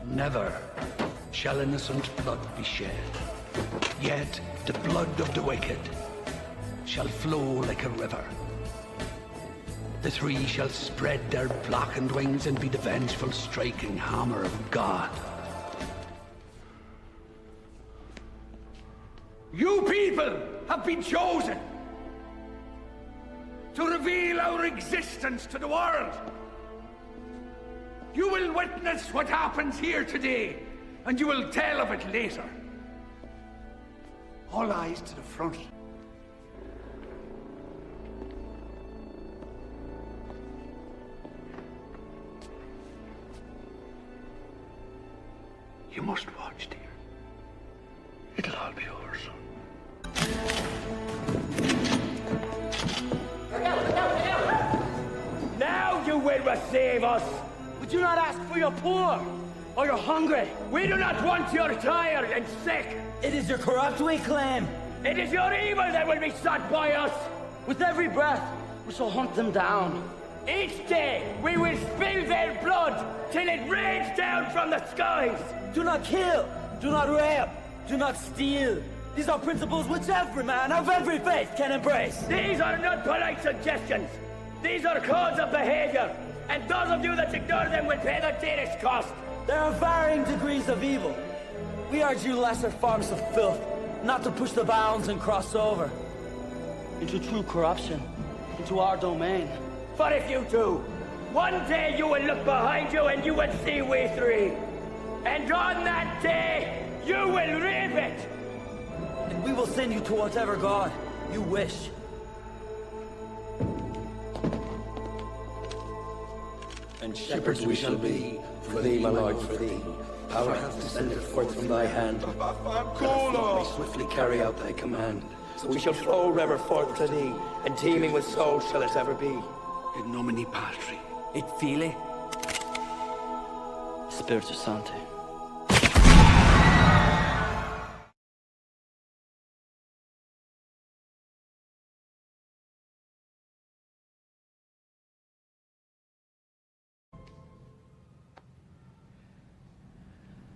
Never shall innocent blood be shed, yet the blood of the wicked shall flow like a river. The three shall spread their blackened wings and be the vengeful striking hammer of God. You people have been chosen to reveal our existence to the world. You will witness what happens here today, and you will tell of it later. All eyes to the front. You must watch, dear. It'll all be over soon. Now you will receive us! We do not ask for your poor, or your hungry. We do not want your tired and sick. It is your corrupt we claim. It is your evil that will be sought by us. With every breath, we shall hunt them down. Each day, we will spill their blood till it rains down from the skies. Do not kill, do not rape, do not steal. These are principles which every man of every faith can embrace. These are not polite suggestions. These are codes of behavior. And those of you that ignore them will pay the dearest cost. There are varying degrees of evil. We urge you lesser forms of filth, not to push the bounds and cross over into true corruption, into our domain. For if you do, one day you will look behind you and you will see we three. And on that day, you will reap it. And we will send you to whatever God you wish. And shepherds we shall be, for thee, my Lord, for thee. Power hath descended forth from thy hand. May swiftly carry out thy command. So we shall flow ever forth to thee, and teeming with souls shall it ever be. In nomine Patri. Et Filii, Spiritus Sancti.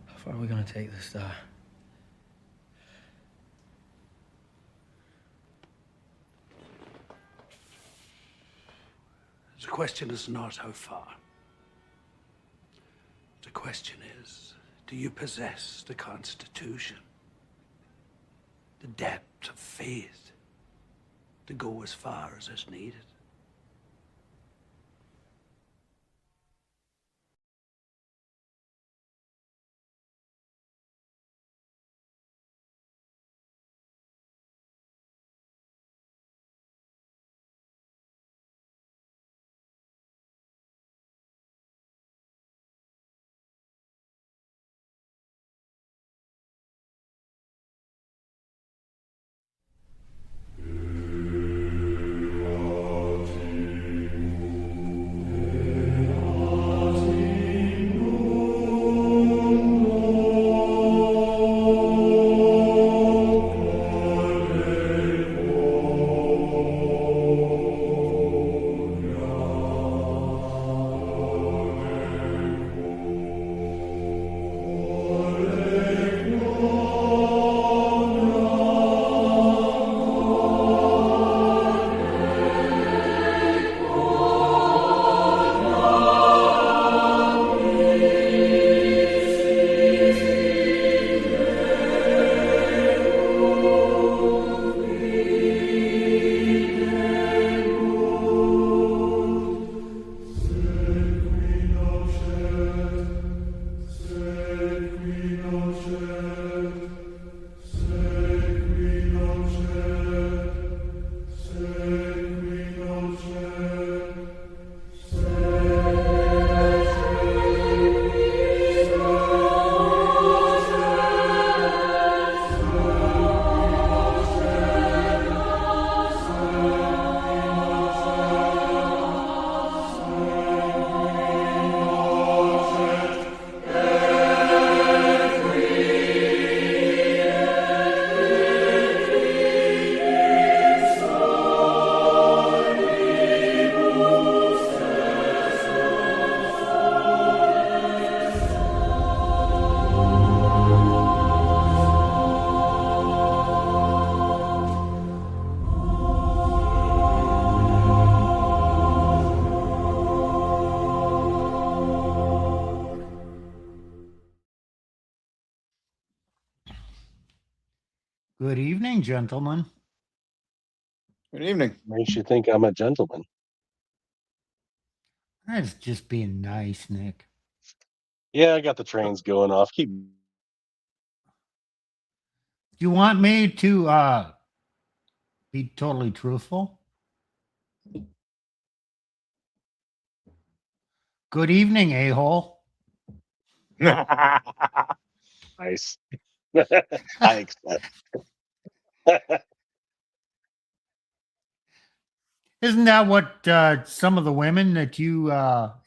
How far are we gonna take this, Star? The question is not how far. The question is, do you possess the Constitution, the depth of faith to go as far as is needed? Good evening, gentlemen. Good evening. Makes you think I'm a gentleman. That's just being nice, Nick. Yeah, I got the trains going off. Keep Do you want me to be totally truthful? Good evening, a-hole. nice. I accept. Isn't that what some of the women that you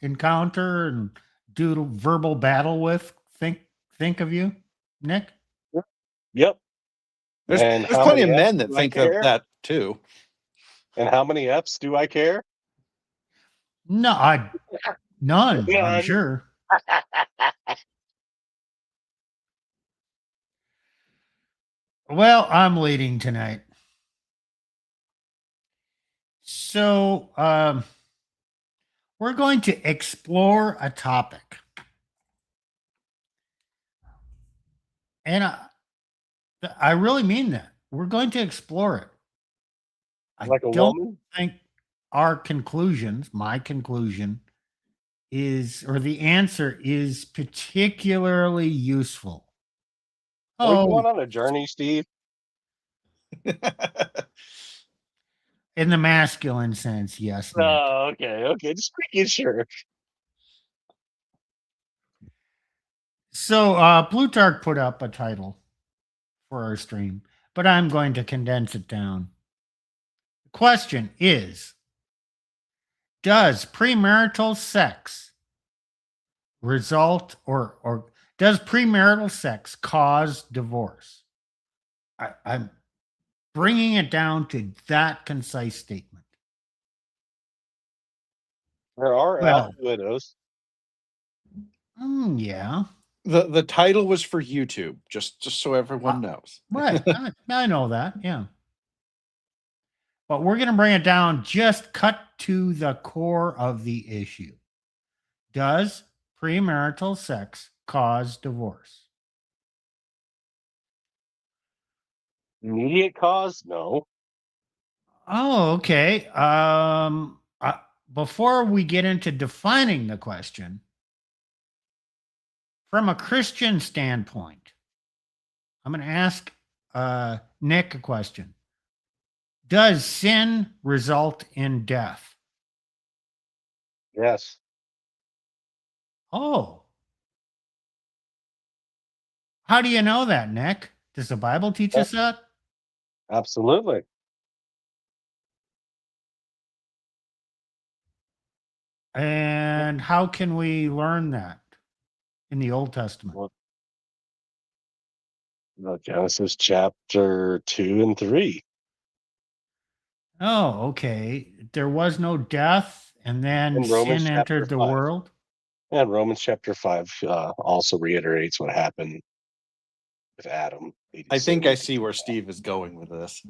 encounter and do verbal battle with think of you, Nick? Yep. There's And how plenty of many men Fs that do I think of care? that too. And how many F's do I care? No, none. I'm None. sure. Well, I'm leading tonight. So we're going to explore a topic. And I really mean that. We're going to explore it. Like a don't woman? think our conclusions, my conclusion, is, or the answer is particularly useful. Are you Oh, going on a journey, Steve? in the masculine sense, yes. Nick. Oh, okay. Just making sure. So Plutarch put up a title for our stream, but I'm going to condense it down. The question is, does premarital sex result or does premarital sex cause divorce? I'm bringing it down to that concise statement. There are Well, alpha widows. Yeah. The title was for YouTube, just so everyone knows. Right. I know that. Yeah. But we're going to bring it down, just cut to the core of the issue. Does premarital sex cause divorce? Immediate cause? No. Oh, okay. Before we get into defining the question, from a Christian standpoint, I'm going to ask Nick a question. Does sin result in death? Yes. Oh. How do you know that, Nick? Does the Bible teach us that? Absolutely. And how can we learn that in the Old Testament? Well, Genesis chapter 2 and 3. Oh, okay. There was no death, and then In Romans sin chapter entered the 5. world. And Romans chapter 5 also reiterates what happened with Adam. I think I see where Steve is going with this.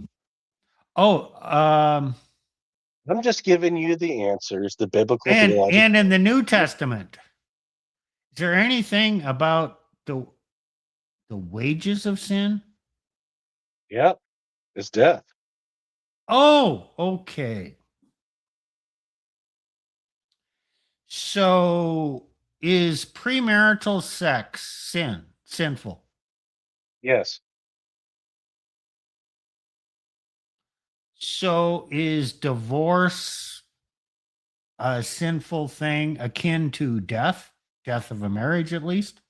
Oh, I'm just giving you the answers, the biblical and theological. and in the New Testament, is there anything about the wages of sin? Yep, it's death. Oh, okay. So is premarital sex sinful? Yes. So is divorce a sinful thing akin to death of a marriage, at least?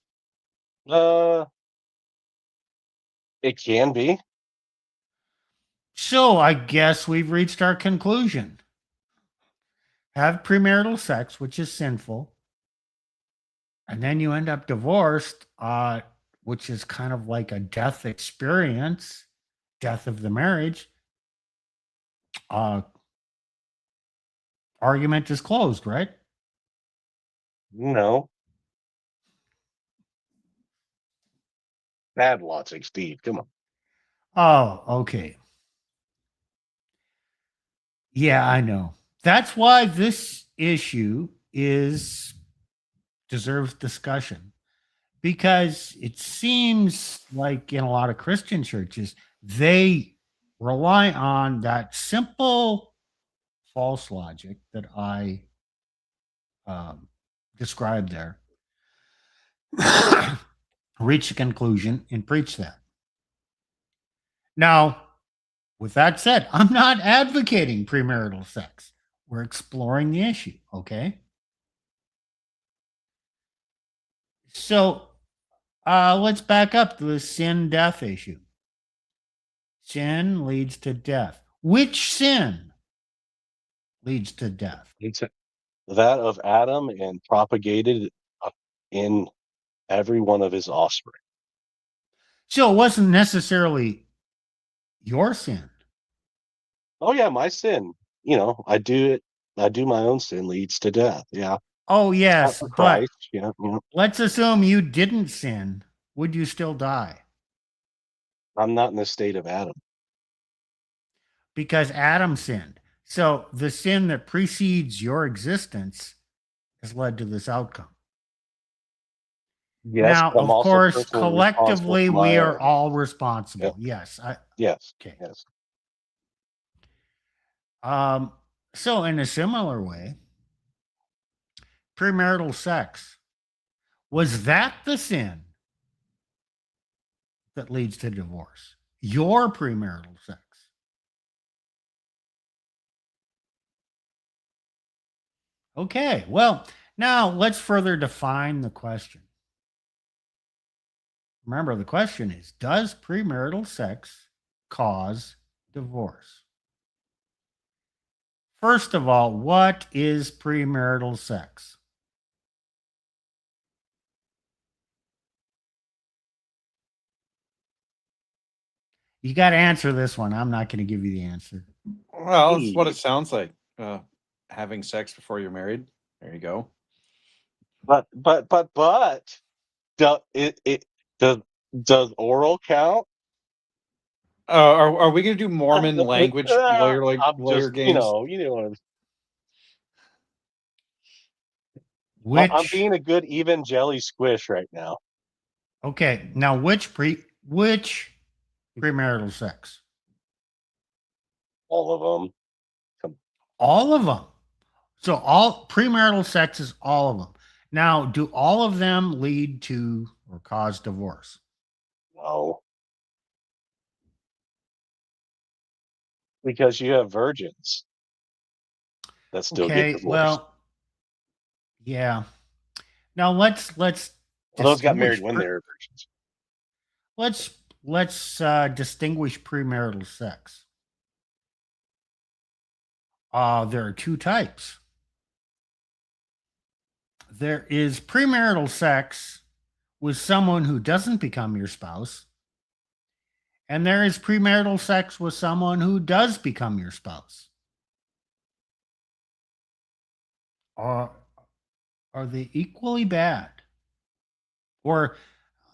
It can be. So I guess we've reached our conclusion. Have premarital sex, which is sinful, and then you end up divorced, which is kind of like a death experience, death of the marriage. Argument is closed, right? No. Bad logic, Steve. Come on. Oh, okay. Yeah, I know. That's why this issue deserves discussion, because it seems like in a lot of Christian churches, they rely on that simple false logic that I described there, reach a conclusion and preach that. Now, with that said, I'm not advocating premarital sex. We're exploring the issue, okay? So let's back up to the sin death issue. Sin leads to death. Which sin leads to death? It's that of Adam and propagated in every one of his offspring. So it wasn't necessarily your sin. Oh yeah, my sin. I do it. I do my own sin leads to death. Yeah, Oh, not yes, for but Christ. Yeah. let's assume you didn't sin. Would you still die? I'm not in the state of Adam. Because Adam sinned. So the sin that precedes your existence has led to this outcome. Yes, Now, but I'm of also course, personally responsible collectively, for we my are own. all responsible. Yep. Yes. Yes. Okay. Yes. So, in a similar way, premarital sex, was that the sin that leads to divorce? Your premarital sex? Okay, well, now let's further define the question. Remember, the question is, does premarital sex cause divorce? First of all, what is premarital sex? You got to answer this one. I'm not going to give you the answer. Well, that's what it sounds like. Having sex before you're married. There you go. But does does oral count? Are we going to do Mormon language lawyer I'm lawyer just, games? I'm being a good evangeli squish right now. Okay, now which premarital sex? All of them. All of them. So all premarital sex is all of them. Now, do all of them lead to or cause divorce? No. Because you have virgins that still get divorced. Well, yeah. Now let's those got married when they were virgins. Let's distinguish premarital sex. There are two types. There is premarital sex with someone who doesn't become your spouse, and there is premarital sex with someone who does become your spouse. Are they equally bad? Or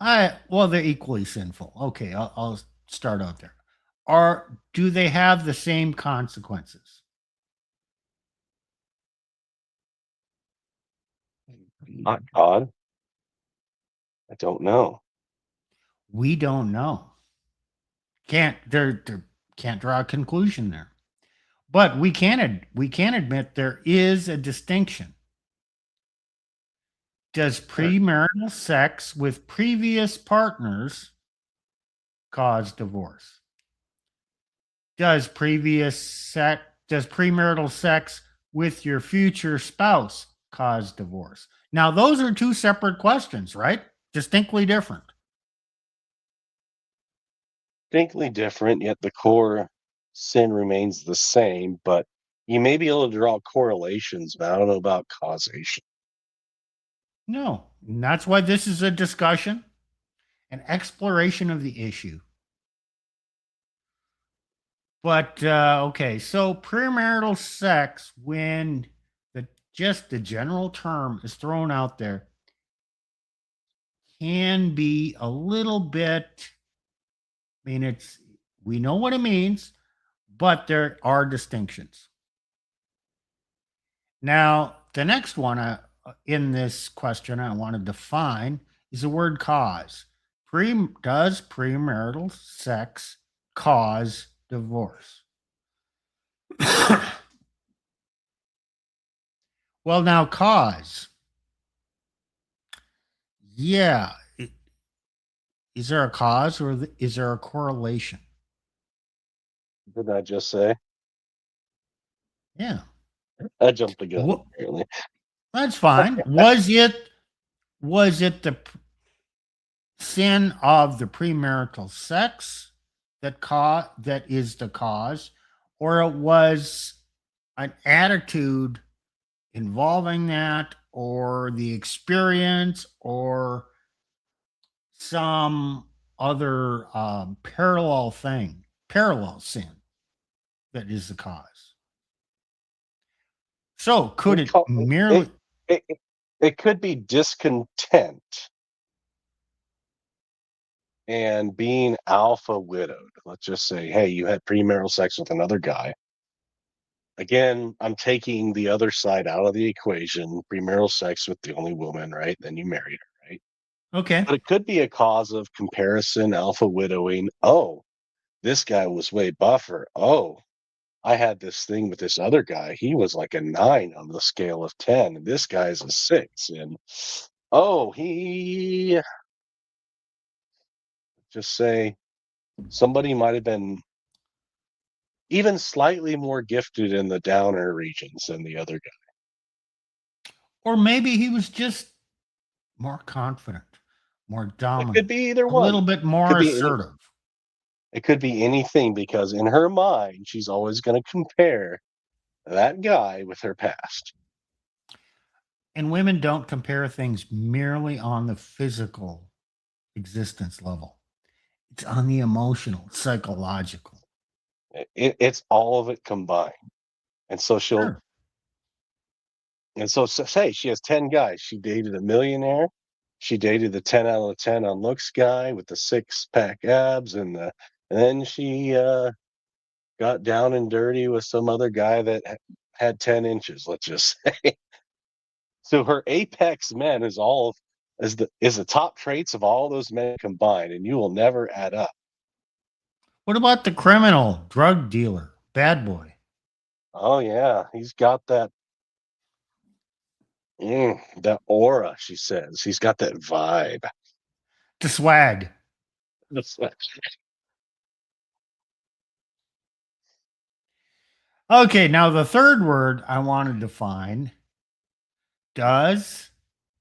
they're equally sinful. Okay, I'll start out there. Do they have the same consequences? Not God. I don't know. We don't know. Can't draw a conclusion there. But we can admit there is a distinction. Does premarital sex with previous partners cause divorce? Does premarital sex with your future spouse cause divorce? Now, those are two separate questions, right? Distinctly different. Distinctly different, yet the core sin remains the same, but you may be able to draw correlations, but I don't know about causation. No, and that's why this is a discussion, an exploration of the issue. But okay, so premarital sex, when the general term is thrown out there, can be a little bit. I mean, we know what it means, but there are distinctions. Now, the next one in this question I want to define is the word cause. Does premarital sex cause divorce? Well, now cause. Yeah. Is there a cause or is there a correlation? Did I just say? Yeah. I jumped the gun, What? apparently. That's fine. Was it the sin of the premarital sex that is the cause, or it was an attitude involving that, or the experience, or some other parallel sin that is the cause? So could We it call merely? it, it could be discontent and being alpha widowed. Let's just say, hey, you had premarital sex with another guy. Again, I'm taking the other side out of the equation. Premarital sex with the only woman, right? Then you married her, right? Okay. But it could be a cause of comparison, alpha widowing. Oh, this guy was way buffer. Oh, I had this thing with this other guy. He was like a 9 on the scale of 10, and this guy's a 6. And oh, he just say somebody might have been even slightly more gifted in the downer regions than the other guy. Or maybe he was just more confident, more It could dominant, be either a one. little bit It could more be any, assertive. it could be anything because in her mind, she's always going to compare that guy with her past. And women don't compare things merely on the physical existence level, it's on the emotional, psychological. It's all of it combined. And so Sure. say she has 10 guys. She dated a millionaire. She dated the 10 out of 10 on looks guy with the 6-pack abs, and then she got down and dirty with some other guy that had 10 inches. Let's just say. So her apex men is the top traits of all those men combined, and you will never add up. What about the criminal, drug dealer, bad boy? Oh yeah, he's got that aura. She says he's got that vibe. The swag. That's Okay, now the third word I wanted to find: does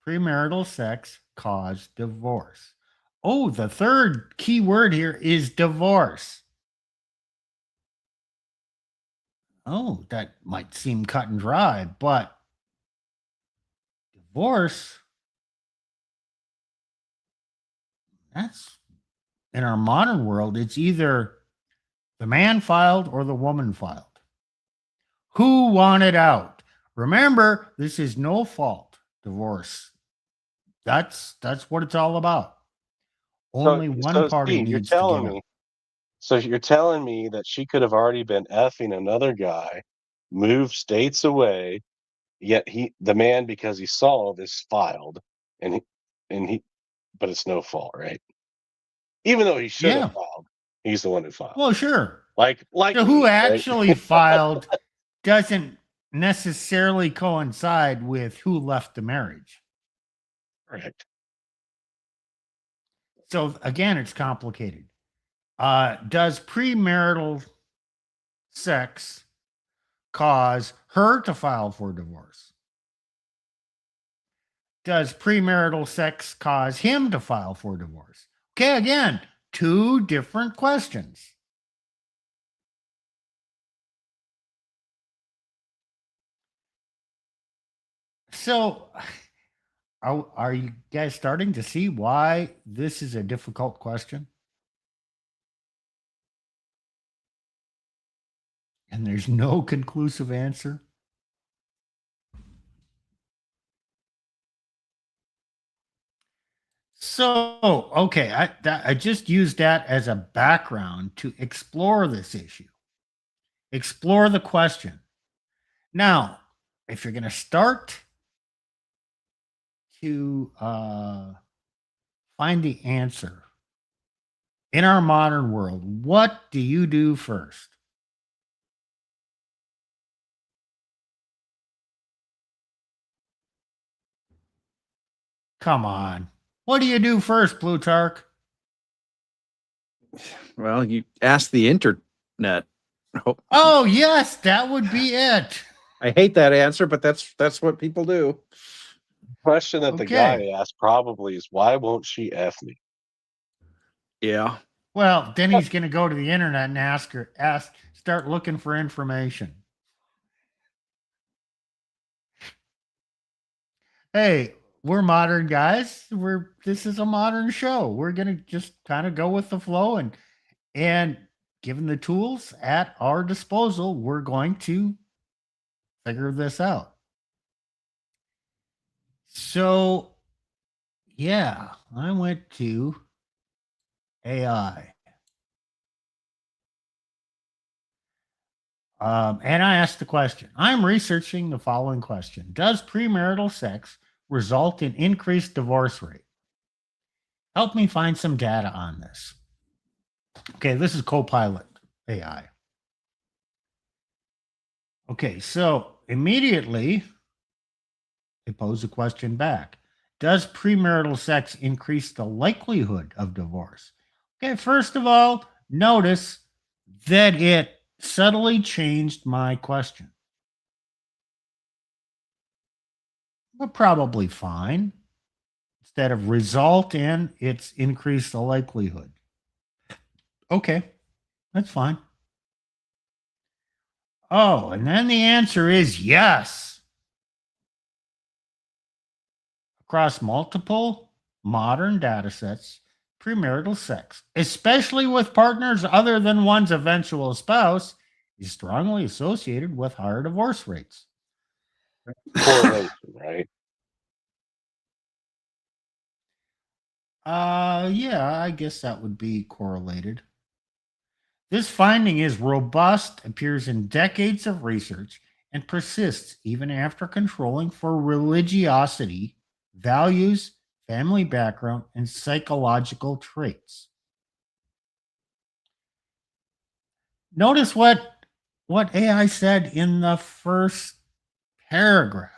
premarital sex cause divorce? Oh, the third key word here is divorce. Oh, that might seem cut and dry, but divorce, that's in our modern world, it's either the man filed or the woman filed. Who wanted out? Remember, this is no fault divorce. That's what it's all about. Only one party Steve, needs to get out. you're telling me that she could have already been effing another guy, moved states away, yet the man, because he saw this, filed, and he, but it's no fault, right? Even though he should have Yeah. filed, he's the one who filed. Well, sure. Like So who me, right? actually filed doesn't necessarily coincide with who left the marriage. Correct. So again, it's complicated. Does premarital sex cause her to file for divorce? Does premarital sex cause him to file for divorce? Okay, again, two different questions. So, are you guys starting to see why this is a difficult question? And there's no conclusive answer? So, okay, I just used that as a background to explore this issue, explore the question. Now, if you're going to start to find the answer, in our modern world, what do you do first? Come on. What do you do first, Plutarch? Well, you ask the internet. Oh, Oh, yes, that would be it. I hate that answer, but that's what people do. Question that the Okay. guy asked probably is, why won't she F me? Yeah. Well, then he's going to go to the internet and start looking for information. Hey, we're modern guys. This is a modern show. We're going to just kind of go with the flow and given the tools at our disposal, we're going to figure this out. So, yeah, I went to AI. And I asked the question. I'm researching the following question. Does premarital sex result in increased divorce rate? Help me find some data on this. Okay, this is Copilot AI. Okay, so immediately they pose a question back. Does premarital sex increase the likelihood of divorce? Okay, first of all, notice that it subtly changed my question. But probably fine. Instead of result in, it's increased the likelihood. Okay, that's fine. Oh, and then the answer is yes. Across multiple modern data sets, premarital sex, especially with partners other than one's eventual spouse, is strongly associated with higher divorce rates. Correlation, right? Yeah, I guess that would be correlated. This finding is robust, appears in decades of research, and persists even after controlling for religiosity, values, family background, and psychological traits. Notice what AI said in the first paragraph.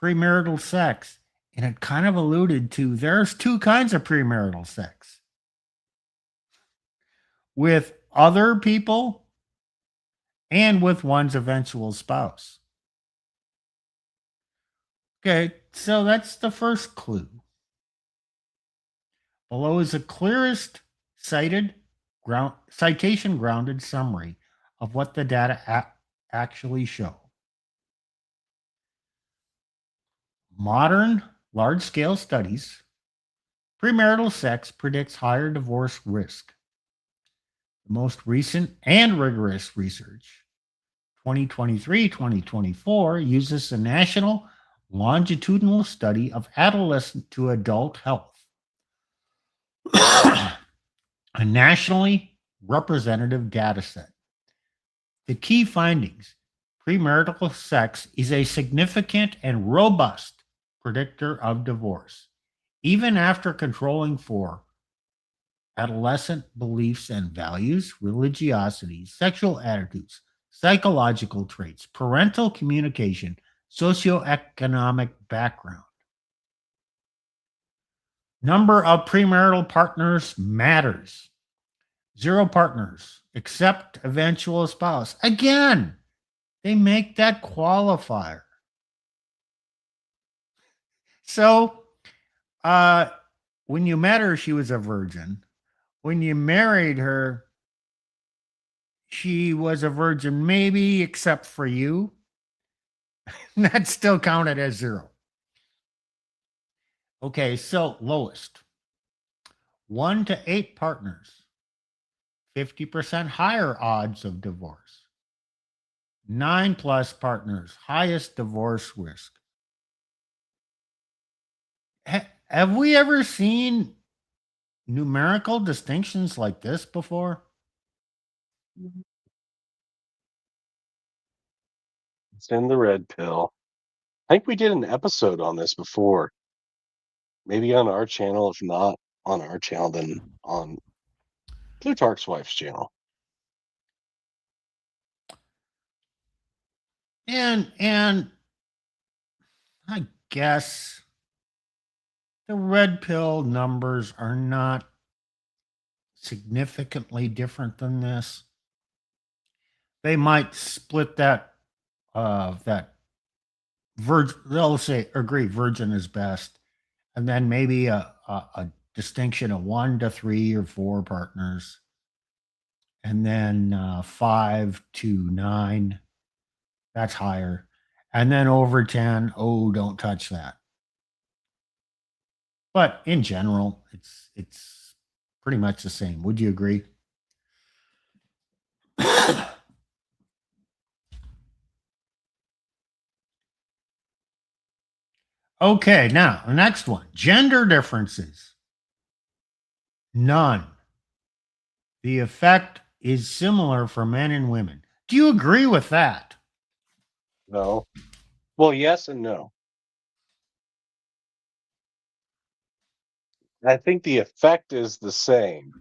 Premarital sex. And it kind of alluded to there's two kinds of premarital sex with other people and with one's eventual spouse. Okay, so that's the first clue. Below is the clearest citation grounded summary of what the data actually show. Modern large scale studies, premarital sex predicts higher divorce risk. The most recent and rigorous research, 2023-2024, uses a national longitudinal study of adolescent to adult health. A nationally representative data set. The key findings: premarital sex is a significant and robust predictor of divorce, even after controlling for adolescent beliefs and values, religiosity, sexual attitudes, psychological traits, parental communication, socioeconomic background. Number of premarital partners matters. 0 partners except eventual spouse. Again, they make that qualifier. So, when you met her, she was a virgin. When you married her, she was a virgin, maybe except for you. That's still counted as 0. Okay, so lowest 1 to 8 partners, 50% higher odds of divorce. 9 plus partners, highest divorce risk. Have we ever seen numerical distinctions like this before? It's in the red pill. I think we did an episode on this before. Maybe on our channel. If not on our channel, then on Plutarch's wife's channel. And I guess the red pill numbers are not significantly different than this. They might split that virgin. They'll say agree virgin is best, and then maybe a distinction of 1 to 3 or 4 partners, and then 5 to 9. That's higher, and then over 10. Oh, don't touch that. But in general, it's pretty much the same. Would you agree? Okay, now the next one. Gender differences. None. The effect is similar for men and women. Do you agree with that? No. Well, yes and no. I think the effect is the same,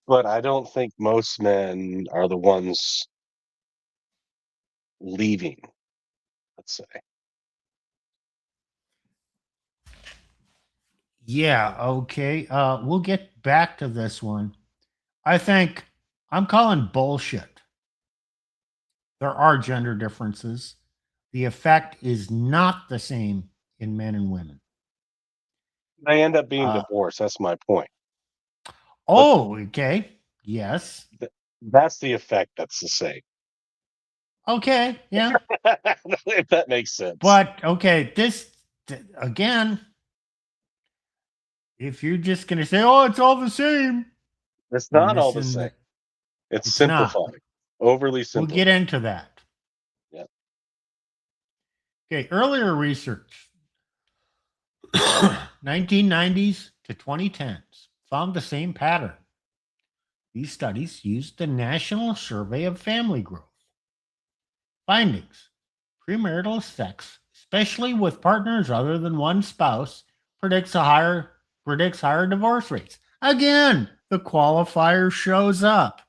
but I don't think most men are the ones leaving, let's say. Yeah, okay. We'll get back to this one. I think I'm calling bullshit. There are gender differences. The effect is not the same in men and women. They end up being Uh, divorced. That's my point. oh, okay. Yes. That's the effect that's the same. Okay. Yeah. If that makes sense. But okay, again, if you're just going to say, "Oh, it's all the same," It's you're not all the missing same. the. It's It's not. simplifying. Overly We'll simplified. get into that. Yeah. Okay. Earlier research, 1990s to 2010s, found the same pattern. These studies used the National Survey of Family Growth. Findings: premarital sex, especially with partners other than one spouse, predicts higher divorce rates. Again, the qualifier shows up.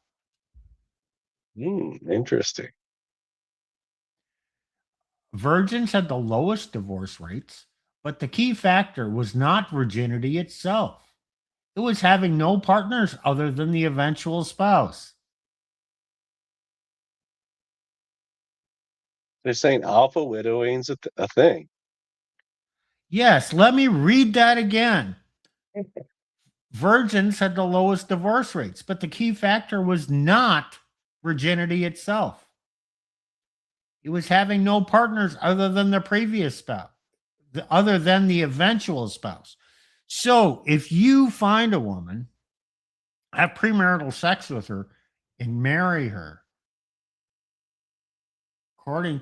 Interesting. Virgins had the lowest divorce rates, but the key factor was not virginity itself. It was having no partners other than the eventual spouse. They're saying alpha widowing's a thing. Yes, let me read that again. Virgins had the lowest divorce rates, but the key factor was not virginity itself. It was having no partners other than the previous spouse, other than the eventual spouse. So if you find a woman, have premarital sex with her, and marry her, according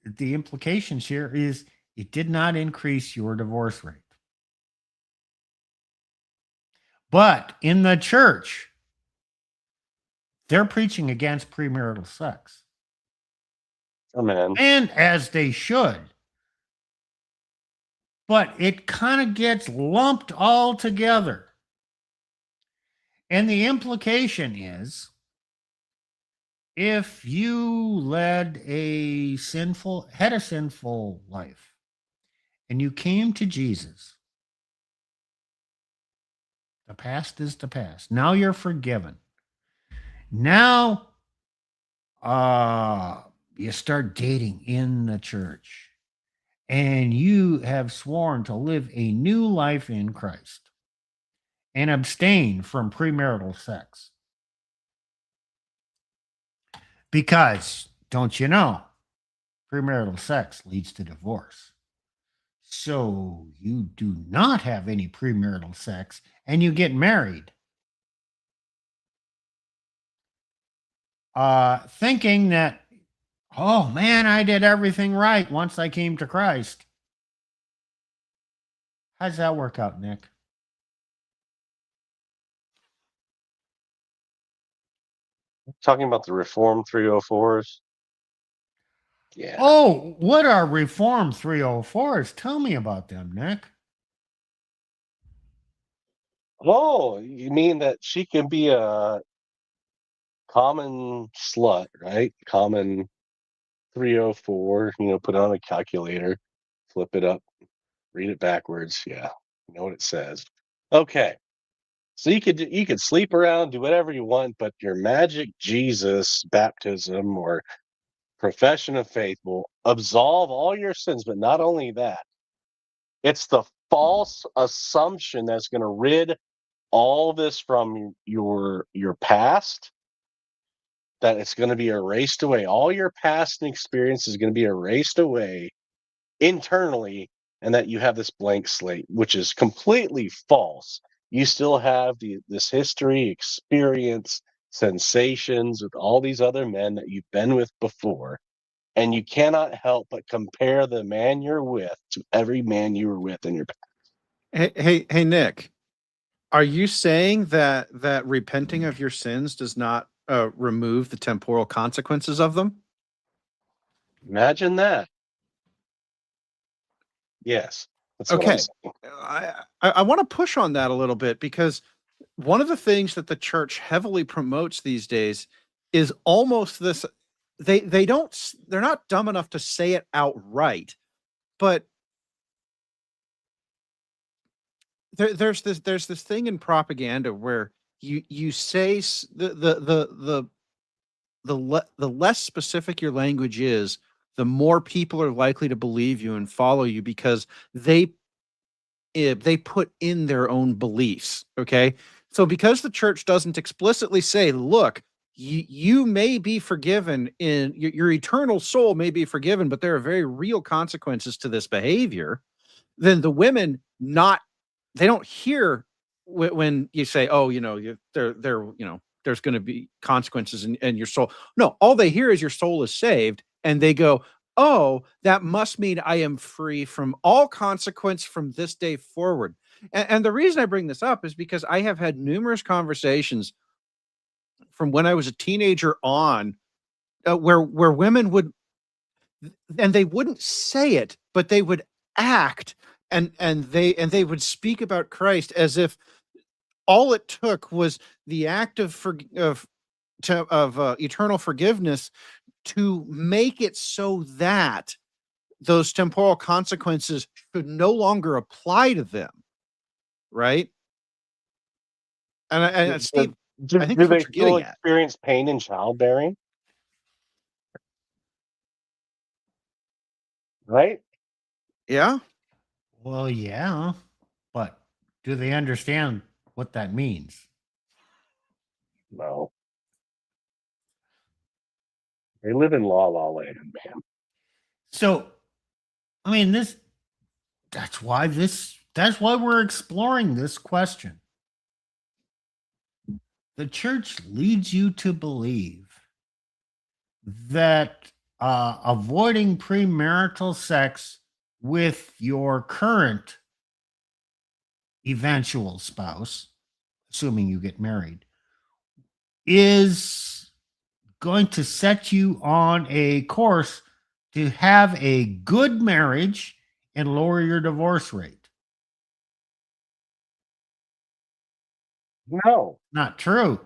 the implications here is it did not increase your divorce rate. But in the church, they're preaching against premarital sex. Amen. And as they should. But it kind of gets lumped all together. And the implication is if you had a sinful life and you came to Jesus, the past is the past. Now you're forgiven. Now you start dating in the church and you have sworn to live a new life in Christ and abstain from premarital sex. Because, don't you know, premarital sex leads to divorce. So you do not have any premarital sex and you get married. Thinking that, oh man, I did everything right once I came to Christ. How's that work out, Nick? Talking about the Reform 304s. Yeah. Oh, what are Reform 304s? Tell me about them, Nick. Oh, you mean that she can be a common slut, right? Common 304, put it on a calculator, flip it up, read it backwards. Yeah, you know what it says. Okay. So you could sleep around, do whatever you want, but your magic Jesus baptism or profession of faith will absolve all your sins. But not only that, it's the false assumption that's going to rid all this from your past, that it's going to be erased away. All your past and experience is going to be erased away internally, and that you have this blank slate, which is completely false. You still have this history, experience, sensations with all these other men that you've been with before, and you cannot help but compare the man you're with to every man you were with in your past. Hey, Nick. Are you saying that repenting of your sins does not remove the temporal consequences of them? Imagine that. Yes, that's what I'm Okay. saying. I want to push on that a little bit, because one of the things that the church heavily promotes these days is almost this. They're not dumb enough to say it outright, but there's this thing in propaganda where you say the less specific your language is, the more people are likely to believe you and follow you, because they put in their own beliefs. Okay. So because the church doesn't explicitly say, look, you may be forgiven, in your eternal soul may be forgiven, but there are very real consequences to this behavior, then the women they don't hear when you say, oh, there's going to be consequences in your soul. No, all they hear is your soul is saved, and they go, oh, that must mean I am free from all consequence from this day forward. And the reason I bring this up is because I have had numerous conversations from when I was a teenager on, where women would, and they wouldn't say it, but they would act, and they would speak about Christ as if all it took was the act of eternal forgiveness to make it so that those temporal consequences should no longer apply to them, right? And Do, Steve, do I think do that's what they you're still getting at. experience pain in childbearing? Right? Yeah. Well, yeah, but do they understand what that means? No. They live in la la land, man. So, I mean, that's why we're exploring this question. The church leads you to believe that avoiding premarital sex with your current eventual spouse, assuming you get married, is going to set you on a course to have a good marriage and lower your divorce rate. No. Not true.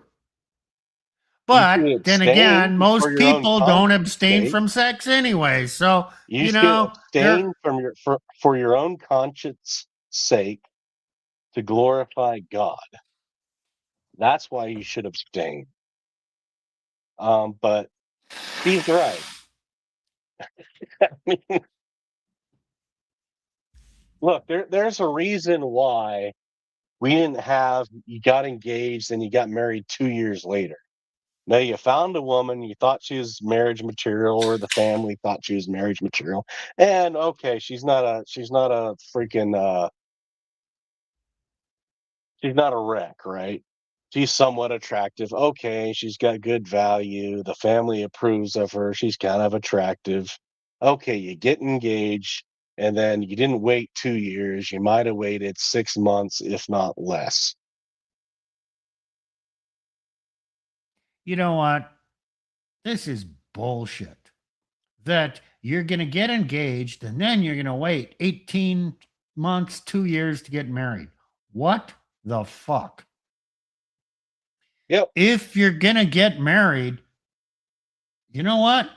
You should But then abstain again, for most your own people don't conscience abstain sake. from sex anyway. So, You should they're abstain from for your own conscience sake, to glorify God. That's why you should abstain. But Steve's right. I mean, look, there's a reason why you got engaged and you got married 2 years later. Now you found a woman, you thought she was marriage material, or the family thought she was marriage material. And okay, she's not a freaking she's not a wreck, right? She's somewhat attractive. Okay, she's got good value. The family approves of her. She's kind of attractive. Okay, you get engaged, and then you didn't wait 2 years. You might have waited 6 months, if not less. you know what? This is bullshit. That you're going to get engaged and then you're going to wait 18 months, 2 years to get married. What the fuck? Yep. If you're going to get married, you know what?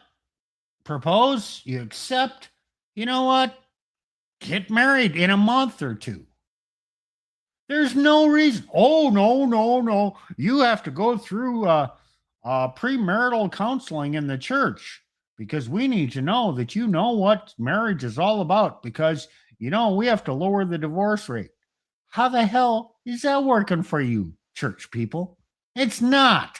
Propose, you accept, you know what? Get married in a month or two. There's no reason. Oh, no. You have to go through premarital counseling in the church because we need to know that you know what marriage is all about because, we have to lower the divorce rate. How the hell is that working for you, church people? It's not.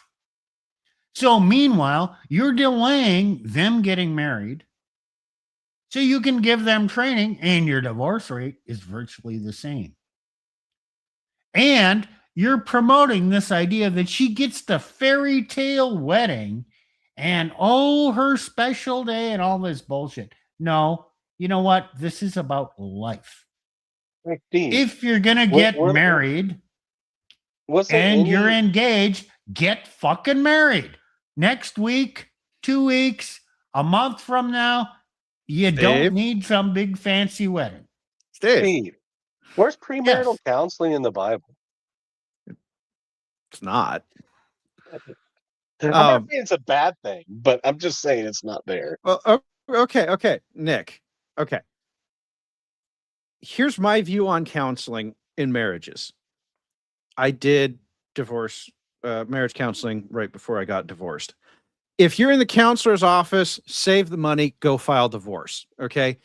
So meanwhile, you're delaying them getting married so you can give them training and your divorce rate is virtually the same. And you're promoting this idea that she gets the fairy tale wedding and her special day and all this bullshit. No, you know what? This is about life. Hey, Steve, If you're going to get married and you're engaged, get fucking married. Next week, 2 weeks, a month from now, you don't need some big fancy wedding. Steve, where's premarital counseling in the Bible? It's not. I'm not saying it's a bad thing, but I'm just saying it's not there. Well, okay, Nick. Okay. Here's my view on counseling in marriages. I did marriage counseling right before I got divorced. If you're in the counselor's office, save the money, go file divorce. Okay.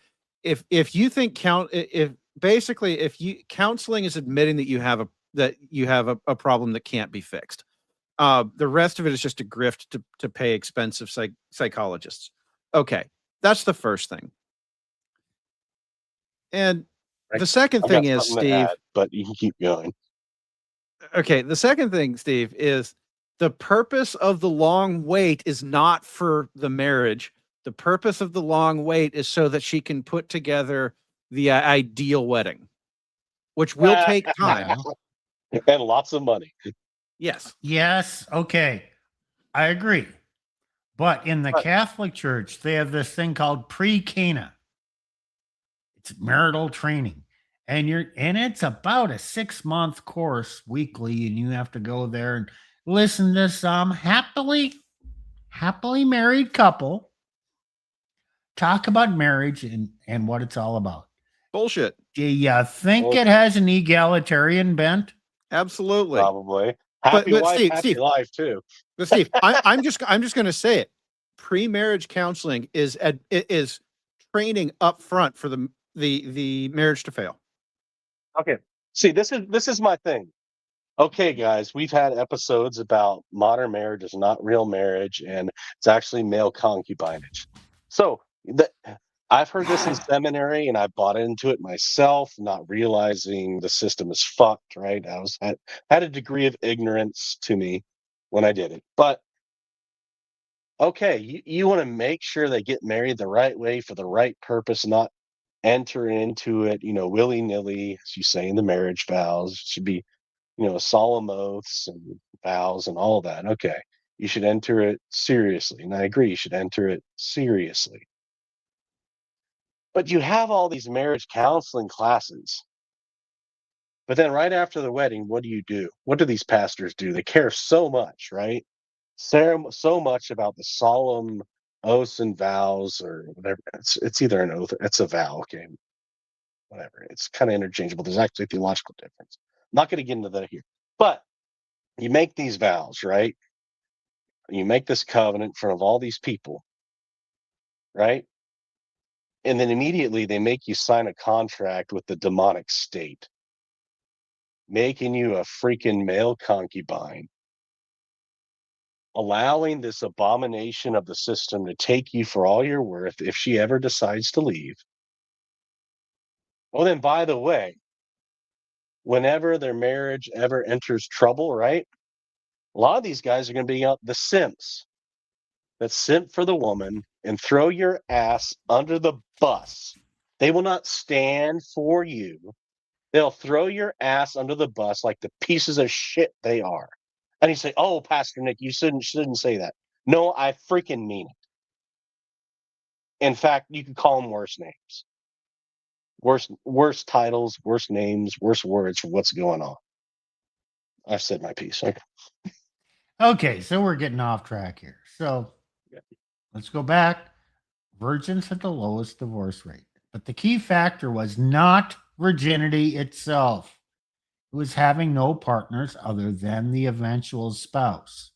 If you think counseling is admitting that you have a problem that can't be fixed. The rest of it is just a grift to pay expensive psychologists. Okay. That's the first thing. And the second thing is, Steve, but you can keep going. Okay. The second thing, Steve, is the purpose of the long wait is not for the marriage. The purpose of the long wait is so that she can put together the ideal wedding, which will take time. And lots of money. Yes. Okay. I agree. But in the Catholic Church, they have this thing called pre-Cana. It's marital training. And it's about a 6-month course weekly, and you have to go there and listen to some happily married couple talk about marriage and what it's all about. Bullshit. Do you think it has an egalitarian bent? Absolutely. Probably. Happy wife, happy life too. But Steve, I'm just going to say it. Pre-marriage counseling is training up front for the marriage to fail. Okay. See, this is my thing. Okay, guys, we've had episodes about modern marriage is not real marriage and it's actually male concubinage. So I've heard this in seminary and I bought into it myself, not realizing the system is fucked, right? I had a degree of ignorance to me when I did it. But okay, you want to make sure they get married the right way for the right purpose, not enter into it, willy-nilly, as you say in the marriage vows. It should be, solemn oaths and vows and all that. Okay. You should enter it seriously. And I agree, you should enter it seriously. But you have all these marriage counseling classes. But then right after the wedding, what do? What do these pastors do? They care so much, right? So much about the solemn oaths and vows or whatever. It's either an oath, it's a vow, okay. Whatever. It's kind of interchangeable. There's actually a theological difference. I'm not going to get into that here. But you make these vows, right? You make this covenant in front of all these people, right? And then immediately they make you sign a contract with the demonic state, making you a freaking male concubine, allowing this abomination of the system to take you for all you're worth if she ever decides to leave. Well, then, by the way, whenever their marriage ever enters trouble, right? A lot of these guys are going to be the simps that simp for the woman and throw your ass under the bus. They will not stand for you. They'll throw your ass under the bus like the pieces of shit they are. And you say, "Oh, Pastor Nick, you shouldn't say that." No, I freaking mean it. In fact, you could call them worse names, worse titles, worse names, worse words for what's going on. I've said my piece. Okay. Okay, so we're getting off track here. So let's go back. Virgins had the lowest divorce rate, but the key factor was not virginity itself. It was having no partners other than the eventual spouse.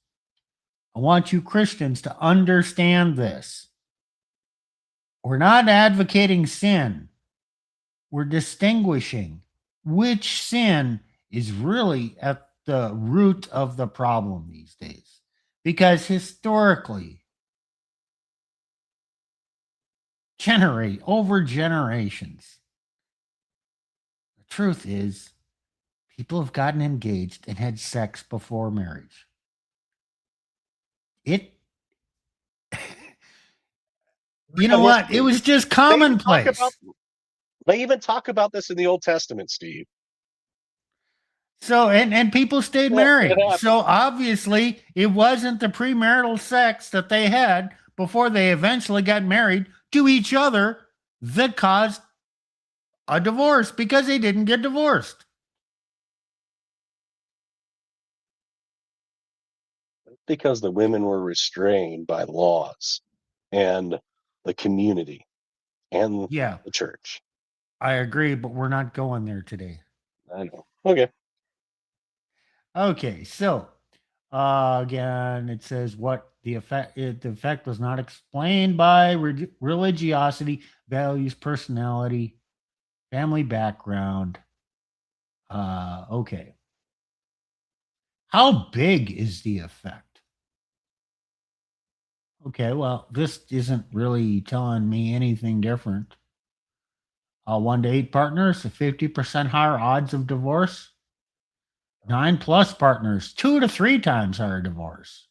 I want you Christians to understand this. We're not advocating sin. We're distinguishing which sin is really at the root of the problem these days. Because historically, over generations, the truth is people have gotten engaged and had sex before marriage. It you know what? It was just commonplace. They even talk about this in the Old Testament, Steve. So and people stayed married. So obviously it wasn't the premarital sex that they had before they eventually got married to each other that caused a divorce, because they didn't get divorced. Because the women were restrained by laws and the community and the church. I agree, but we're not going there today. I know. Okay. Okay, so again, it says what the effect was not explained by religiosity, values, personality, family background. Okay. How big is the effect? Okay, well, this isn't really telling me anything different. 1 to 8 partners, a 50% higher odds of divorce. 9+ partners, 2 to 3 times higher divorce.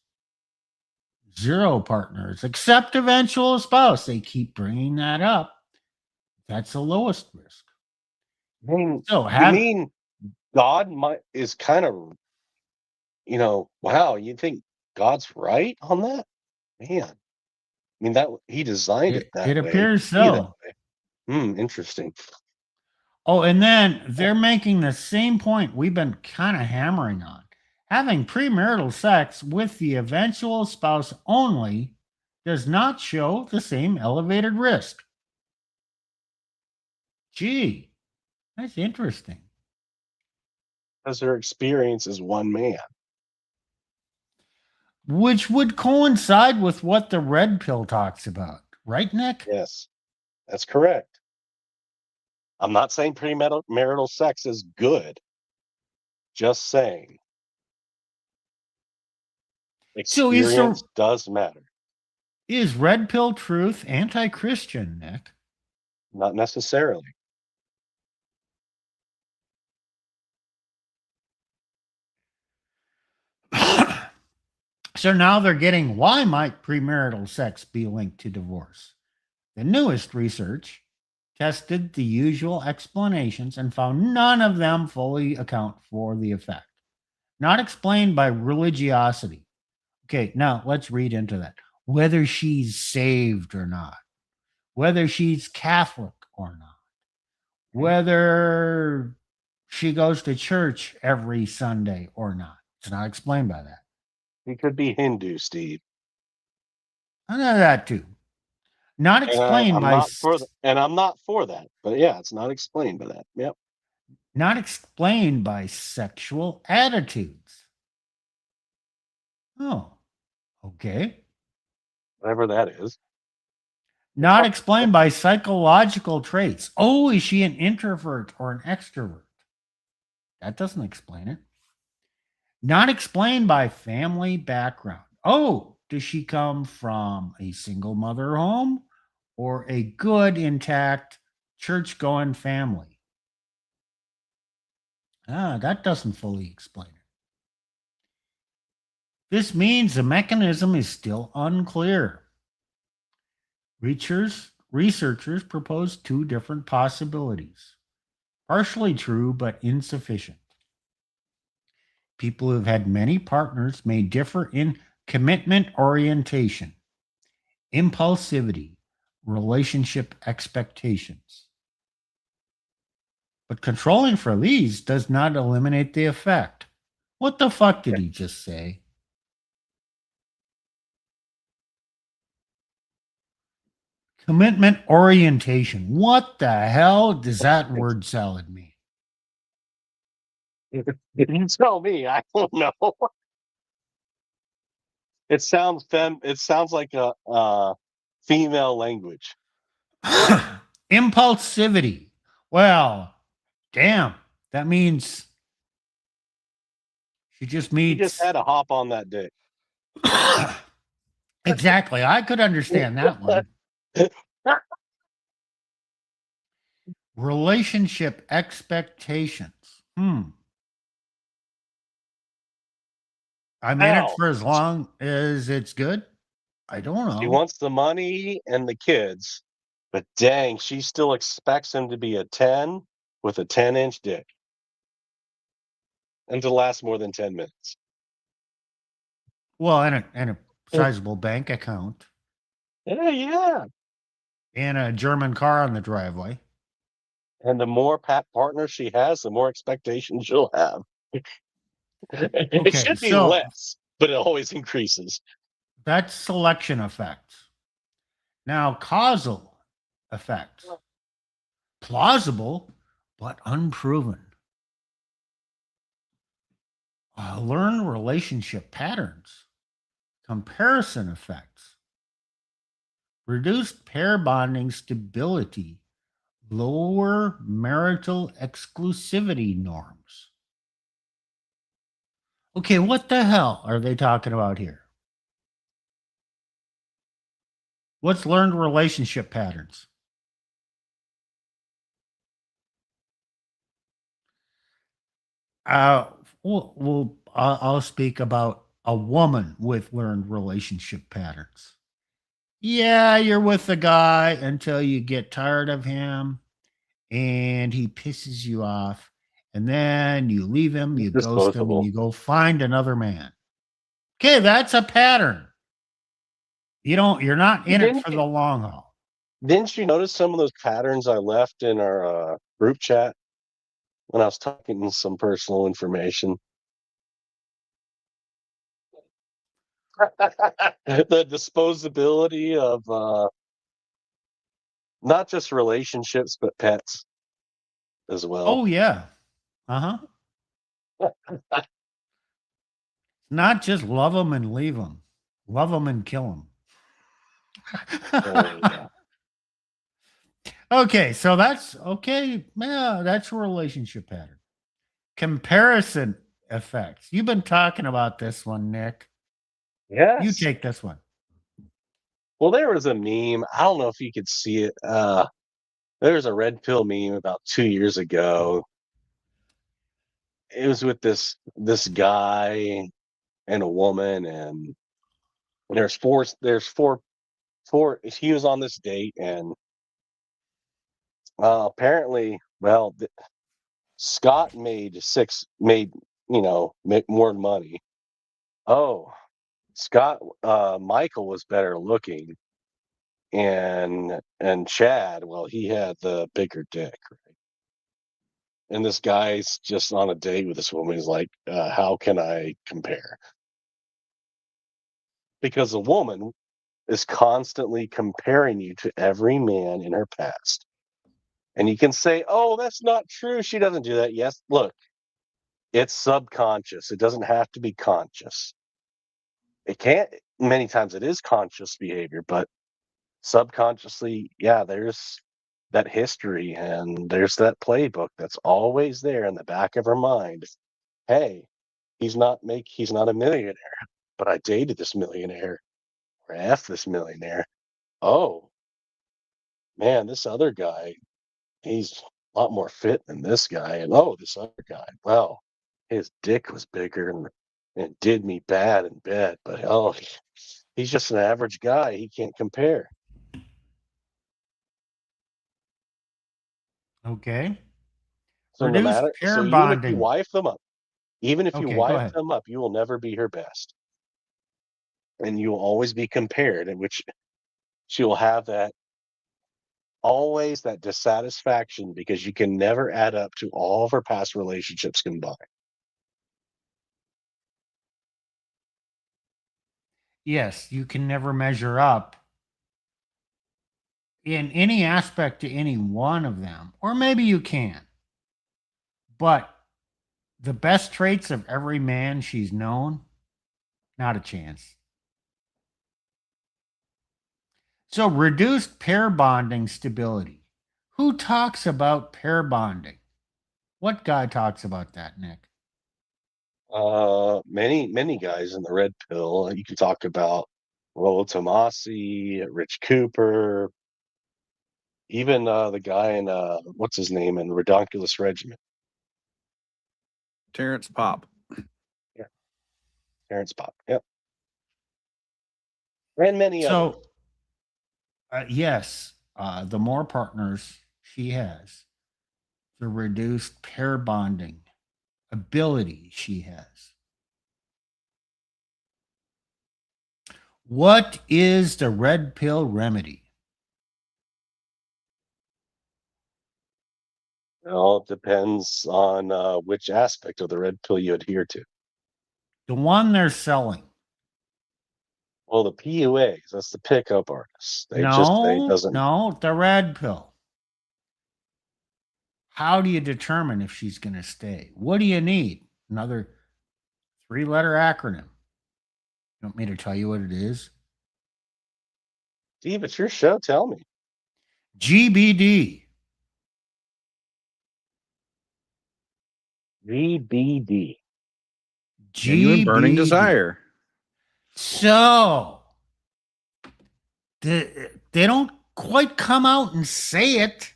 0 partners, except eventual spouse. They keep bringing that up. That's the lowest risk. I mean, you mean God is kind of, wow, you think God's right on that? Man. I mean, that he designed it that way. It appears so. Interesting. Oh, and then they're making the same point we've been kind of hammering on. Having premarital sex with the eventual spouse only does not show the same elevated risk. Gee, that's interesting. Because their experience is one man. Which would coincide with what the red pill talks about, right, Nick? Yes, that's correct. I'm not saying premarital sex is good. Just saying. Experience does matter. Is red pill truth anti-Christian, Nick? Not necessarily. So now they're getting, why might premarital sex be linked to divorce? The newest research tested the usual explanations and found none of them fully account for the effect. Not explained by religiosity. Okay, now let's read into that. Whether she's saved or not, whether she's Catholic or not, whether she goes to church every Sunday or not. It's not explained by that. He could be Hindu, Steve. I know that too. Not explained by... And I'm not for that. But yeah, it's not explained by that. Yep. Not explained by sexual attitudes. Oh, okay. Whatever that is. Not explained by psychological traits. Oh, is she an introvert or an extrovert? That doesn't explain it. Not explained by family background. Oh, does she come from a single mother home or a good, intact, church-going family? That doesn't fully explain it. This means the mechanism is still unclear. Researchers proposed 2 different possibilities. Partially true, but insufficient. People who've had many partners may differ in commitment orientation, impulsivity, relationship expectations. But controlling for these does not eliminate the effect. What the fuck did he just say? Commitment orientation. What the hell does that word salad mean? You tell me. I don't know. It sounds like a female language. Impulsivity. Well, damn. That means she just You meets. just had to hop on that dick. Exactly. I could understand that one. Relationship expectations. I mean it Ow. for as long as it's good. I don't know. She wants the money and the kids, but dang, she still expects him to be a 10 with a 10-inch dick and to last more than 10 minutes. Well, and a sizable bank account Yeah. and a German car on the driveway. And the more partners she has, the more expectations she'll have. It Okay, should be so less, but it always increases. that's selection effects. Now, causal effects. Plausible, but unproven. Learn relationship patterns. Comparison effects. Reduced pair bonding stability. Lower marital exclusivity norms. Okay, what the hell are they talking about here? What's learned relationship patterns? I'll speak about a woman with learned relationship patterns. Yeah, you're with the guy until you get tired of him and he pisses you off. And then you leave him, you ghost him, and Disposable. you go find another man. Okay, that's a pattern. You're not in it for the long haul. Didn't you notice some of those patterns I left in our group chat when I was talking some personal information? The disposability of not just relationships, but pets as well. Oh, yeah. Uh huh. Not just love them and leave them, love them and kill them. Yeah. Okay, so that's okay. Yeah, that's a relationship pattern. Comparison effects. You've been talking about this one, Nick. Yes. You take this one. Well, there was a meme. I don't know if you could see it. There was a red pill meme about 2 years ago. It was with this guy and a woman, and there's four. He was on this date, and apparently, well, Scott made make more money. Oh, Michael was better looking, and Chad, well, he had the bigger dick, right? And this guy's just on a date with this woman. He's like, how can I compare? Because a woman is constantly comparing you to every man in her past. And you can say, oh, that's not true. She doesn't do that. Yes, look, it's subconscious. It doesn't have to be conscious. It can't, many times it is conscious behavior, but subconsciously, yeah, there's that history and there's that playbook that's always there in the back of her mind. Hey, he's not a millionaire, but I dated this millionaire or F this millionaire. Oh man, this other guy, he's a lot more fit than this guy. And oh, this other guy, well, his dick was bigger and did me bad in bed, but oh, he's just an average guy. He can't compare. Okay. So Reduce pair even if you bonding. wife them up, Okay, go ahead. you will never be her best. And you will always be compared, in which she will have that always that dissatisfaction because you can never add up to all of her past relationships combined. Yes, you can never measure up in any aspect to any one of them, or maybe you can. But the best traits of every man she's known, not a chance. So, reduced pair bonding stability. Who talks about pair bonding? What guy talks about that, Nick? Many guys in the red pill. You can talk about Rollo Tomasi, Rich Cooper, even the guy in what's his name in Redonkulous Regiment. Terrence Pop. Yeah, Terrence Pop. Yep, and many others. So, yes, the more partners she has, the reduced pair bonding ability she has. What is the red pill remedy? Well, it depends on which aspect of the red pill you adhere to. The one they're selling. Well, the PUAs, that's the pickup artists. They No, doesn't. no, the red pill. How do you determine if she's going to stay? What do you need? Another 3-letter acronym. You want me to tell you what it is? Steve, it's your show. Tell me. GBD. GBD. Genuine burning GBD. desire. So they don't quite come out and say it,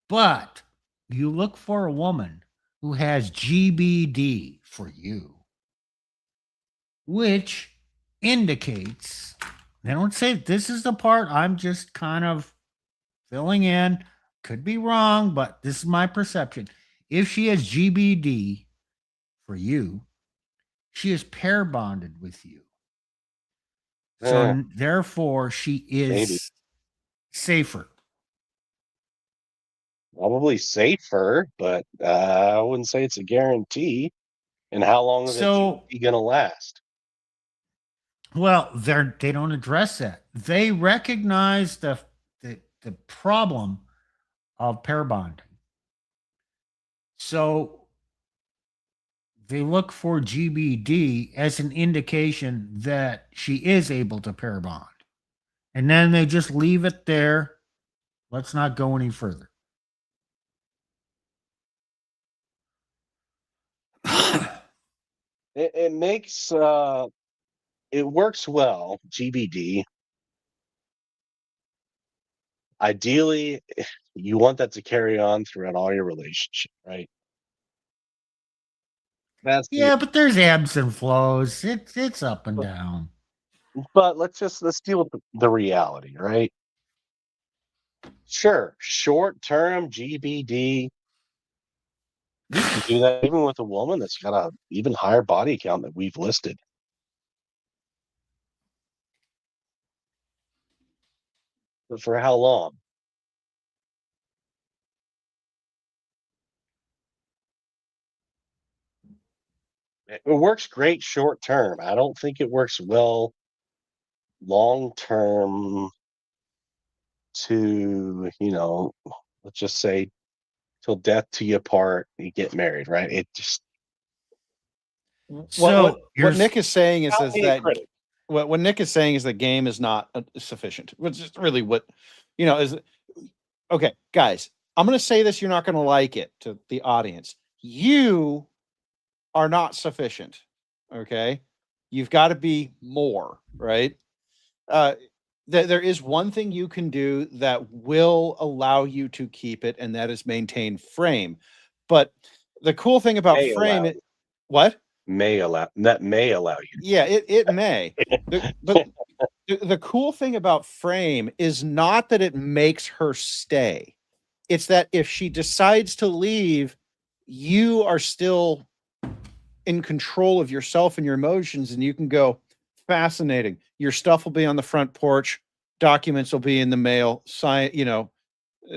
but you look for a woman who has GBD for you, which indicates, they don't say this is the part I'm just kind of filling in. Could be wrong, but this is my perception. If she has GBD for you, she is pair bonded with you. So therefore, she is Maybe. safer. Probably safer, but I wouldn't say it's a guarantee. And how long is So, it going to last? well, they don't address that. They recognize the problem of pair bonding. So they look for GBD as an indication that she is able to pair bond. And then they just leave it there. Let's not go any further. It makes it works well, GBD. Ideally, you want that to carry on throughout all your relationship, right? That's Yeah, but there's ebbs and flows. It's up and down. but let's deal with the reality, right? Sure, short term GBD. You can do that even with a woman that's got a even higher body count that we've listed. But for how long? It works great short term. I don't think it works well long term to, let's just say till death do you part, you get married, right? It just So What Nick is saying is Without being that critical. what Nick is saying is the game is not sufficient, which is really what is. Okay, guys, I'm going to say this. You're not going to like it to the audience. You are not sufficient. Okay, you've got to be more, right? There is one thing you can do that will allow you to keep it, and that is maintain frame. But the cool thing about May frame, allow you. what? May allow you. Yeah, it may. But the cool thing about frame is not that it makes her stay. It's that if she decides to leave, you are still in control of yourself and your emotions, and you can go, fascinating. Your stuff will be on the front porch, documents will be in the mail,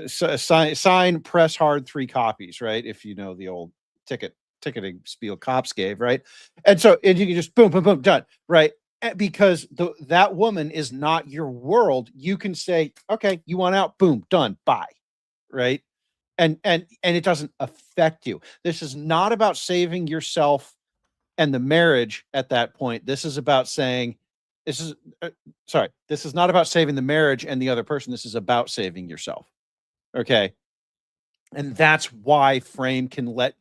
sign, press hard, 3 copies, right? If you know the old ticketing spiel cops gave, right? And you can just boom, boom, boom, done, right? Because that woman is not your world. You can say, okay, you want out, boom, done, bye, right? And it doesn't affect you. This is not about saving yourself and the marriage at that point. This is about saying, this is not about saving the marriage and the other person. This is about saving yourself. Okay. And that's why frame can let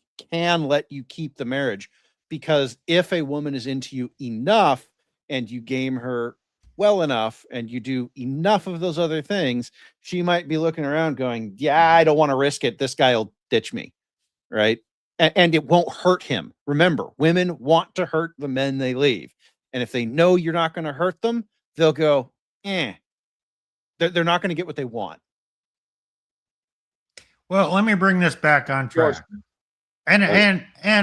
you keep the marriage, because if a woman is into you enough and you game her well enough and you do enough of those other things, she might be looking around going, yeah, I don't want to risk it. This guy will ditch me. Right. And it won't hurt him. Remember, women want to hurt the men they leave. And if they know you're not going to hurt them, they'll go, They're not going to get what they want. Well, let me bring this back on track. And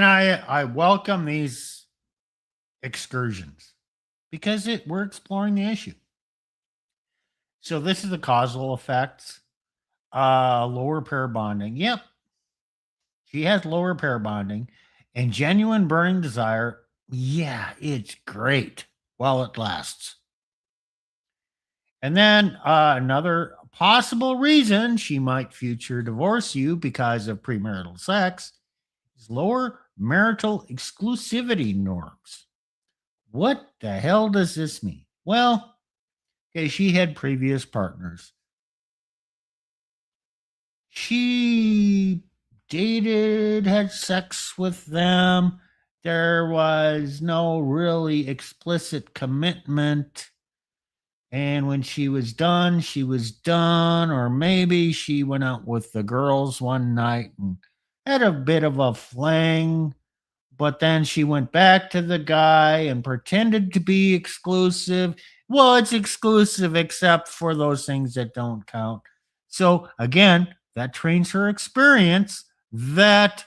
I welcome these excursions because we're exploring the issue. So this is the causal effects. Lower pair bonding. Yep. She has lower pair bonding and genuine burning desire. Yeah, it's great while it lasts. And then another possible reason she might future divorce you because of premarital sex is lower marital exclusivity norms. What the hell does this mean? Well, okay, she had previous partners. She dated, had sex with them. There was no really explicit commitment. And when she was done, or maybe she went out with the girls one night and had a bit of a fling, but then she went back to the guy and pretended to be exclusive. Well, it's exclusive except for those things that don't count. So again, that trains her experience that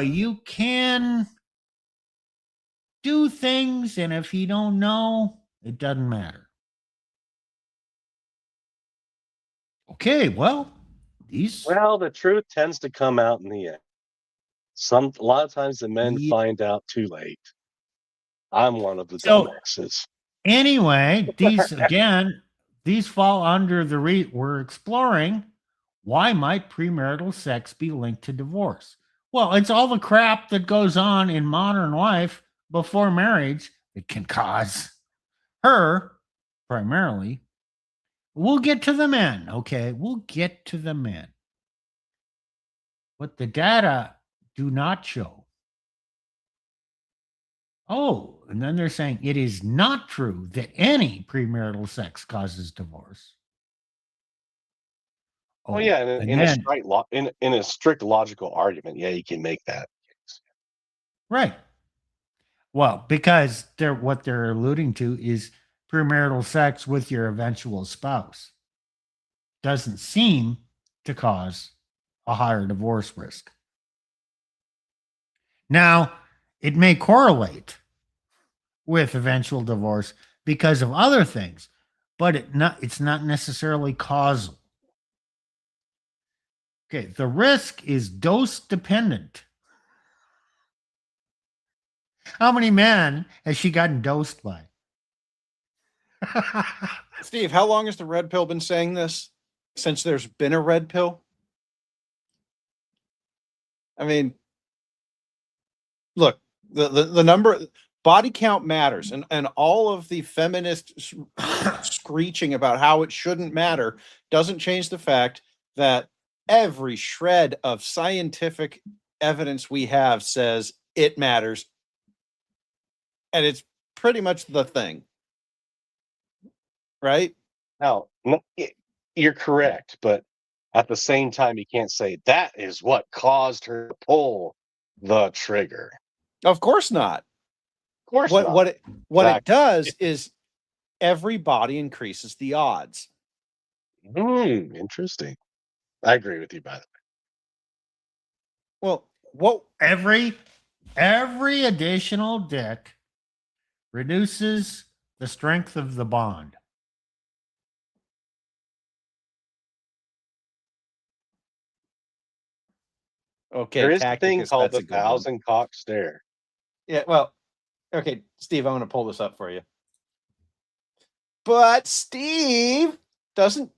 you can do things, and if you don't know, it doesn't matter. Okay, well, the truth tends to come out in the end. A lot of times the men find out too late. I'm one of the dumbasses. Anyway, these fall under the we're exploring. Why might premarital sex be linked to divorce? Well, it's all the crap that goes on in modern life before marriage that can cause her primarily. We'll get to the men, okay? We'll get to the men. What the data do not show. Oh, and then they're saying it is not true that any premarital sex causes divorce. Oh yeah, in a strict logical argument, yeah, you can make that. Right. Well, because what they're alluding to is premarital sex with your eventual spouse doesn't seem to cause a higher divorce risk. Now, it may correlate with eventual divorce because of other things, but it's not necessarily causal. Okay, the risk is dose dependent. How many men has she gotten dosed by? Steve, how long has the red pill been saying this? Since there's been a red pill? I mean, look, the number, body count matters, and all of the feminist screeching about how it shouldn't matter doesn't change the fact that every shred of scientific evidence we have says it matters. And it's pretty much the thing. Right? Now, you're correct, but at the same time, you can't say that is what caused her to pull the trigger. Of course not. Of course not. What it does is everybody increases the odds. Interesting. I agree with you, by the way. Well, every additional dick reduces the strength of the bond. Okay, There is a thing Tacticus, called that's the a good one. 1,000 cock stare. Yeah, well, okay, Steve, I'm going to pull this up for you. But Steve doesn't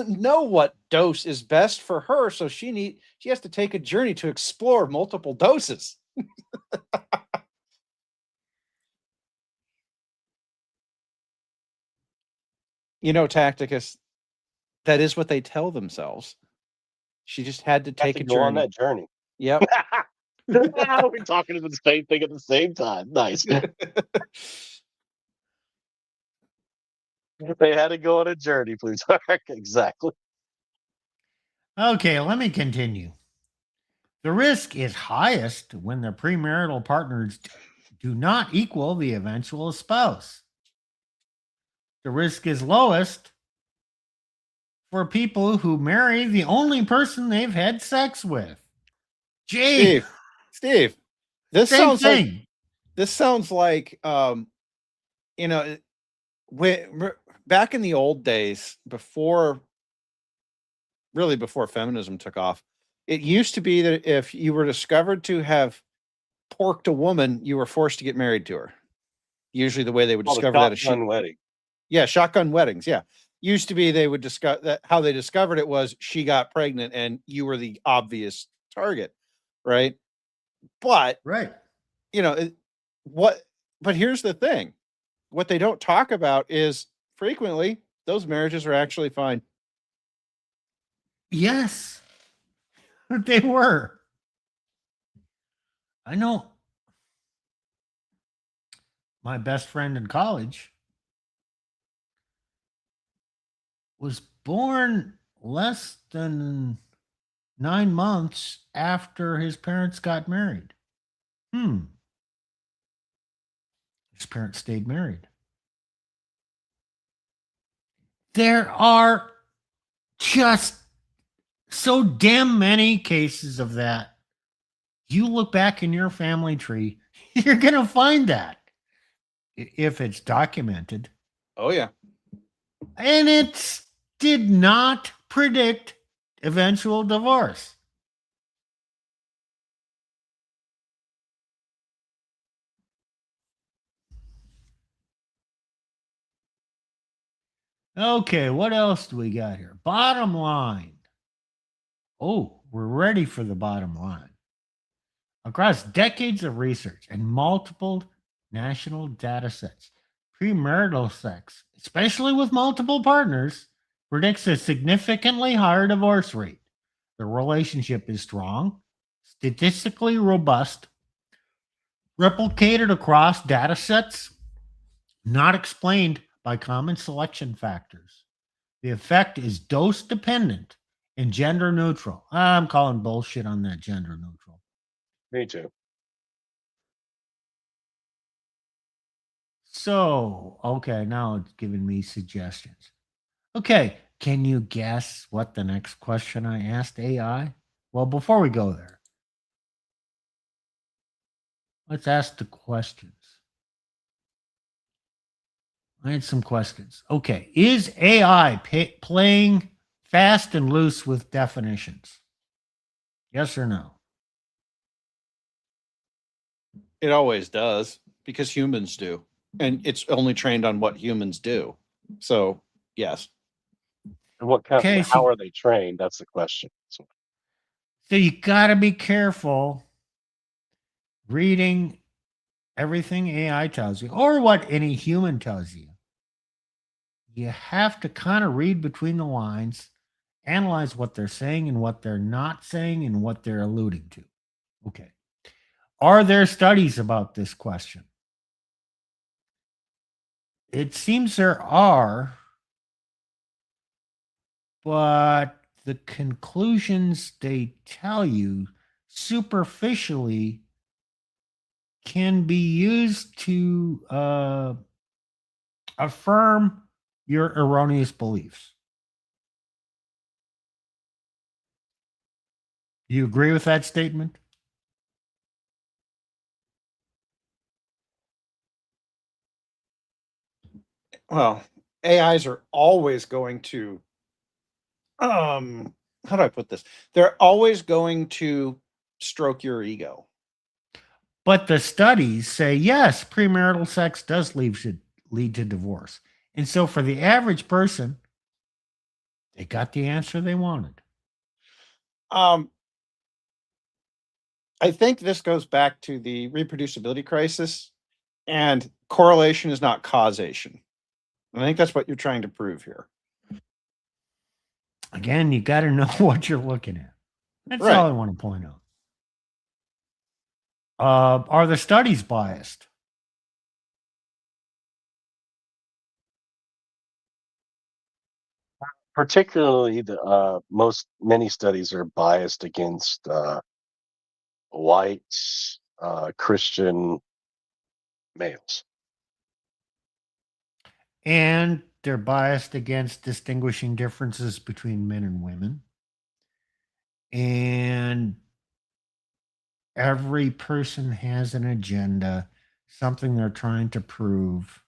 know what dose is best for her, so she has to take a journey to explore multiple doses. You know, Tacticus, that is what they tell themselves. She just had to Have take to a go on journey. that journey. Yep. We're talking to the same thing at the same time. Nice. They had to go on a journey, Plutarch. Exactly. Okay, let me continue. The risk is highest when the premarital partners do not equal the eventual spouse. The risk is lowest for people who marry the only person they've had sex with. Gee, Steve, this same sounds like thing. you know, back in the old days, before feminism took off, it used to be that if you were discovered to have porked a woman, you were forced to get married to her. Usually the way they would discover that is wedding. Yeah, shotgun weddings. Yeah. Used to be they would discuss that how they discovered it was she got pregnant and you were the obvious target, right? But Right. you know, but here's the thing. What they don't talk about is frequently those marriages are actually fine. Yes, they were. I know my best friend in college was born less than 9 months after his parents got married. His parents stayed married. There are just so damn many cases of that. You look back in your family tree, you're going to find that if it's documented. Oh yeah. And it did not predict eventual divorce. Okay, what else do we got here? Bottom line. Oh, we're ready for the bottom line. Across decades of research and multiple national data sets, premarital sex, especially with multiple partners, predicts a significantly higher divorce rate. The relationship is strong, statistically robust, replicated across data sets, not explained by common selection factors. The effect is dose dependent and gender neutral. I'm calling bullshit on that gender neutral. Me too. So, okay, now it's giving me suggestions. Okay, can you guess what the next question I asked AI? Well, before we go there, let's ask the questions. I had some questions. Okay, is AI playing fast and loose with definitions? Yes or no? It always does because humans do. And it's only trained on what humans do. So, yes. And what kind? Okay, How are they trained? That's the question. So you got to be careful reading everything AI tells you or what any human tells you. You have to kind of read between the lines, analyze what they're saying and what they're not saying and what they're alluding to. Okay. Are there studies about this question? It seems there are, but the conclusions they tell you superficially can be used to affirm your erroneous beliefs. Do you agree with that statement? Well, AIs are always going to how do I put this? They're always going to stroke your ego. But the studies say, yes, premarital sex does lead to divorce. And so for the average person, they got the answer they wanted. I think this goes back to the reproducibility crisis, and correlation is not causation. I think that's what you're trying to prove here. Again, you got to know what you're looking at. That's Right. all I want to point out. Are the studies biased? Particularly, many studies are biased against white Christian males. And they're biased against distinguishing differences between men and women. And every person has an agenda, something they're trying to prove.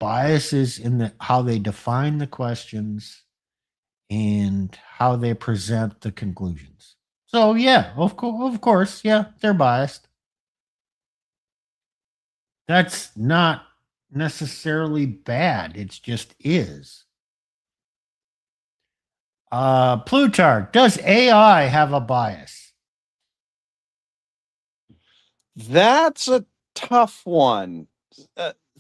Biases in how they define the questions and how they present the conclusions. So yeah, of course, yeah, they're biased. That's not necessarily bad. It just is. Plutarch, does AI have a bias? That's a tough one.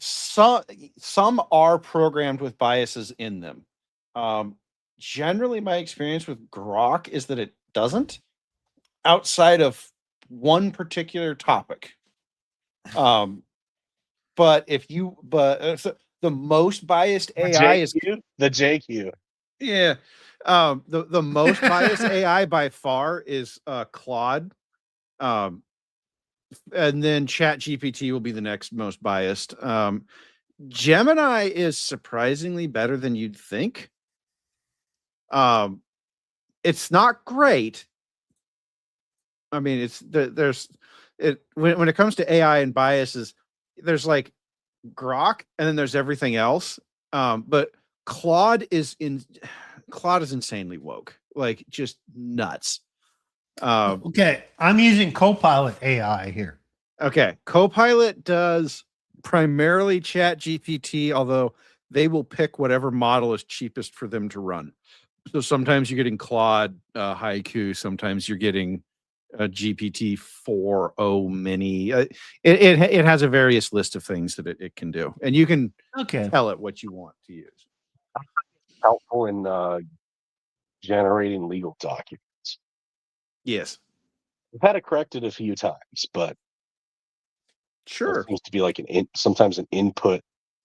Some are programmed with biases in them. Generally, my experience with Grok is that it doesn't, outside of one particular topic. But the most biased AI is the JQ. Yeah. The most biased AI by far is Claude. And then Chat GPT will be the next most biased. Gemini is surprisingly better than you'd think. It's not great. I mean, when it comes to AI and biases, there's like Grok and then there's everything else. But Claude is insanely woke, like just nuts. Okay, I'm using Copilot AI here. Okay, Copilot does primarily Chat GPT, although they will pick whatever model is cheapest for them to run. So sometimes you're getting Claude Haiku, sometimes you're getting GPT 4o Mini. It has a various list of things that it can do, and you can tell it what you want to use. Helpful in generating legal documents. Yes, I've had it corrected a few times, but sure, it seems to be like sometimes an input.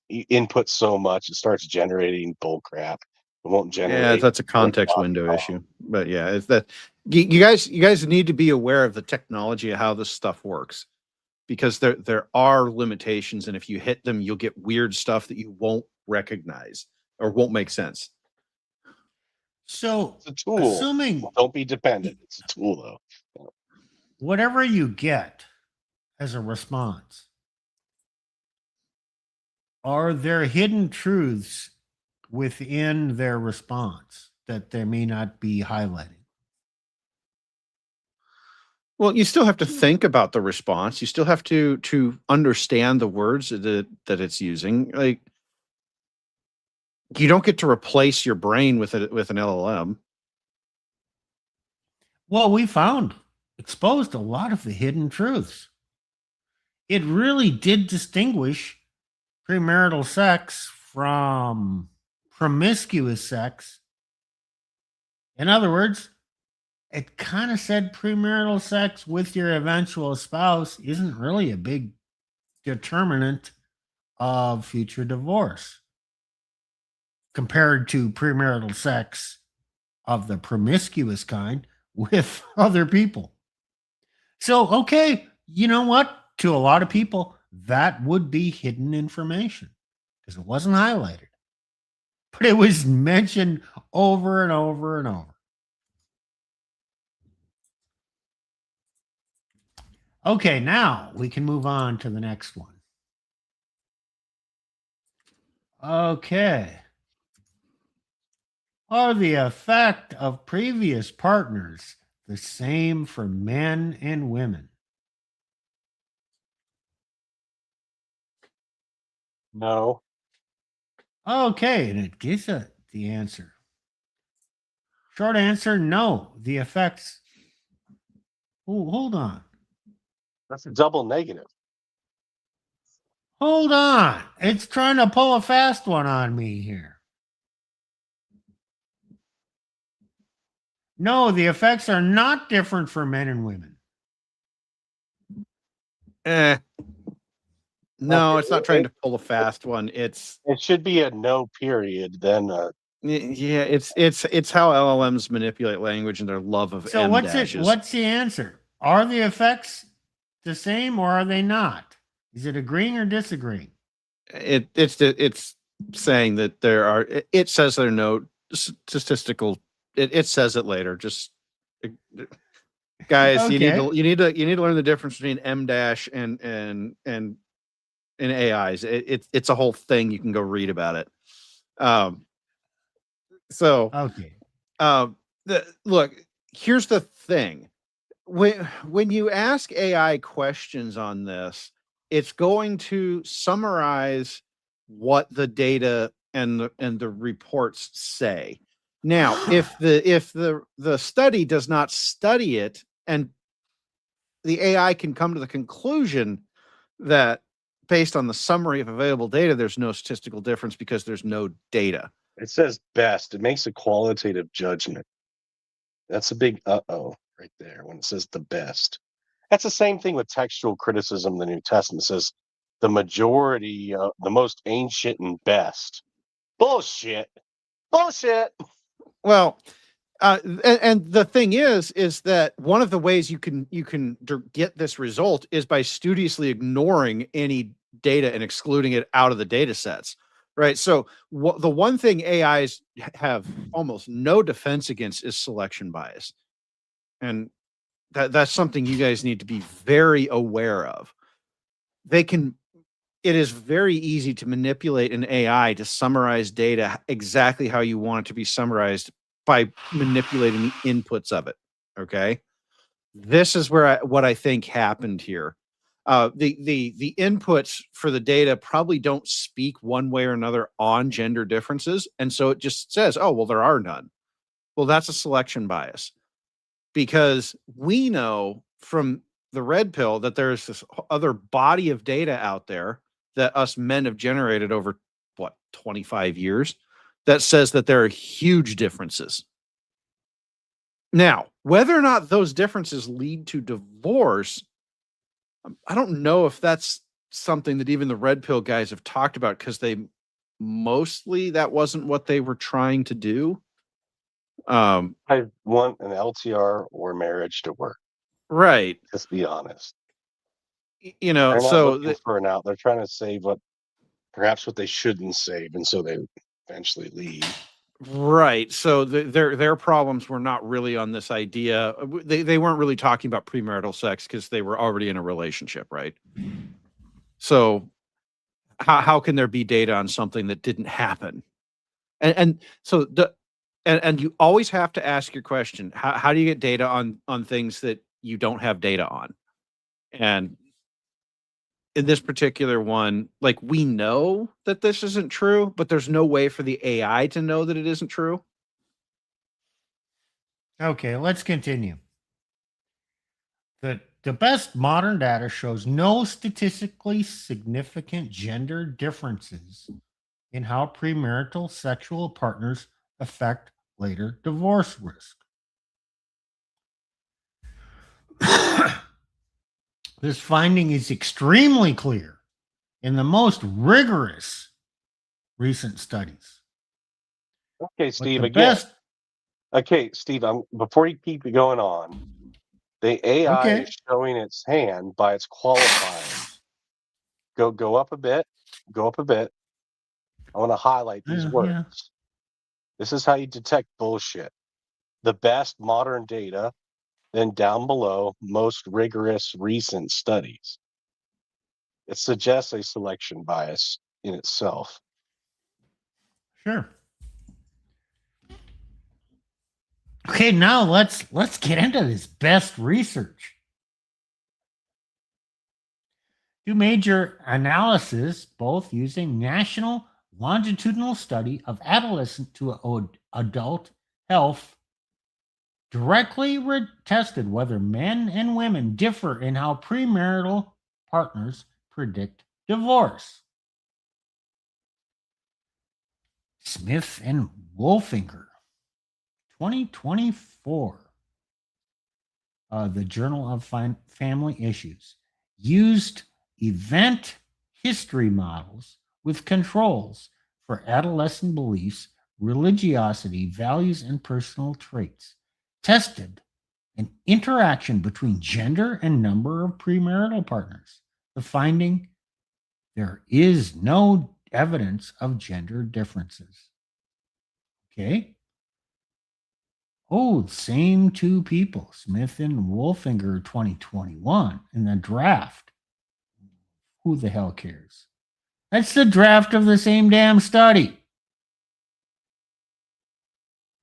You input so much, it starts generating bull crap. It won't generate. Yeah, that's a context window issue. But yeah, it's that you guys need to be aware of the technology of how this stuff works, because there are limitations, and if you hit them, you'll get weird stuff that you won't recognize or won't make sense. So it's a tool. Assuming don't be dependent. It's a tool though. Whatever you get as a response, are there hidden truths within their response that they may not be highlighting? Well, you still have to think about the response. You still have to understand the words that it's using. Like, you don't get to replace your brain with an LLM. Well, we exposed a lot of the hidden truths. It really did distinguish premarital sex from promiscuous sex. In other words, it kind of said premarital sex with your eventual spouse isn't really a big determinant of future divorce compared to premarital sex of the promiscuous kind with other people. So, okay, you know what? To a lot of people, that would be hidden information because it wasn't highlighted. But it was mentioned over and over and over. Okay, now we can move on to the next one. Okay. Are the effect of previous partners the same for men and women? No. Okay, and it gives the answer. Short answer, no. The effects. Oh, hold on. That's a double negative. Hold on. It's trying to pull a fast one on me here. No, the effects are not different for men and women. No, Okay, it's not trying to pull a fast one. It's It should be a no period, then yeah, it's how LLMs manipulate language and their love of So M what's it? dashes. What's the answer? Are the effects the same or are they not? Is it agreeing or disagreeing? It's saying that there are. It says there are no statistical. It says it later. Just guys, you Okay. need to learn the difference between M dash and AIs. It's a whole thing. You can go read about it. So Okay. look, here's the thing. When you ask AI questions on this, it's going to summarize what the data and the reports say. Now, if the study does not study it, and the AI can come to the conclusion that based on the summary of available data, there's no statistical difference because there's no data. it says best. It makes a qualitative judgment. That's a big uh-oh right there when it says the best. That's the same thing with textual criticism. The New Testament says the majority, the most ancient and best. Bullshit. Bullshit. Well, and the thing is that one of the ways you can get this result is by studiously ignoring any data and excluding it out of the data sets, right? So the one thing AIs have almost no defense against is selection bias, and that's something you guys need to be very aware of. It is very easy to manipulate an AI to summarize data exactly how you want it to be summarized by manipulating the inputs of it. Okay. This is what I think happened here. The inputs for the data probably don't speak one way or another on gender differences. And so it just says, oh, well, there are none. Well, that's a selection bias because we know from the red pill that there's this other body of data out there that us men have generated over 25 years that says that there are huge differences. Now, whether or not those differences lead to divorce, I don't know if that's something that even the red pill guys have talked about because that wasn't what they were trying to do. I want an LTR or marriage to work. Right. Just be honest. You know, They're not so looking for an out. They're trying to save perhaps what they shouldn't save, and so they eventually leave. right. So their problems were not really on this idea. They weren't really talking about premarital sex because they were already in a relationship, right? So how can there be data on something that didn't happen? And so and you always have to ask your question: how do you get data on things that you don't have data on? And in this particular one, like we know that this isn't true, but there's no way for the AI to know that it isn't true. Okay, let's continue. The best modern data shows no statistically significant gender differences in how premarital sexual partners affect later divorce risk. This finding is extremely clear in the most rigorous recent studies. Okay, But Steve. the Again. best, Okay, Steve. Before you keep going on, the AI okay, is showing its hand by its qualifiers. Go up a bit. Go up a bit. I want to highlight these words. yeah. This is how you detect bullshit. The best modern data, then down below, most rigorous recent studies. It suggests a selection bias in itself. Sure. Okay, now let's get into this best research. Two major analyses, both using national longitudinal study of adolescent to adult health, directly tested whether men and women differ in how premarital partners predict divorce. Smith and Wolfinger, 2024. The Journal of Family Issues used event history models with controls for adolescent beliefs, religiosity, values, and personal traits. Tested an interaction between gender and number of premarital partners. The finding: there is no evidence of gender differences. Okay. Oh, same two people, Smith and Wolfinger, 2021, in the draft. Who the hell cares? That's the draft of the same damn study.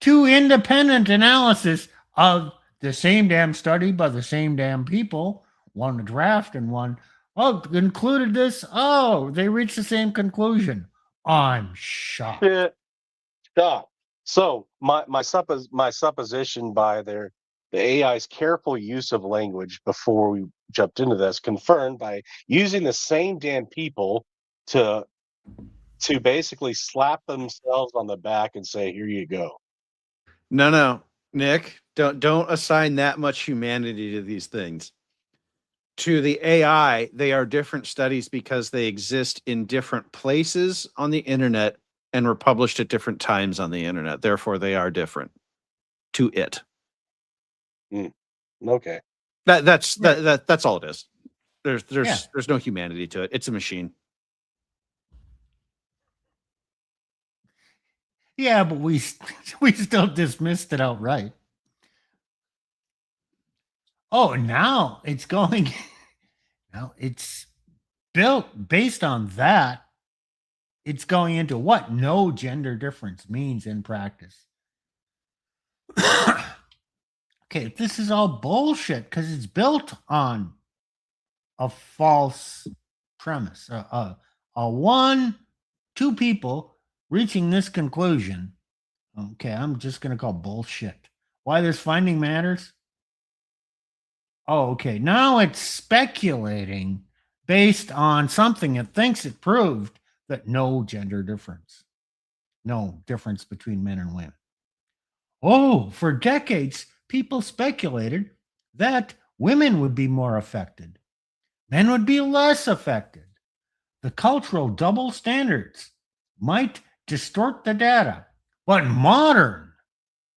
Two independent analyses of the same damn study by the same damn people. One a draft and one, oh, included this. Oh, they reached the same conclusion. I'm shocked. Stop. So my supposition by the AI's careful use of language before we jumped into this, confirmed by using the same damn people to basically slap themselves on the back and say, "Here you go." No, Nick, don't assign that much humanity to these things. To the AI, they are different studies because they exist in different places on the internet and were published at different times on the internet. Therefore, they are different to it. Okay. That's all it is. There's Yeah. there's no humanity to it. It's a machine. Yeah, but we still dismissed it outright. Oh, now it's going. Now it's built based on that. It's going into what no gender difference means in practice. Okay, this is all bullshit because it's built on a false premise. Two people reaching this conclusion. Okay, I'm just going to call bullshit. Why this finding matters? Oh, okay. Now it's speculating based on something it thinks it proved that no gender difference, no difference between men and women. Oh, for decades, people speculated that women would be more affected, men would be less affected. The cultural double standards might distort the data, but modern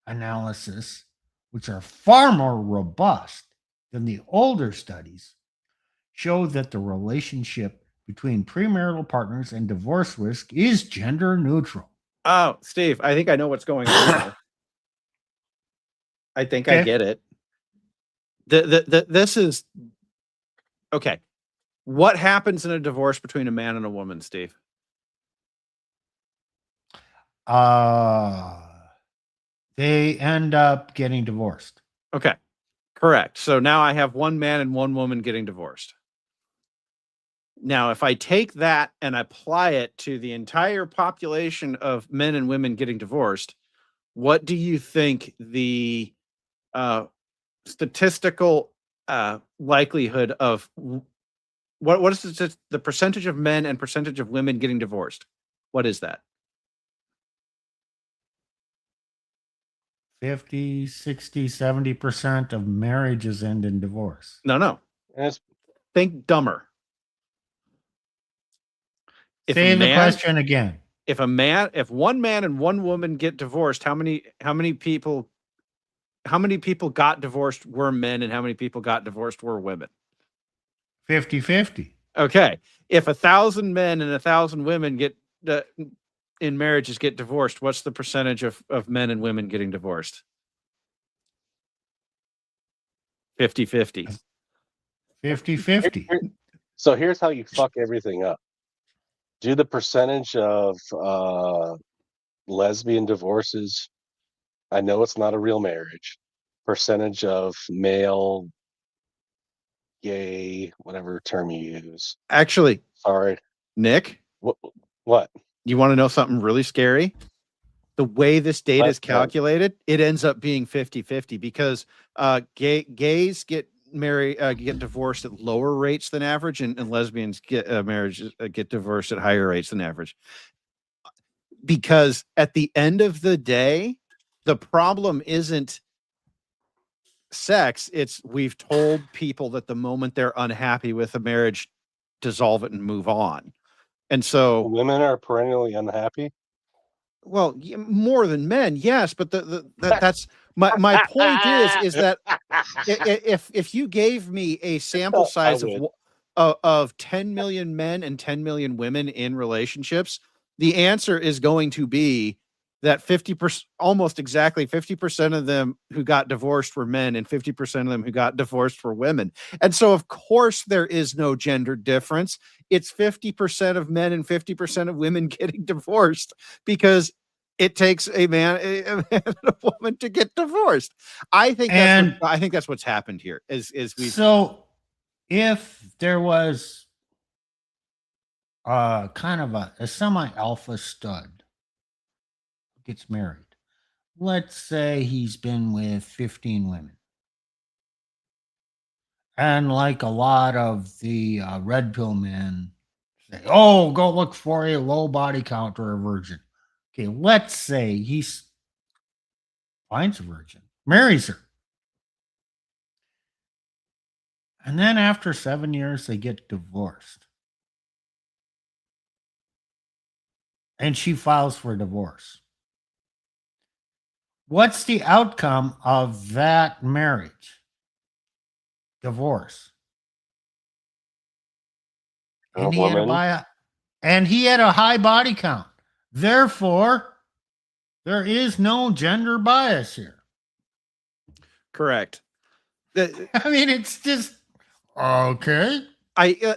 analysis, which are far more robust than the older studies, show that the relationship between premarital partners and divorce risk is gender neutral. Oh, Steve, I think I know what's going on now. I think I get it. This is okay. What happens in a divorce between a man and a woman, Steve? They end up getting divorced. Okay, correct. So now I have one man and one woman getting divorced. Now, if I take that and apply it to the entire population of men and women getting divorced, what do you think the statistical likelihood of what is the percentage of men and percentage of women getting divorced? What is that? 50, 60, 70% of marriages end in divorce. No. Think dumber. Say the question again. If one man and one woman get divorced, how many people got divorced were men and how many people got divorced were women? 50-50. Okay. If 1,000 men and 1,000 women get in marriages get divorced, what's the percentage of men and women getting divorced? 50-50. 50-50. So here's how you fuck everything up. Do the percentage of lesbian divorces I know it's not a real marriage. Percentage of male, gay, whatever term you use. Actually, Sorry. Nick, What? you want to know something really scary? The way this data is What? calculated, it ends up being 50-50 because gays get get divorced at lower rates than average, and lesbians get get divorced at higher rates than average. Because at the end of the day, the problem isn't sex. It's we've told people that the moment they're unhappy with a marriage, dissolve it and move on. And so Women are perennially unhappy. well, more than men, yes, but that's my point is that if you gave me a sample size of 10 million men and 10 million women in relationships, the answer is going to be that 50%, almost exactly 50% of them who got divorced were men and 50% of them who got divorced were women. And so, of course, there is no gender difference. It's 50% of men and 50% of women getting divorced because it takes a man and a woman to get divorced. I think that's what's happened here. So if there was kind of a semi-alpha stud gets married. Let's say he's been with 15 women. And like a lot of the red pill men say, oh, go look for a low body count or a virgin. Okay, let's say he finds a virgin, marries her. And then after 7 years, they get divorced. And she files for divorce. What's the outcome of that marriage? Divorce. And he had a high body count. Therefore, there is no gender bias here. Correct. I mean, it's just okay.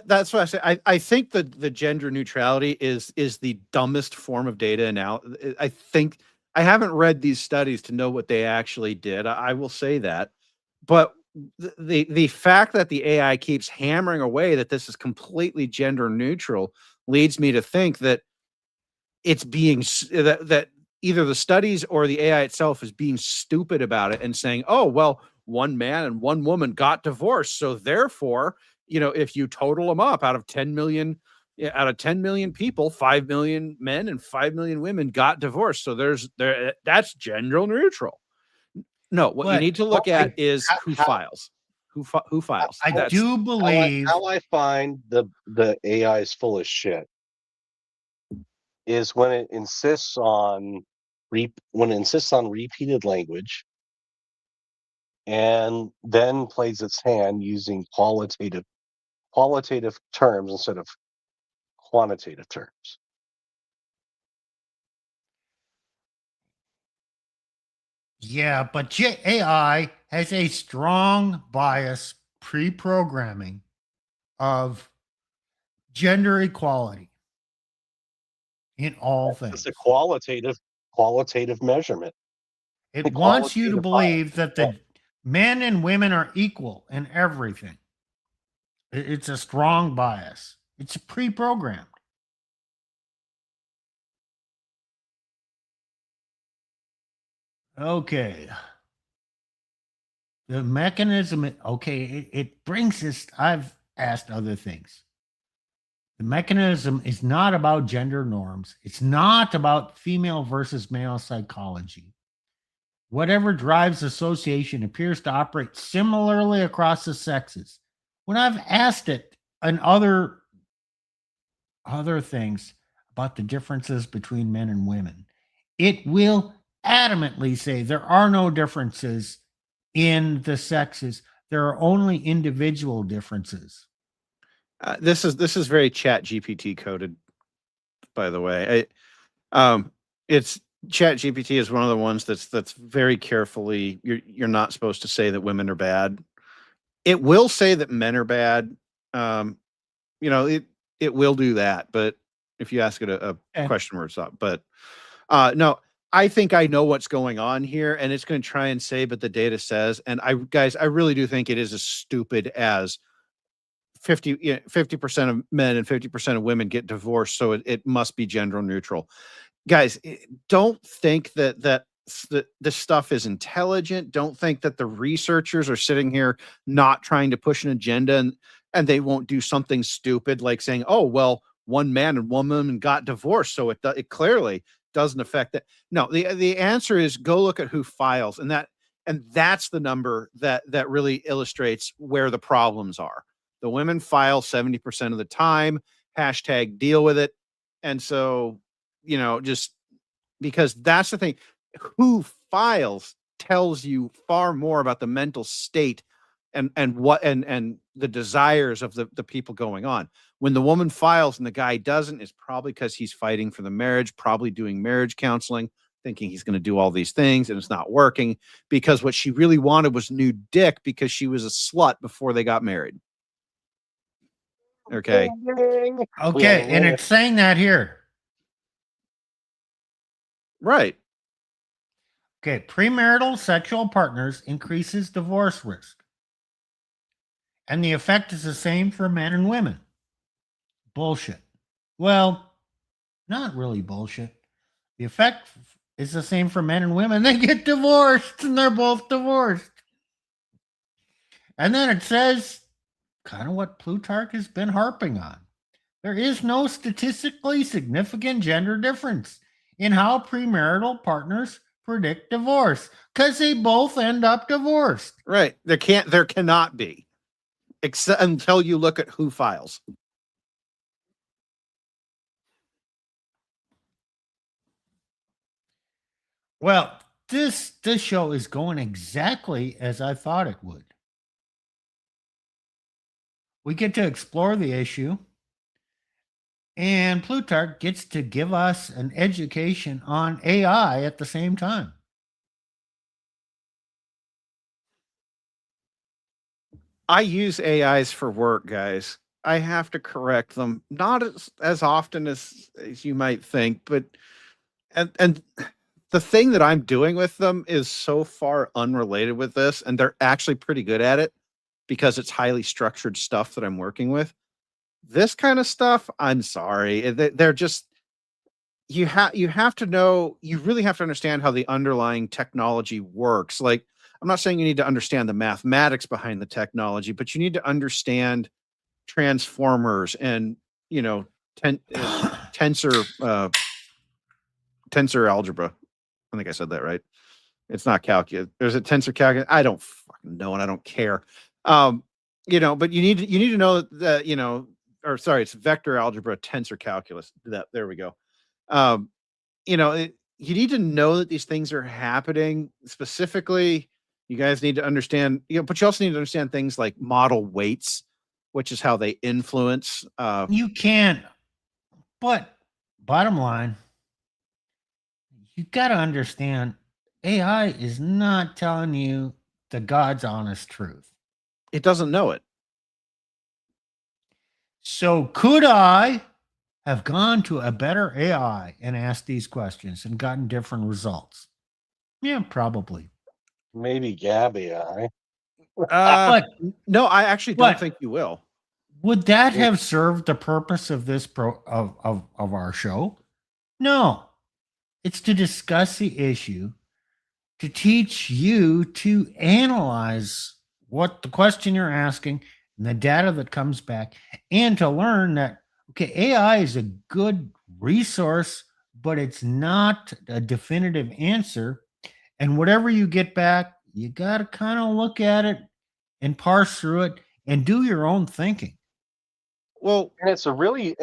That's what I say. I think that the gender neutrality is the dumbest form of data now. I think I haven't read these studies to know what they actually did. I will say that, but the fact that the AI keeps hammering away that this is completely gender neutral leads me to think that it's being that either the studies or the AI itself is being stupid about it and saying, oh, well, one man and one woman got divorced. So therefore, if you total them up out of 10 million people, 5 million men and 5 million women got divorced. So that's gender neutral. No, what you need to look at is who files. Who files? I do believe how I find the AI is full of shit is when it insists on repeated language and then plays its hand using qualitative terms instead of quantitative terms. Yeah, but AI has a strong bias pre-programming of gender equality in all things. It's a qualitative measurement. It wants you to believe that the men and women are equal in everything. It's a strong bias. It's pre-programmed. Okay. The mechanism, it brings us, I've asked other things. The mechanism is not about gender norms. It's not about female versus male psychology. Whatever drives association appears to operate similarly across the sexes. When I've asked it and other things about the differences between men and women, it will adamantly say there are no differences in the sexes. There are only individual differences. This is very Chat GPT coded, by the way. It's Chat GPT is one of the ones that's very carefully. You're not supposed to say that women are bad. It will say that men are bad. It will do that, but if you ask it a question where it's not, but no, I think I know what's going on here, and it's going to try and say, but the data says, and I really do think it is as stupid as 50% of men and 50% of women get divorced, so it must be gender neutral. Guys, don't think that this stuff is intelligent. Don't think that the researchers are sitting here not trying to push an agenda and they won't do something stupid like saying, oh, well, one man and one woman got divorced, so it clearly doesn't affect that. No, the answer is go look at who files, and that's the number that really illustrates where the problems are. The women file 70% of the time, hashtag deal with it. And so, just because that's the thing, who files tells you far more about the mental state and the desires of the people going on. When the woman files and the guy doesn't, it's probably because he's fighting for the marriage, probably doing marriage counseling, thinking he's going to do all these things, and it's not working because what she really wanted was new dick because she was a slut before they got married. Okay. Okay, and it's saying that here. Right. Okay, premarital sexual partners increases divorce risk. And the effect is the same for men and women. Bullshit. Well, not really bullshit. The effect is the same for men and women. They get divorced and they're both divorced. And then it says kind of what Plutarch has been harping on. There is no statistically significant gender difference in how premarital partners predict divorce because they both end up divorced. Right. There cannot be, except until you look at who files. Well, this show is going exactly as I thought it would. We get to explore the issue, and Plutarch gets to give us an education on AI at the same time. I use AIs for work, guys. I have to correct them, not as often as you might think, but and the thing that I'm doing with them is so far unrelated with this, and they're actually pretty good at it because it's highly structured stuff that I'm working with. This kind of stuff, I'm sorry, they're just you have to know, you really have to understand how the underlying technology works. Like, I'm not saying you need to understand the mathematics behind the technology, but you need to understand transformers and tensor algebra. I think I said that right. It's not calculus. There's a tensor calculus. I don't fucking know, and I don't care. But you need to know that, it's vector algebra, tensor calculus. There we go. You need to know that these things are happening. Specifically, you guys need to understand, but you also need to understand things like model weights, which is how they influence. You can, but bottom line, you got to understand AI is not telling you the God's honest truth. It doesn't know it. So could I have gone to a better AI and asked these questions and gotten different results? Yeah, probably. Maybe Gab AI. But no, I actually don't think you will. Would that have served the purpose of this of our show? No. It's to discuss the issue, to teach you to analyze what the question you're asking and the data that comes back, and to learn that, okay, AI is a good resource, but it's not a definitive answer. And whatever you get back, you got to kind of look at it and parse through it and do your own thinking. Well, and it's really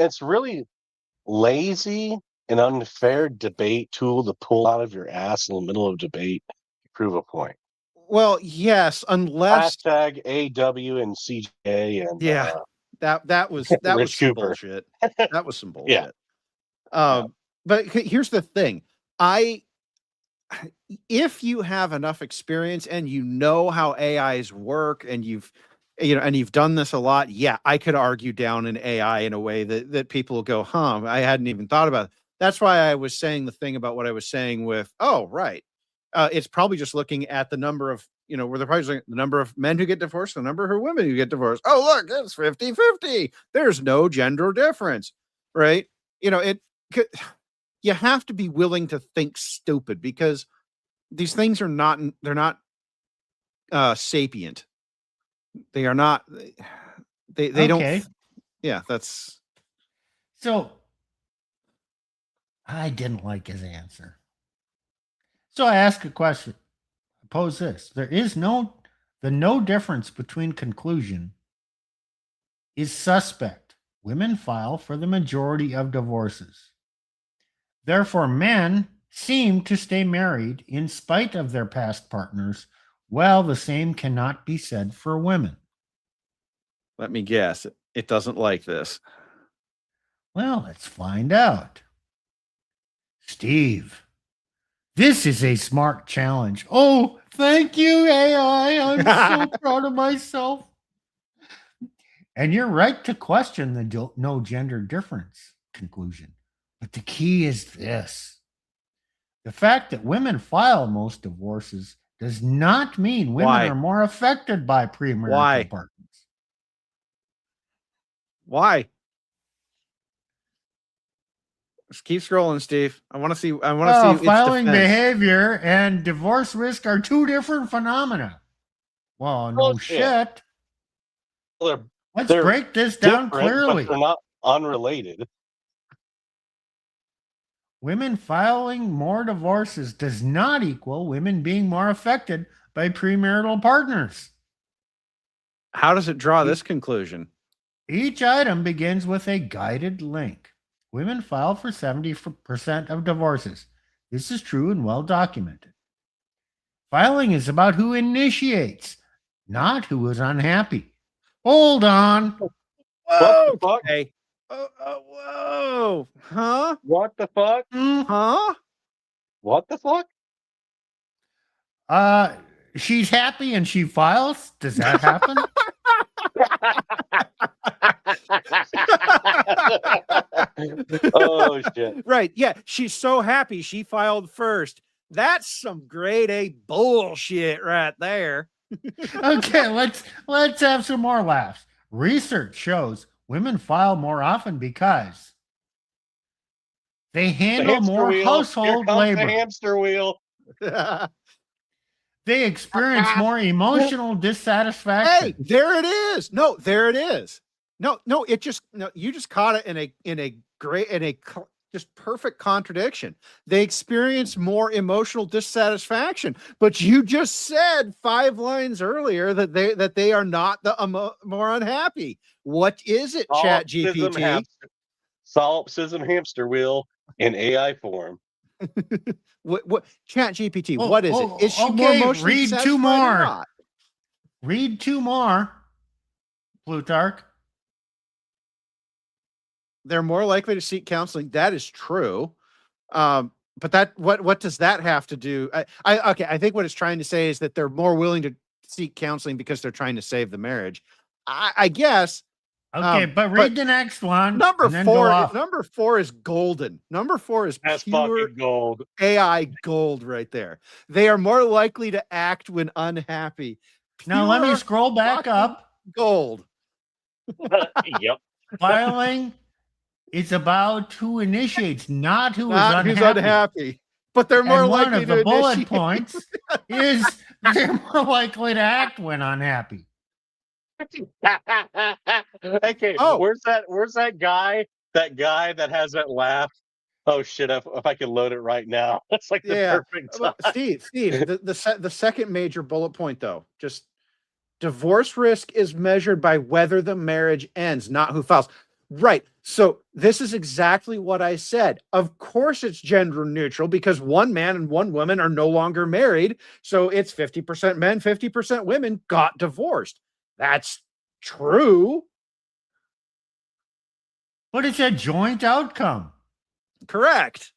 lazy and unfair debate tool to pull out of your ass in the middle of debate to prove a point. Well, yes, unless hashtag AW and CJ and that was some bullshit. That was some bullshit. But here's the thing. If you have enough experience and you know how AIs work and you've done this a lot, I could argue down an AI in a way that people will go, I hadn't even thought about it. That's why I was saying the thing about what I was saying with, oh, right. It's probably just looking at the number of, where they're probably the number of men who get divorced, the number of women who get divorced. Oh, look, it's 50-50. There's no gender difference, right? You have to be willing to think stupid because these things are not, they're not sapient. They are not, they Okay. don't. Yeah, that's. So I didn't like his answer. So I ask a question. I pose this. The no difference between conclusion is suspect. Women file for the majority of divorces. Therefore, men seem to stay married in spite of their past partners, while the same cannot be said for women. Let me guess. It doesn't like this. Well, let's find out. Steve, this is a smart challenge. Oh, thank you, AI. I'm so proud of myself. And you're right to question the no gender difference conclusion. But the key is this. The fact that women file most divorces does not mean women Why? are more affected by premarital Why? partners. Why? Just keep scrolling, Steve. I want to see. Filing behavior and divorce risk are two different phenomena. Well, no Bullshit. shit. Well, Let's they're break this down different, clearly. but they're not unrelated. Women filing more divorces does not equal women being more affected by premarital partners. How does it draw this conclusion? Each item begins with a guided link. Women file for 70% of divorces. This is true and well documented. Filing is about who initiates, not who is unhappy. Hold on. What the fuck? Okay. Whoa. Huh? What the fuck? Huh? What the fuck? She's happy and she files. Does that happen? Oh shit. Right. Yeah. She's so happy she filed first. That's some grade A bullshit right there. Okay, let's have some more laughs. Research shows women file more often because they handle more household labor. The hamster wheel. They experience more emotional dissatisfaction. Hey, there it is. No, there it is. No, you just caught it in a just perfect contradiction. They experience more emotional dissatisfaction, but you just said 5 lines earlier that they are not the more unhappy. What is it, Chat GPT? Solipsism hamster wheel in AI form. What Chat GPT? What is it? Is she more okay, emotionally read satisfied two or more. not? Read 2 more, Plutarch. They're more likely to seek counseling. That is true. But what does that have to do? I think what it's trying to say is that they're more willing to seek counseling because they're trying to save the marriage. I guess. Okay, but read the next one. Number 4 is golden. Number 4 is That's pure fucking gold. AI gold right there. They are more likely to act when unhappy. Now let me Pure scroll back up. Gold. Yep. Filing is about who initiates, not who's Who's unhappy. But they're more and likely one of to the bullet initiate. points is they're more likely to act when unhappy. Okay. Oh. Where's that guy? That guy that has that laugh. Oh shit! If I could load it right now, that's like the perfect time. Steve, the second major bullet point though, just divorce risk is measured by whether the marriage ends, not who files. Right. So this is exactly what I said. Of course it's gender neutral because one man and one woman are no longer married. So it's 50% men, 50% women got divorced. That's true. But it's a joint outcome. Correct.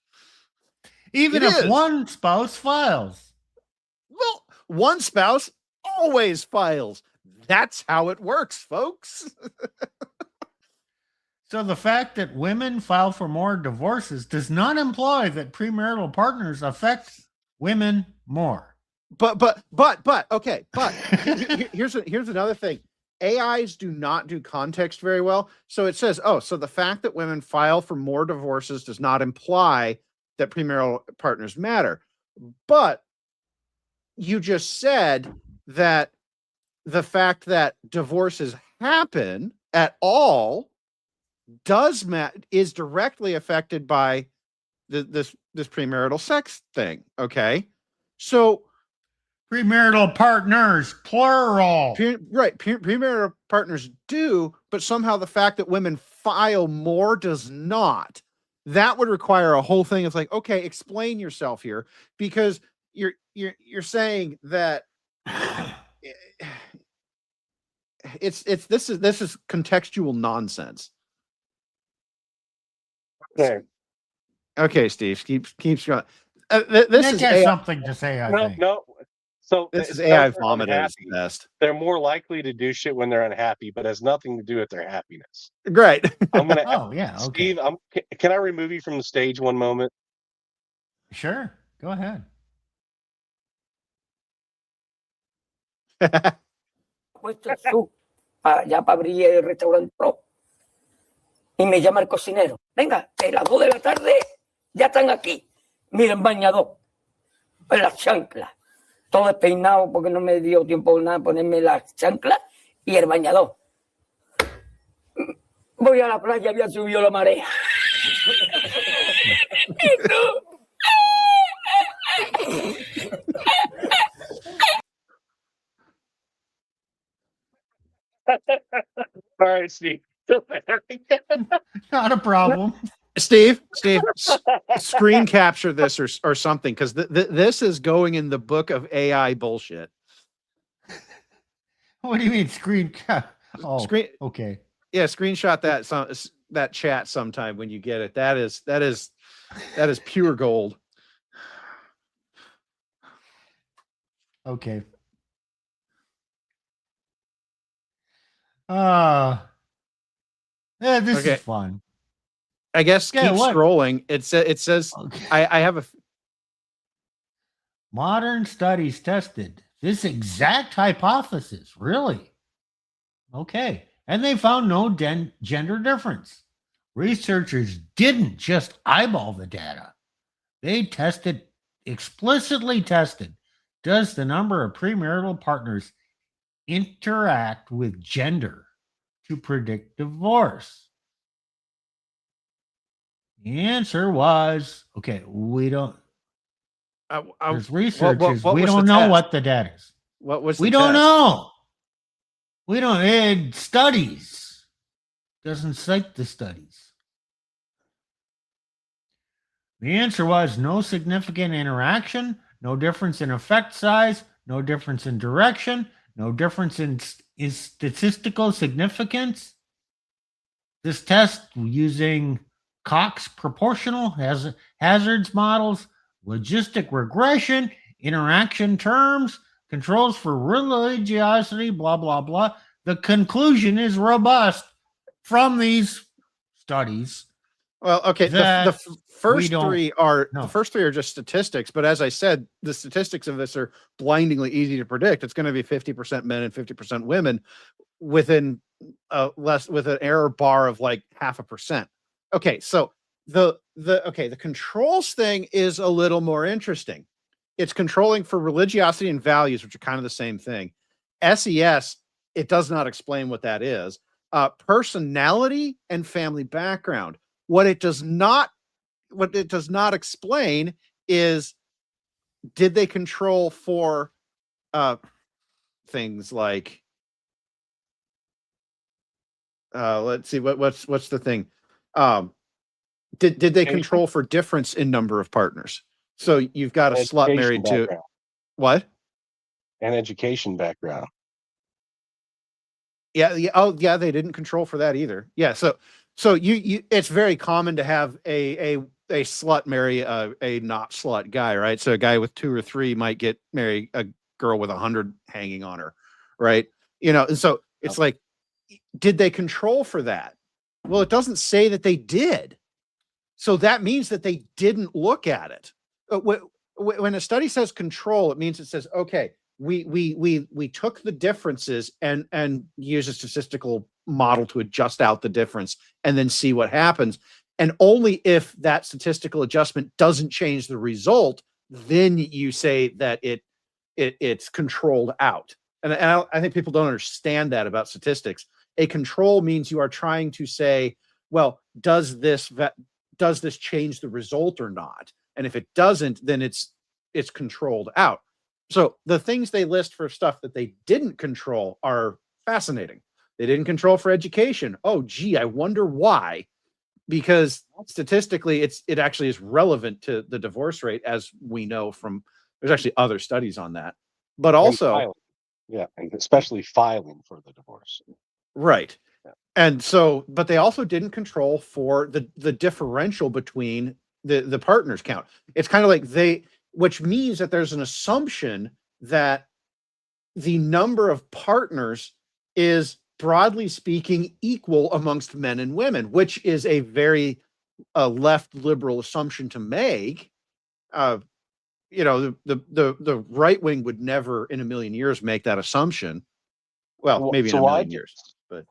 Even if one spouse files. Well, one spouse always files. That's how it works, folks. So the fact that women file for more divorces does not imply that premarital partners affect women more. But okay, but here's another thing. AIs do not do context very well. So it says, oh, so the fact that women file for more divorces does not imply that premarital partners matter. But you just said that the fact that divorces happen at all is directly affected by this premarital sex thing. Okay. So premarital partners, plural. Premarital partners do, but somehow the fact that women file more does not. That would require a whole thing. It's like, okay, explain yourself here, because you're saying that this is contextual nonsense. Okay, Steve, keeps going. This Nick is has AI. something to say. I think. No. So this is AI vomit at its best. They're more likely to do shit when they're unhappy, but has nothing to do with their happiness. Right. I'm gonna. Oh yeah. Okay. Steve, can I remove you from the stage one moment? Sure. Go ahead. Puesto su allá para abrir el restaurante Pro. Y me llama el cocinero. Venga, a las 2 de la tarde ya están aquí. Miren, bañador. En las chanclas. Todo despeinado porque no me dio tiempo nada ponerme las chanclas y el bañador. Voy a la playa, había subido la marea. Y tú. All right, Steve. Not a problem. Steve, screen capture this or something, because this is going in the book of AI bullshit. What do you mean screen cap? Oh, okay. Yeah, screenshot that chat sometime when you get it. That is pure gold. Okay. This is fun. I guess keep scrolling. It says okay. I have a modern studies tested this exact hypothesis. Really? Okay. And they found no gender difference. Researchers didn't just eyeball the data. They explicitly tested, does the number of premarital partners interact with gender to predict divorce? The answer was, okay, we don't. There's researchers. We don't know what the data is. What was we don't know. We don't. It studies doesn't cite the studies. The answer was no significant interaction, no difference in effect size, no difference in direction, no difference in statistical significance. This test using Cox proportional hazards models, logistic regression, interaction terms, controls for religiosity, blah, blah, blah. The conclusion is robust from these studies. Well, okay, the first three are just statistics, but as I said, the statistics of this are blindingly easy to predict. It's going to be 50% men and 50% women within with an error bar of like 0.5%. Okay, so the controls thing is a little more interesting. It's controlling for religiosity and values, which are kind of the same thing. SES, it does not explain what that is. Personality and family background. What it does not explain is, did they control for things like let's see, what's the thing? Did they control for difference in number of partners? So you've got a slut married to what? An education background. Yeah. Oh, yeah. They didn't control for that either. Yeah. So you it's very common to have a slut marry a not slut guy, right? So a guy with 2 or 3 might marry a girl with 100 hanging on her, right? And so it's like, did they control for that? Well, it doesn't say that they did. So that means that they didn't look at it. When a study says control, it means it says, okay, we took the differences and use a statistical model to adjust out the difference and then see what happens. And only if that statistical adjustment doesn't change the result, then you say that it's controlled out. And I think people don't understand that about statistics. A control means you are trying to say, well, does this change the result or not? And if it doesn't, then it's controlled out. So the things they list for stuff that they didn't control are fascinating. They didn't control for education. Oh, gee, I wonder why. Because statistically, it actually is relevant to the divorce rate, as we know from, there's actually other studies on that. But also, and especially filing for the divorce. Right. Yeah. And so, but they also didn't control for the differential between the partners count. It's kind of like which means that there's an assumption that the number of partners is, broadly speaking, equal amongst men and women, which is a very left liberal assumption to make. The right wing would never in a million years make that assumption. Well, maybe in a million years, but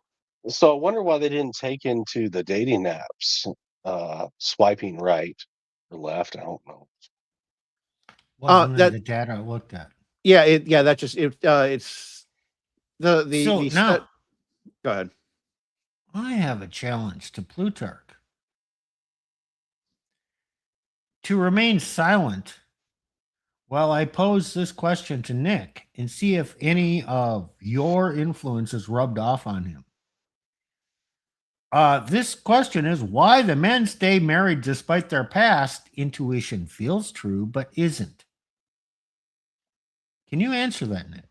so I wonder why they didn't take into the dating apps swiping right or left. I don't know. Wasn't the data I looked at? Yeah, it's the now. Go ahead. I have a challenge to Plutarch. To remain silent while I pose this question to Nick and see if any of your influences rubbed off on him. This question is why the men stay married despite their past. Intuition feels true, but isn't. Can you answer that, Nick?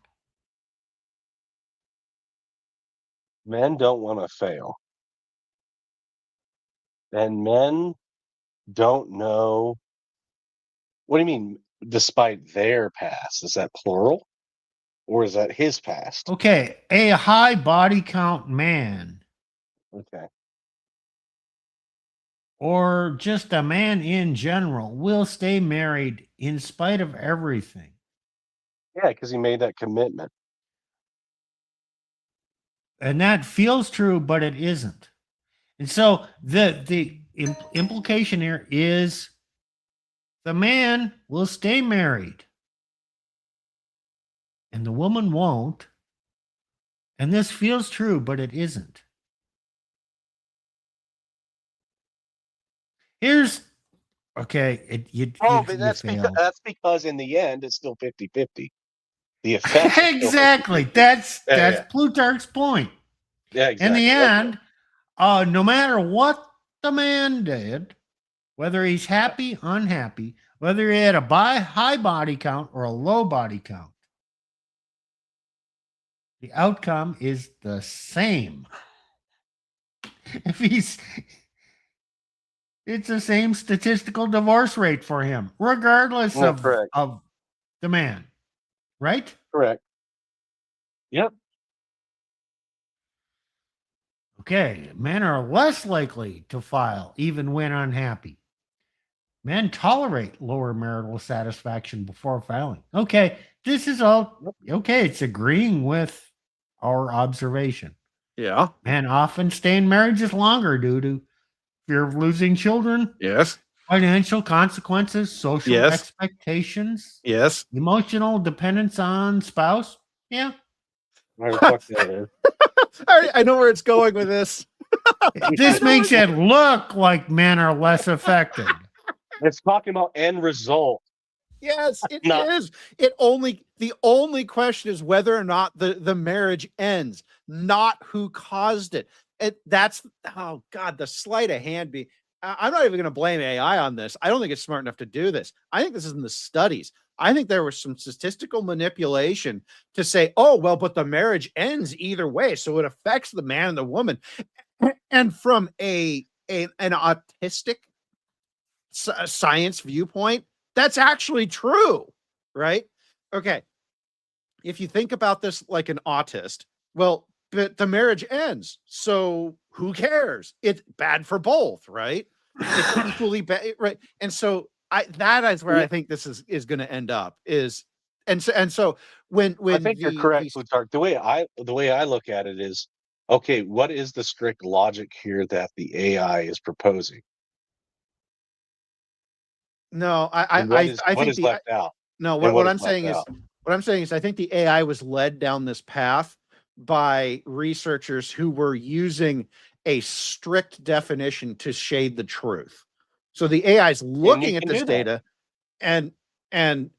Men don't want to fail. And men don't know. What do you mean, despite their past? Is that plural? Or is that his past? Okay, a high body count man. Okay. Or just a man in general will stay married in spite of everything. Yeah, because he made that commitment. And that feels true, but it isn't. And so the implication here is the man will stay married and the woman won't. And this feels true, but it isn't. Here's, okay. But that's because in the end, it's still 50-50. The effect. Exactly. That's Plutarch's point. Yeah, exactly. In the end, no matter what the man did, whether he's happy, unhappy, whether he had a high body count or a low body count, the outcome is the same. It's the same statistical divorce rate for him, regardless of the man. Right? Correct. Yep. Okay, men are less likely to file even when unhappy. Men tolerate lower marital satisfaction before filing. Okay, this is all okay. It's agreeing with our observation. Yeah. Men often stay in marriages longer due to fear of losing children. Yes. Financial consequences, social expectations. Yes. Emotional dependence on spouse. Yeah. I know where it's going with this. This makes it look like men are less affected. It's talking about end result. Yes, it is. The only question is whether or not the marriage ends, not who caused it. That's the sleight of hand. I'm not even going to blame AI on this. I don't think it's smart enough to do this. I think this is in the studies. I think there was some statistical manipulation to say, oh, well, but the marriage ends either way, so it affects the man and the woman. And from an autistic science viewpoint, that's actually true, right? Okay. If you think about this like an autist, well, but the marriage ends. So who cares? It's bad for both, right? It's equally bad, right? And so that is where I think this is going to end up and so when I think you're correct, Plutarch. The way I look at it is, okay, what is the strict logic here that the AI is proposing? no, And I what think is left out? no, And what what is I'm left saying is out? I think the AI was led down this path by researchers who were using a strict definition to shade the truth. So the AI is And you looking at can this do that. data and and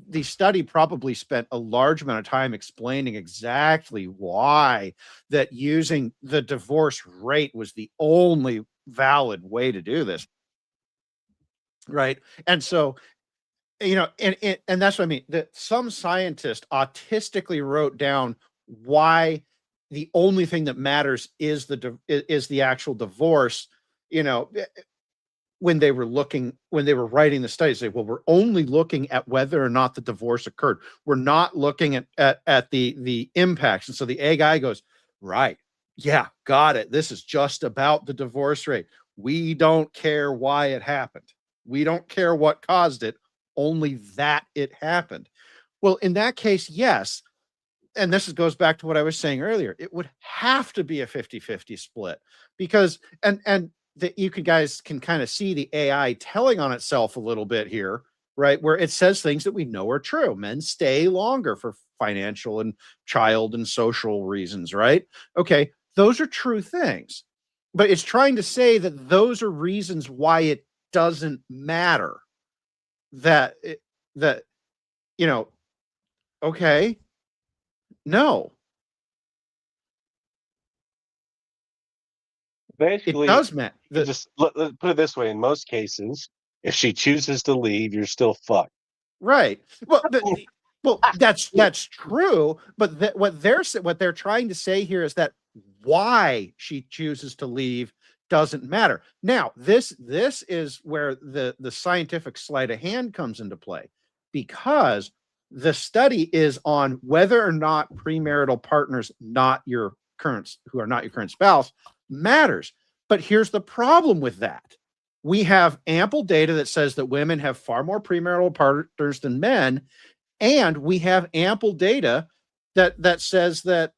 the study probably spent a large amount of time explaining exactly why that using the divorce rate was the only valid way to do this, right? And so and that's what I mean, that some scientist autistically wrote down why the only thing that matters is the actual divorce, you know, when they were writing the study. Say, well, we're only looking at whether or not the divorce occurred. We're not looking at the impacts. And so the AI goes, right, yeah, got it. This is just about the divorce rate. We don't care why it happened. We don't care what caused it, only that it happened. Well, in that case, yes. And goes back to what I was saying earlier. It would have to be a 50-50 split because and that you guys can kind of see the AI telling on itself a little bit here, right? Where it says things that we know are true. Men stay longer for financial and child and social reasons, right? Okay, those are true things. But it's trying to say that those are reasons why it doesn't matter. That you know, okay, no, it Basically, does matter. just let put it this way: in most cases, if she chooses to leave, you're still fucked. Right. Well, that's true. But what they're trying to say here is that why she chooses to leave doesn't matter. Now, this is where the scientific sleight of hand comes into play, because the study is on whether or not premarital partners, who are not your current spouse, matters. But here's the problem with that. We have ample data that says that women have far more premarital partners than men, and we have ample data that says that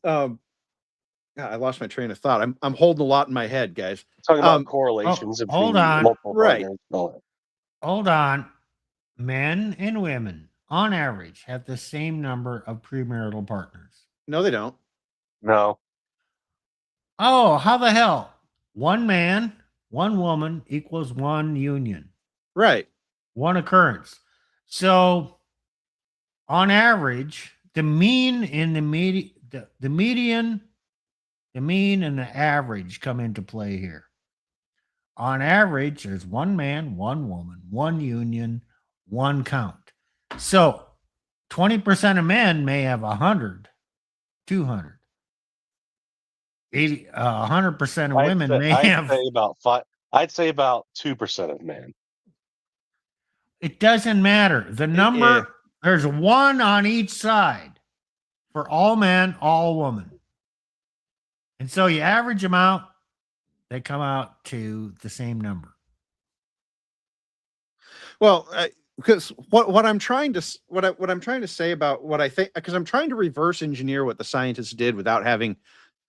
I lost my train of thought. I'm holding a lot in my head, guys. Talking about correlations hold between on. multiple Right. partners. And all that. Hold on. Men and women, on average, have the same number of premarital partners. No, they don't. No, Oh, how the hell? One man, one woman equals one union, Right. one occurrence. So, on average, the mean and the median, the mean and the average come into play here. On average, there's one man, one woman, one union, one count. So 20% of men may have 100, 200. 100% of women may have. say about five. I'd say about 2% of men. It doesn't matter. The number, there's one on each side for all men, all women. And so you average them out, they come out to the same number. Well, because what I'm trying to say about what I think, because I'm trying to reverse engineer what the scientists did without having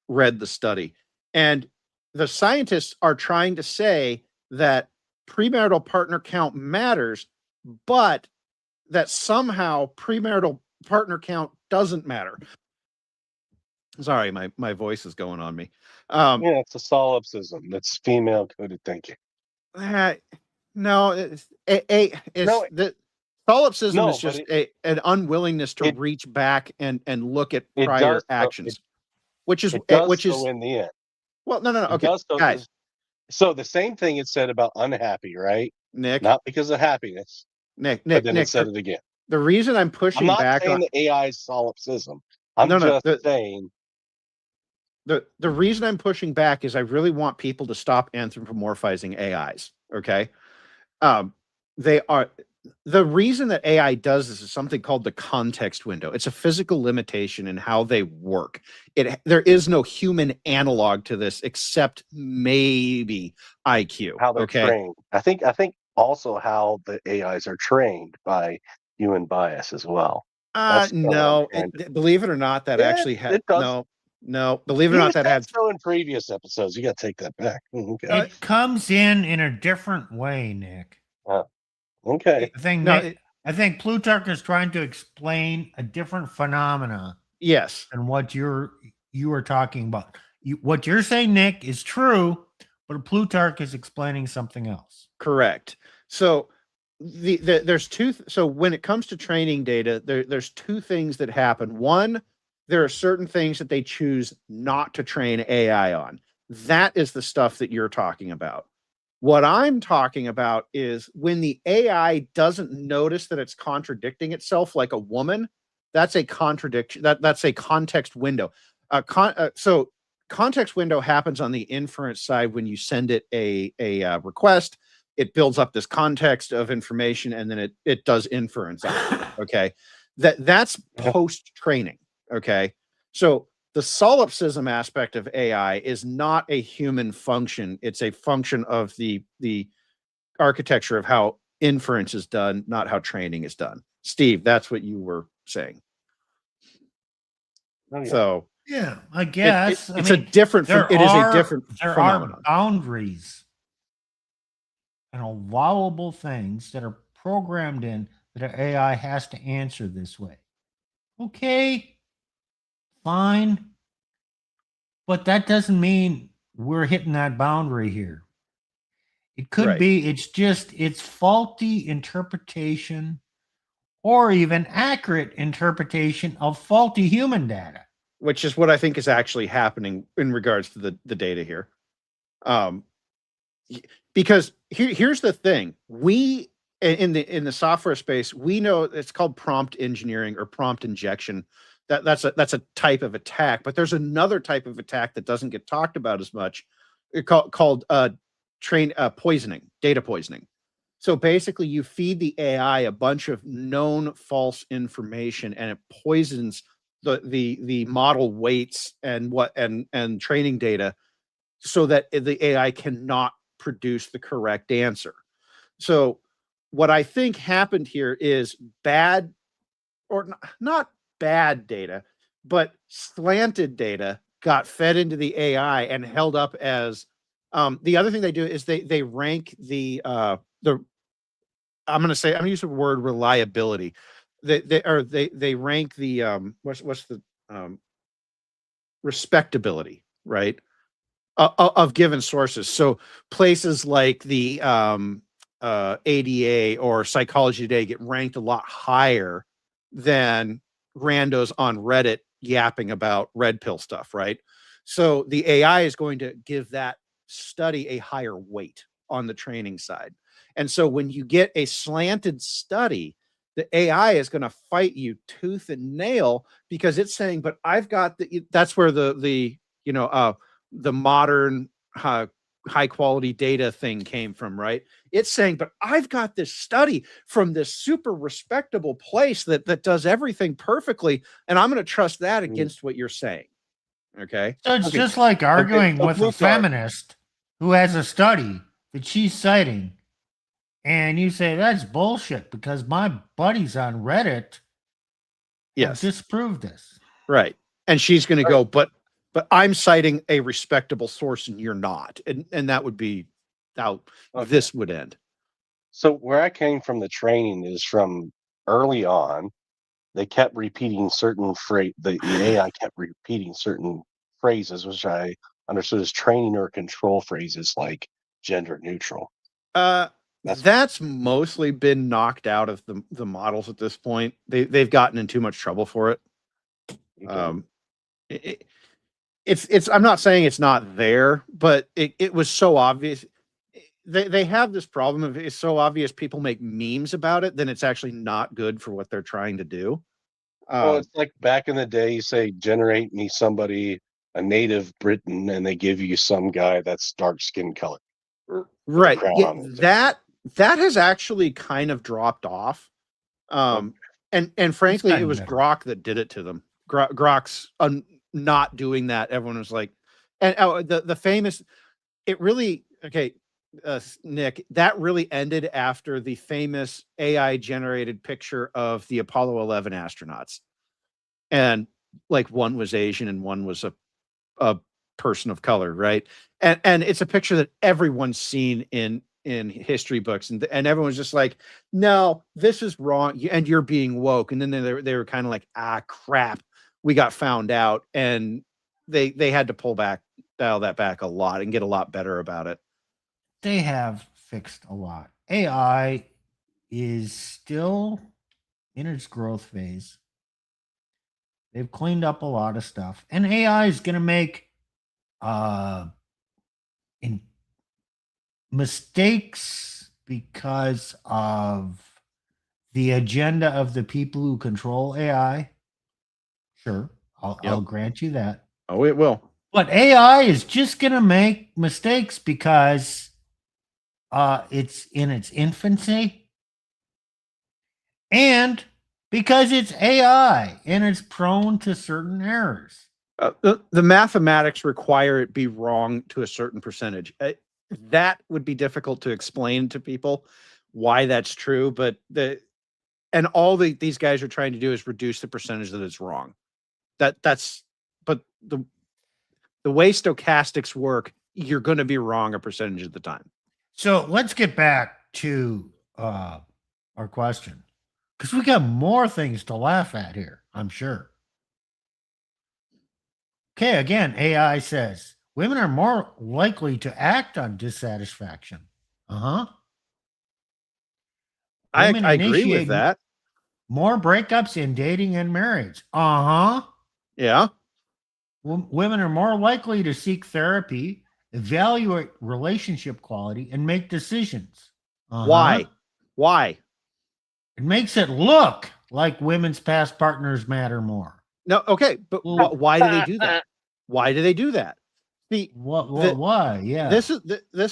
read the study. And the scientists are trying to say that premarital partner count matters, but that somehow premarital partner count doesn't matter. Sorry, my voice is going on me. Yeah, it's a solipsism. That's female coded thinking. No, the solipsism is just an unwillingness to reach back and look at prior actions, which is in the end. Well, no. Okay, guys. So the same thing it said about unhappy, right? Nick, not because of happiness. Nick, but then Nick, it said it again. The reason I'm pushing back on the AI solipsism. I'm just saying. The reason I'm pushing back is I really want people to stop anthropomorphizing AIs. Okay, they are the reason that AI does this is something called the context window. It's a physical limitation in how they work. There is no human analog to this except maybe IQ. How they're Okay. trained. I think also how the AIs are trained by human bias as well. That's kinda what I'm No, trying to- believe it or not, that Yeah, actually had it does. no, believe it or You not, that said had so in previous episodes. You got to take that back. Okay. It comes in a different way, Nick. Okay. I think Plutarch is trying to explain a different phenomena yes. than what you are talking about. What you're saying, Nick, is true, but Plutarch is explaining something else. Correct. So there's two. So when it comes to training data, there's two things that happen. One, there are certain things that they choose not to train AI on. That is the stuff that you're talking about. What I'm talking about is when the AI doesn't notice that it's contradicting itself like a woman. That's a contradiction. That's a context window. So context window happens on the inference side when you send it a request. It builds up this context of information, and then it does inference on it. Okay, that's post training. Okay, so the solipsism aspect of AI is not a human function. It's a function of the architecture of how inference is done, not how training is done. Steve, that's what you were saying. Oh, yeah. So yeah, I guess it's a different. It is a different phenomenon. Are boundaries and allowable things that are programmed in that an AI has to answer this way. Okay, fine. But that doesn't mean we're hitting that boundary here. It could be it's faulty interpretation or even accurate interpretation of faulty human data. Which is what I think is actually happening in regards to the data here. Because here's the thing. We in the software space, we know it's called prompt engineering or prompt injection. That's a type of attack, but there's another type of attack that doesn't get talked about as much. Called poisoning, data poisoning. So basically, you feed the AI a bunch of known false information, and it poisons the model weights and training data, so that the AI cannot produce the correct answer. So what I think happened here is bad, or not bad data, but slanted data got fed into the AI and held up as the other thing they do is they rank the I'm going to use the word reliability. They rank the what's the respectability, right, of given sources. So places like the ADA or Psychology Today get ranked a lot higher than randos on Reddit yapping about red pill stuff, right? So the AI is going to give that study a higher weight on the training side. And so when you get a slanted study, the AI is going to fight you tooth and nail because it's saying, but I've got that's where the modern high quality data thing came from, right? It's saying, but I've got this study from this super respectable place that does everything perfectly, and I'm going to trust that against what you're saying. Okay. So it's just like arguing with a feminist who has a study that she's citing, and you say that's bullshit because my buddies on Reddit have disproved this. Right. And she's going to go, but I'm citing a respectable source and you're not. And that would be how this would end. So where I came from the training is from early on, they kept repeating certain the AI kept repeating certain phrases, which I understood as training or control phrases like gender neutral. That's mostly been knocked out of the models at this point. They've gotten in too much trouble for it. Okay. It's I'm not saying it's not there, but it was so obvious. They have this problem of it's so obvious people make memes about it, then it's actually not good for what they're trying to do. Well, it's like back in the day, you say, generate me somebody, a native Briton, and they give you some guy that's dark skin color. Right. Yeah, That has actually kind of dropped off. And frankly, it gotten was better. Grok that did it to them. Grok's not doing that. Everyone was like, and the famous, it really, okay, Nick, that really ended after the famous AI generated picture of the Apollo 11 astronauts. And like one was Asian and one was a person of color, right? And it's a picture that everyone's seen in history books, and everyone's just like, no, this is wrong, and you're being woke. And then they were kind of like, ah, crap, we got found out, and they had to dial that back a lot and get a lot better about it. They have fixed a lot. AI is still in its growth phase. They've cleaned up a lot of stuff, and AI is going to make mistakes because of the agenda of the people who control AI. Sure, I'll grant you that. Oh, it will. But AI is just going to make mistakes because it's in its infancy, and because it's AI and it's prone to certain errors. The mathematics require it be wrong to a certain percentage. That would be difficult to explain to people why that's true, but these guys are trying to do is reduce the percentage that it's wrong. But the way stochastics work, you're going to be wrong a percentage of the time. So let's get back to our question, because we got more things to laugh at here, I'm sure. Okay, again, AI says women are more likely to act on dissatisfaction. I agree with that. More breakups in dating and marriage. Yeah. Women are more likely to seek therapy, evaluate relationship quality, and make decisions. Why? It makes it look like women's past partners matter more. No, okay, but why do they do that? Why do they do that? Why? Yeah. This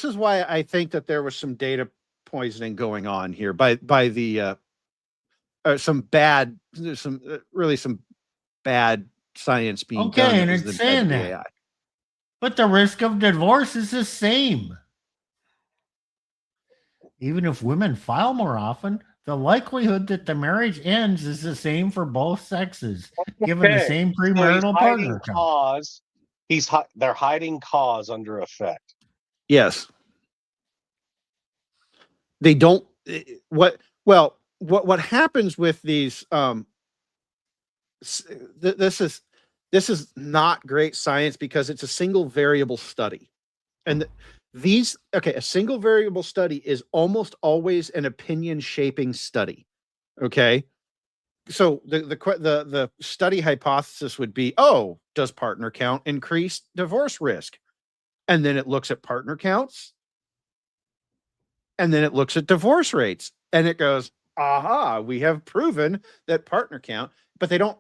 is why I think that there was some data poisoning going on here by the some bad science being done. Okay, and it's saying that. AI. But the risk of divorce is the same. Even if women file more often, the likelihood that the marriage ends is the same for both sexes, given the same premarital partner. They're hiding cause under effect. Yes. They don't. What happens with these? This is not great science because it's a single variable study, and a single variable study is almost always an opinion shaping study. Okay. So the study hypothesis would be, oh, does partner count increase divorce risk? And then it looks at partner counts, and then it looks at divorce rates, and it goes, aha, we have proven that partner count, but they don't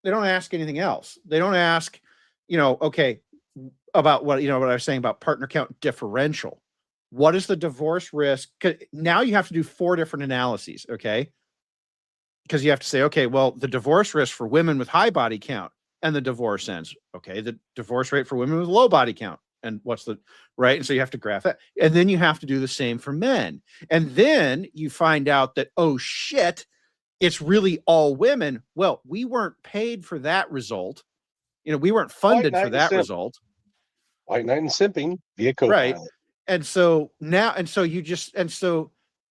ask anything else. They don't ask, okay, about what I was saying about partner count differential. What is the divorce risk? Now you have to do 4 different analyses, okay? Because you have to say, okay, well, the divorce risk for women with high body count and the divorce ends. Okay, the divorce rate for women with low body count and what's the right? And so you have to graph that. And then you have to do the same for men. And then you find out that, oh shit, it's really all women. Well, we weren't paid for that result. We weren't funded for that result. White knight and simping via co-pilot. Right. And so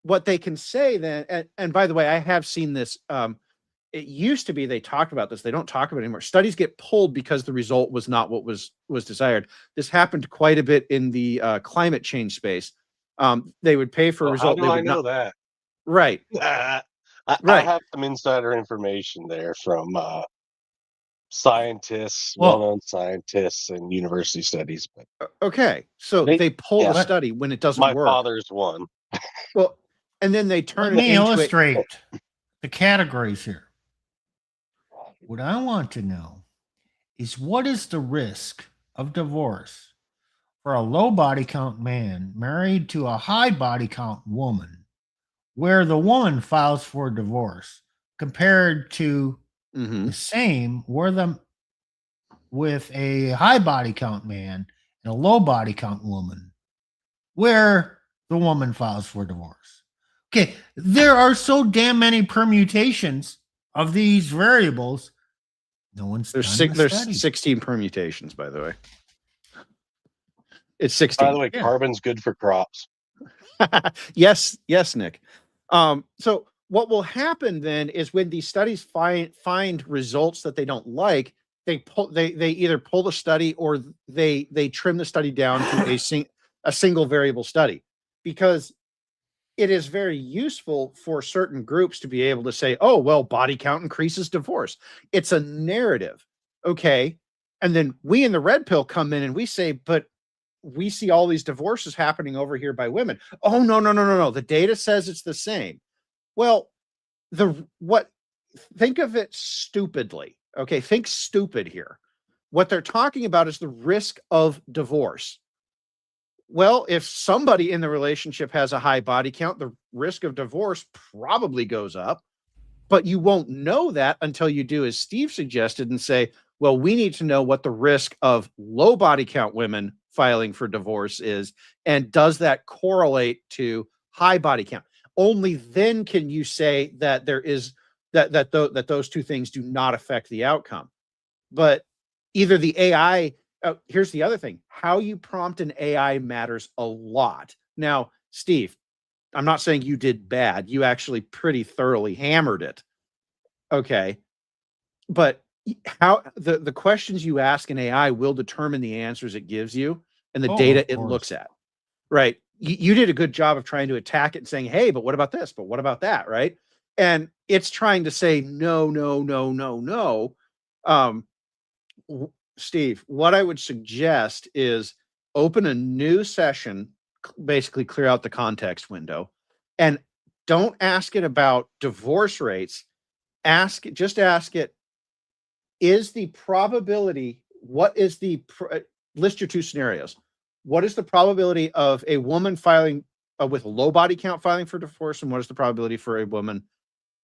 what they can say then, and by the way, I have seen this. It used to be they talked about this. They don't talk about it anymore. Studies get pulled because the result was not what was desired. This happened quite a bit in the climate change space. They would pay for a result. How do I know that? Right. I have some insider information there from scientists, well-known scientists and university studies. But okay, so they pull a study when it doesn't work. My father's one. Well, and then they turn Let me illustrate the categories here. What I want to know is, what is the risk of divorce for a low body count man married to a high body count woman, where the woman files for divorce, compared to Mm-hmm. the same with a high body count man and a low body count woman, where the woman files for divorce. Okay, there are so damn many permutations of these variables. No one's done the There's study. 16 permutations, by the way. It's By 16. the way, Yeah. carbon's good for crops. Yes, Nick. So what will happen then is when these studies find results that they don't like, they either pull the study or they trim the study down to a single variable study, because it is very useful for certain groups to be able to say, oh, well, body count increases divorce. It's a narrative. Okay. And then we in the red pill come in and we say, but we see all these divorces happening over here by women. Oh, no. The data says it's the same. Well, think of it stupidly. Okay. Think stupid here. What they're talking about is the risk of divorce. Well, if somebody in the relationship has a high body count, the risk of divorce probably goes up, but you won't know that until you do as Steve suggested and say, well, we need to know what the risk of low body count women filing for divorce is, and does that correlate to high body count? Only then can you say that there is that those two things do not affect the outcome. But either the AI, here's the other thing: how you prompt an AI matters a lot. Now, Steve, I'm not saying you did bad. You actually pretty thoroughly hammered it. Okay, but how the questions you ask an AI will determine the answers it gives you and the data it looks at. Right. You did a good job of trying to attack it and saying, hey, but what about this? But what about that? Right. And it's trying to say, no. Steve, what I would suggest is open a new session, basically clear out the context window, and don't ask it about divorce rates. Just ask it, is the probability, list your two scenarios. What is the probability of a woman filing with a low body count filing for divorce? And what is the probability for a woman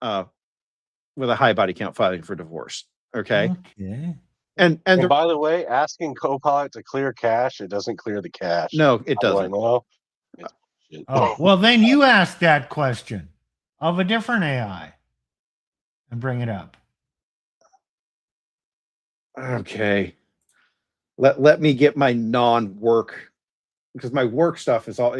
with a high body count filing for divorce? Okay. And by the way, asking Copilot to clear cache, it doesn't clear the cache. No, it How do I doesn't. know? Oh, well, then you ask that question of a different AI and bring it up. Okay. Let me get my non-work, because my work stuff is all.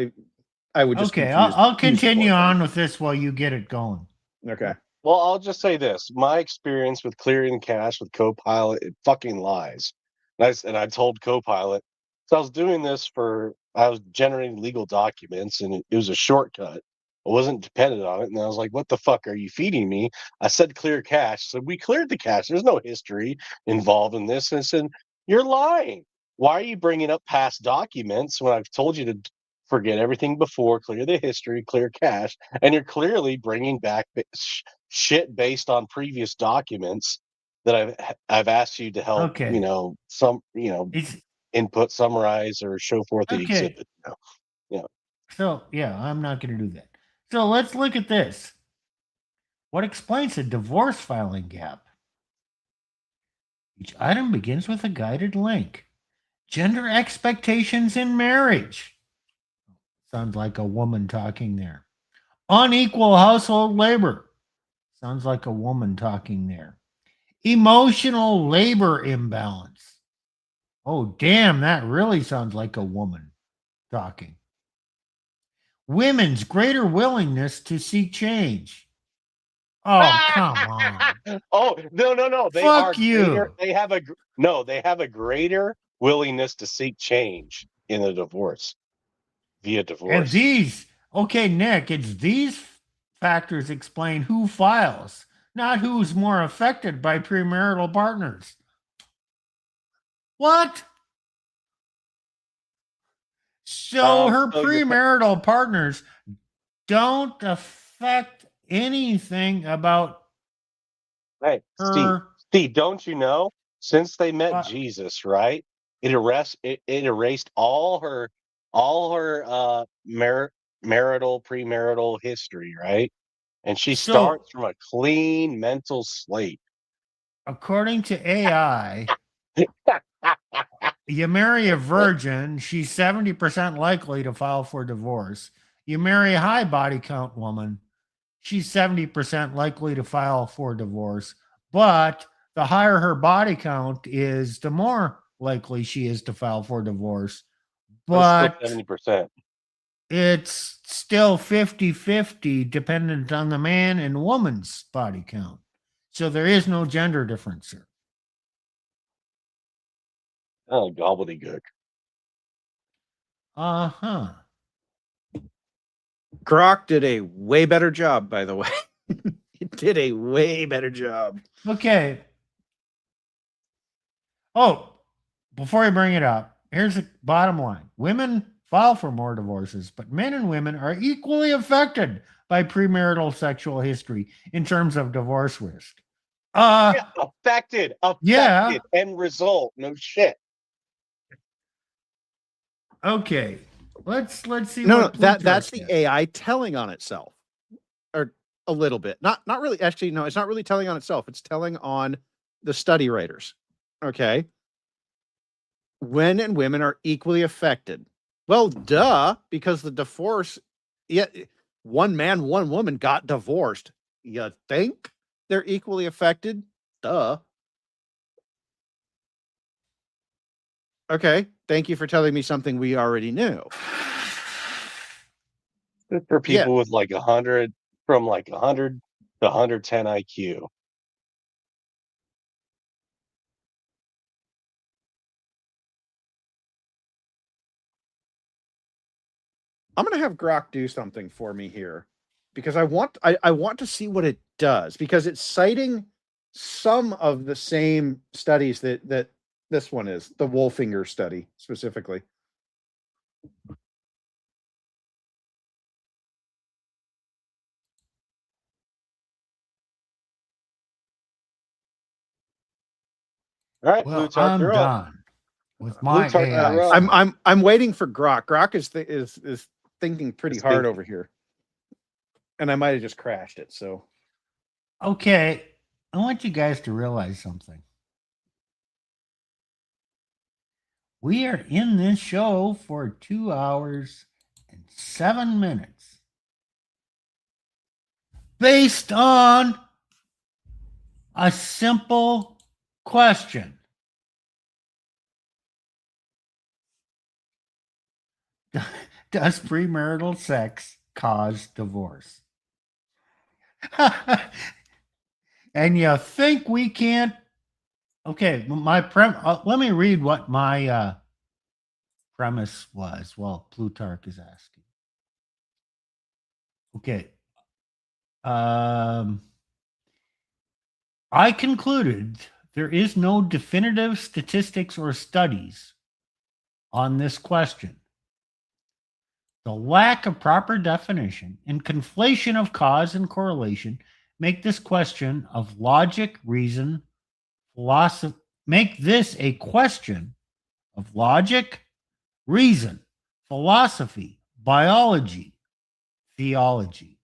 I would just. Okay, I'll continue on with this while you get it going. Okay. Well, I'll just say this: my experience with clearing cache with Copilot, it fucking lies. And I told Copilot, so I was doing this I was generating legal documents, and it was a shortcut. I wasn't dependent on it, and I was like, "What the fuck are you feeding me?" I said, "Clear cache." So we cleared the cache. There's no history involved in this, and I said, "You're lying. Why are you bringing up past documents when I've told you to forget everything before, clear the history, clear cache, and you're clearly bringing back shit based on previous documents that I've asked you to help, Okay. input, summarize, or show forth the Okay. exhibit." So, yeah, I'm not going to do that. So let's look at this. What explains a divorce filing gap? Each item begins with a guided link. Gender expectations in marriage. Sounds like a woman talking there. Unequal household labor. Sounds like a woman talking there. Emotional labor imbalance. Oh, damn, that really sounds like a woman talking. Women's greater willingness to seek change. Oh, come on. Oh, no. Fuck you. They have a greater willingness to seek change in a divorce via divorce. And Nick, it's these factors explain who files, not who's more affected by premarital partners. What? So her premarital partners don't affect anything about her. Steve, don't you know? Since they met Jesus, right? it erased all her marital premarital history, right? And she So, starts from a clean mental slate. according to AI, you marry a virgin, she's 70% likely to file for divorce. You marry a high body count woman, she's 70% likely to file for divorce. But the higher her body count is, the more likely she is to file for divorce. But it's still But 70%. it's still 50-50 dependent on the man and woman's body count. So there is no gender difference here. Oh, gobbledygook. Uh-huh. Grok did a way better job, by the way. He did a way better job. Okay. Oh, before I bring it up, here's the bottom line. Women file for more divorces, but men and women are equally affected by premarital sexual history in terms of divorce risk. Yeah, affected. Yeah. End result. No shit. Okay. Let's see. No, what that's Plutarch the has. AI telling on itself, or a little bit. Not really. Actually, no, it's not really telling on itself. It's telling on the study writers. Okay. Men and women are equally affected. Well, duh, because the divorce, yeah, one man, one woman got divorced. You think they're equally affected? Duh. Okay. Thank you for telling me something we already knew. Good for people with like 100, from like 100 to 110 IQ. I'm gonna have Grok do something for me here, because I want to see what it does, because it's citing some of the same studies that this one is, the Wolfinger study specifically. All right, Well, Plutarch, I'm you're up. done with my Plutarch, AI. you're up. stuff. I'm waiting for Grok. Grok is thinking pretty It's hard thinking. over here, and I might have just crashed it. So Okay. I want you guys to realize something. We are in this show for 2 hours and 7 minutes based on a simple question. Does premarital sex cause divorce? And you think we can't? Okay, let me read what my premise was while Plutarch is asking. Okay. I concluded there is no definitive statistics or studies on this question. The lack of proper definition and conflation of cause and correlation make this question of logic, reason, philosophy, make this a question of logic, reason, philosophy, biology, theology.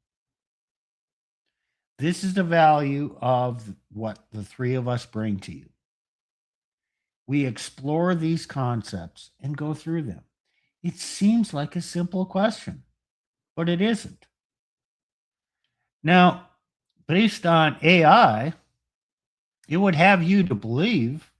This is the value of what the three of us bring to you. We explore these concepts and go through them. It seems like a simple question, but it isn't. Now, based on AI, it would have you to believe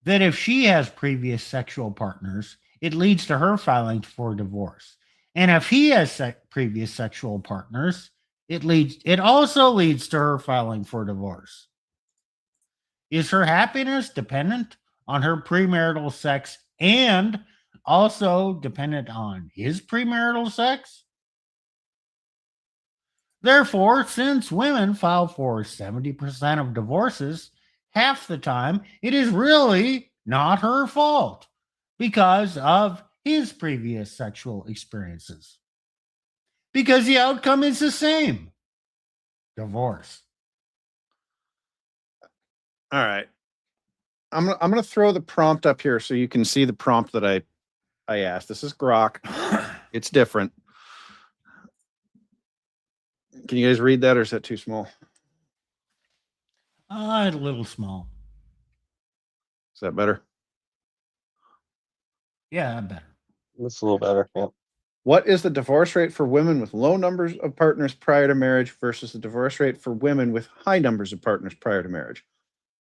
that if she has previous sexual partners, it leads to her filing for divorce. And if he has previous sexual partners, it also leads to her filing for divorce. Is her happiness dependent on her premarital sex and also dependent on his premarital sex? Therefore, since women file for 70% of divorces, half the time it is really not her fault because of his previous sexual experiences. Because the outcome is the same: divorce. all right. I'm gonna throw the prompt up here so you can see the prompt that I asked. This is Grok. It's different. Can you guys read that, or is that too small? A little small. Is that better? Yeah, better. That's a little better. Yeah. What is the divorce rate for women with low numbers of partners prior to marriage versus the divorce rate for women with high numbers of partners prior to marriage?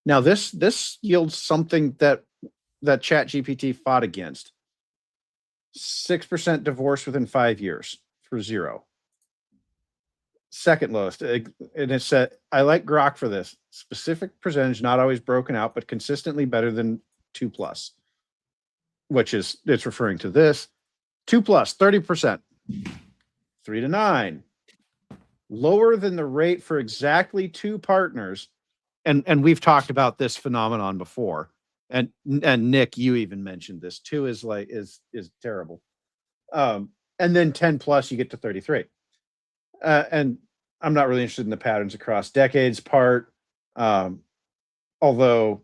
Now, this yields something that ChatGPT fought against. 6% divorce within 5 years for 0. Second lowest, and it said, I like Grok for this. Specific percentage, not always broken out, but consistently better than 2+, which is, it's referring to this. 2+, 30%. 3 to 9. Lower than the rate for exactly 2 partners. And we've talked about this phenomenon before. And Nick, you even mentioned this. 2 is like is terrible. And then 10+, you get to 33. And I'm not really interested in the patterns across decades part. Although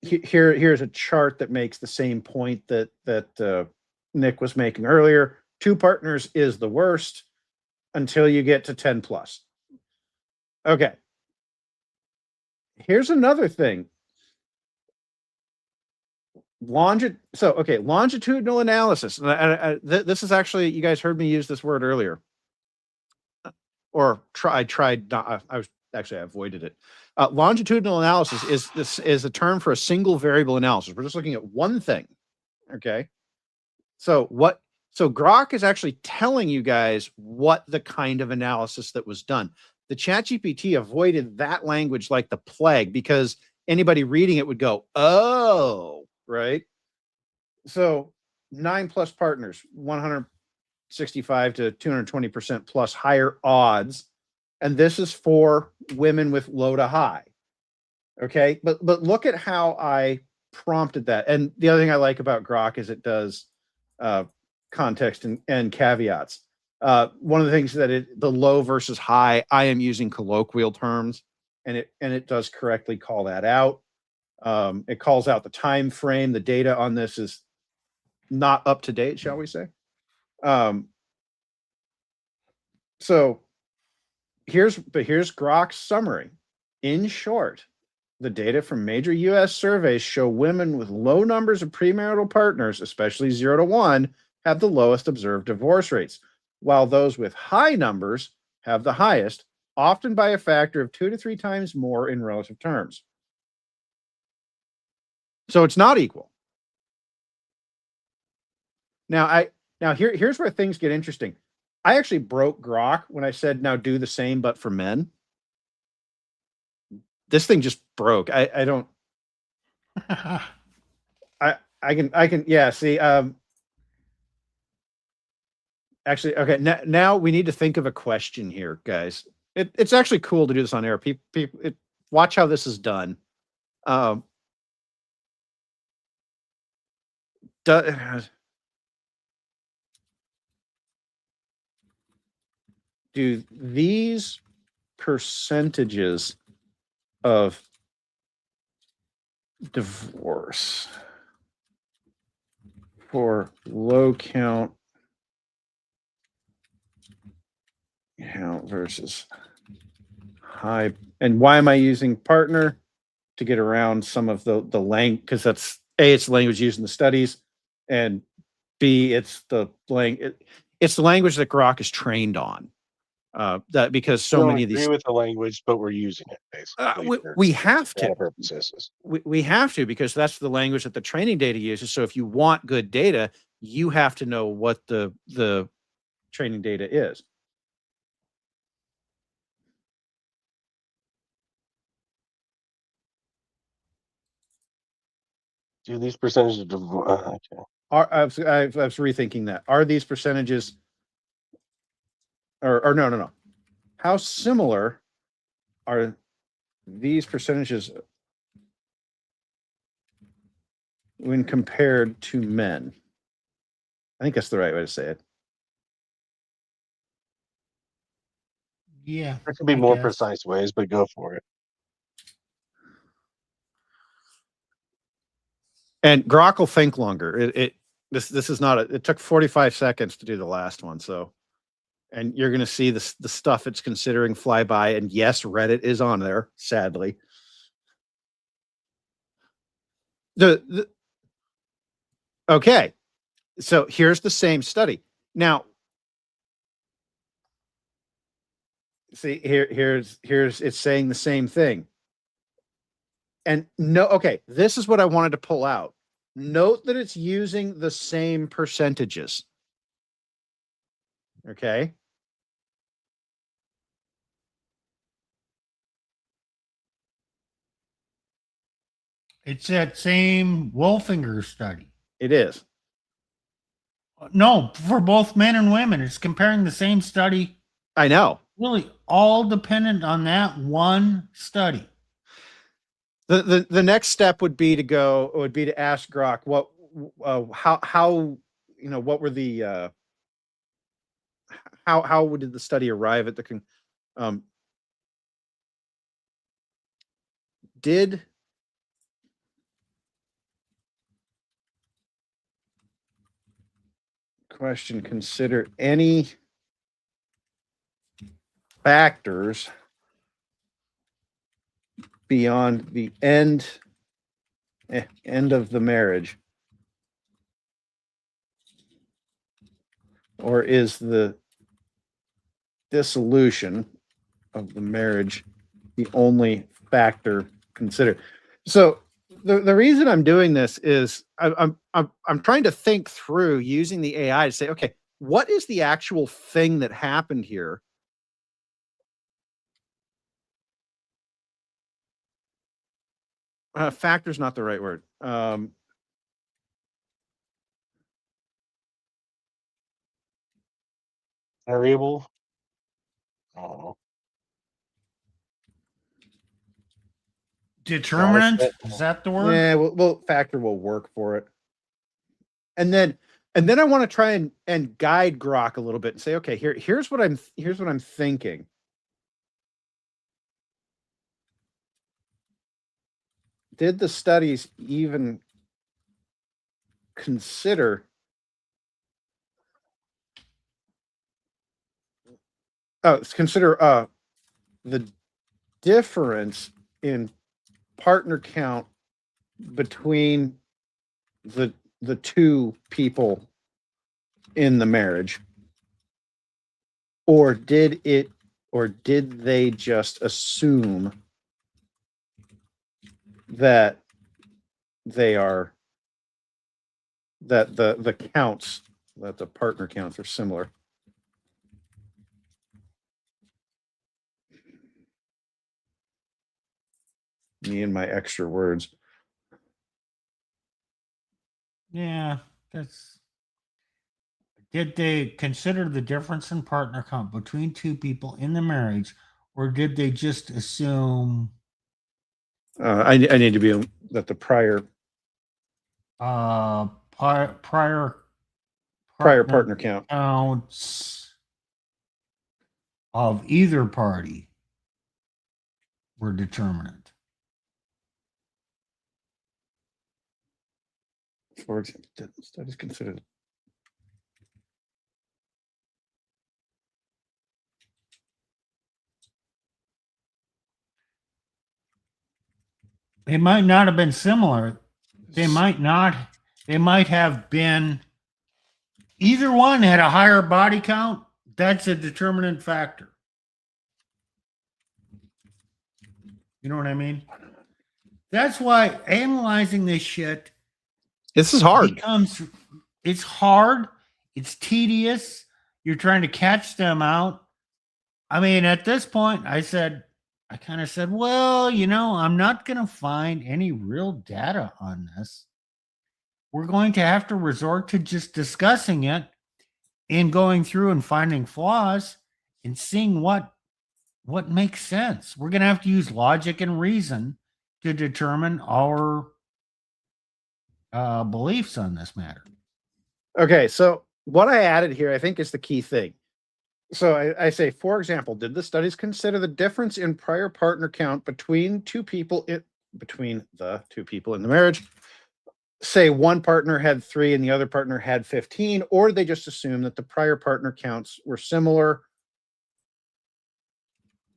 here's a chart that makes the same point that Nick was making earlier. 2 partners is the worst until you get to 10+. Okay. Here's another thing. Longitudinal analysis. And this is actually, you guys heard me use this word earlier. Or I avoided it. Longitudinal analysis is a term for a single variable analysis. We're just looking at one thing. Okay. So Grok is actually telling you guys what the kind of analysis that was done. The ChatGPT avoided that language like the plague because anybody reading it would go, oh, right. So 9+ partners, 165 to 220% plus higher odds. And this is for women with low to high. Okay. But look at how I prompted that. And the other thing I like about Grok is it does context and caveats. One of the things that the low versus high, I am using colloquial terms, and it does correctly call that out. It calls out the time frame. The data on this is not up to date, shall we say? So here's Grok's summary. In short, the data from major U.S. surveys show women with low numbers of premarital partners, especially 0 to 1, have the lowest observed divorce rates, while those with high numbers have the highest, often by a factor of 2 to 3 times more in relative terms. So it's not equal. Now here's where things get interesting. I actually broke Grok when I said, now do the same, but for men. This thing just broke. I don't. I can. Yeah. See. Actually, okay. Now we need to think of a question here, guys. It's actually cool to do this on air. People, watch how this is done. Do these percentages of divorce for low count versus high, and why am I using partner? To get around some of the language, because that's A, it's the language used in the studies, and B, it's the language that Grok is trained on. That because so many of these, agree with the language, but we're using it basically. We have to. Purposes. We have to, because that's the language that the training data uses. So if you want good data, you have to know what the training data is. Do these percentages of divorce? Okay. I was rethinking that. Are these percentages, or no? How similar are these percentages when compared to men? I think that's the right way to say it. Yeah. There could be more precise ways, but go for it. And Grok will think longer. This is not it took 45 seconds to do the last one. So, and you're going to see the stuff it's considering fly by. And yes, Reddit is on there, sadly. Okay. So here's the same study. Now, see here's it's saying the same thing. And no, okay, this is what I wanted to pull out. Note that it's using the same percentages. Okay. It's that same Wolfinger study. It is. No, for both men and women. It's comparing the same study. I know. Really all dependent on that one study. The next step would be to ask Grok what how what were the how did the study arrive at the did question consider any factors beyond the end of the marriage, or is the dissolution of the marriage the only factor considered? So the reason I'm doing this is I'm trying to think through using the AI to say, okay, what is the actual thing that happened here? Factor is not the right word. Variable. Oh, Determinant? Is that the word? Yeah, well, factor will work for it. And then I want to try and guide Grok a little bit and say, okay, here's what I'm thinking. Did the studies even consider the difference in partner count between the two people in the marriage, or did they just assume that they are that the counts, that the partner counts are similar? Me and my extra words. Yeah, that's. Did they consider the difference in partner count between two people in the marriage, or did they just assume? I need to be that the prior Prior partner count counts of either party were determinant. For example, studies considered. They might not have been similar. They might have been. Either one had a higher body count. That's a determinant factor. You know what I mean? That's why analyzing this shit. This is hard. It's hard. It's tedious. You're trying to catch them out. I mean, at this point, I kind of said, well, I'm not going to find any real data on this. We're going to have to resort to just discussing it and going through and finding flaws and seeing what makes sense. We're going to have to use logic and reason to determine our beliefs on this matter. Okay, so what I added here, I think, is the key thing. So I say, for example, did the studies consider the difference in prior partner count between the two people in the marriage, say one partner had 3 and the other partner had 15, or they just assume that the prior partner counts were similar,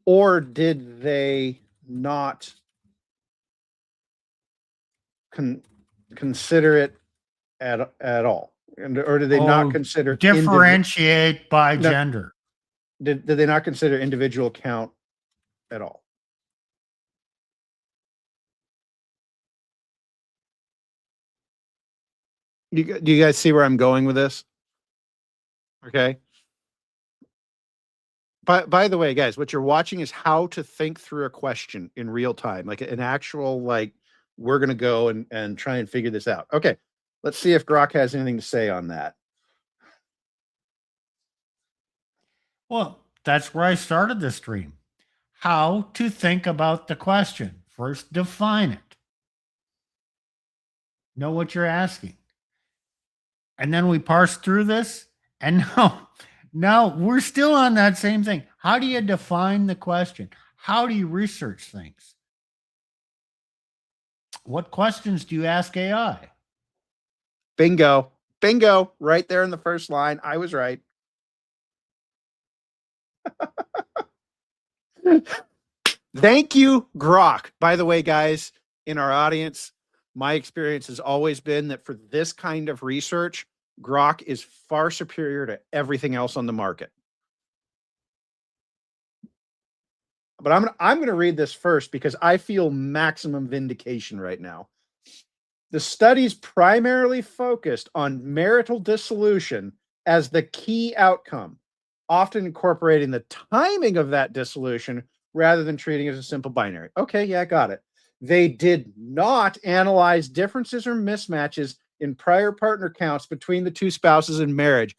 or did they not consider it at all, or did they not consider differentiate by gender? Did they not consider individual count at all? Do you guys see where I'm going with this? Okay. By the way, guys, what you're watching is how to think through a question in real time, like an actual, like, we're going to go and try and figure this out. Okay. Let's see if Grok has anything to say on that. Well, that's where I started the stream. How to think about the question. First, define it. Know what you're asking. And then we parse through this, and now we're still on that same thing. How do you define the question? How do you research things? What questions do you ask AI? Bingo. Bingo. Right there in the first line. I was right. Thank you, Grok. By the way, guys, in our audience, my experience has always been that for this kind of research, Grok is far superior to everything else on the market. But I'm going to read this first because I feel maximum vindication right now. The studies primarily focused on marital dissolution as the key outcome, often incorporating the timing of that dissolution rather than treating it as a simple binary. Okay, yeah, got it. They did not analyze differences or mismatches in prior partner counts between the two spouses in marriage.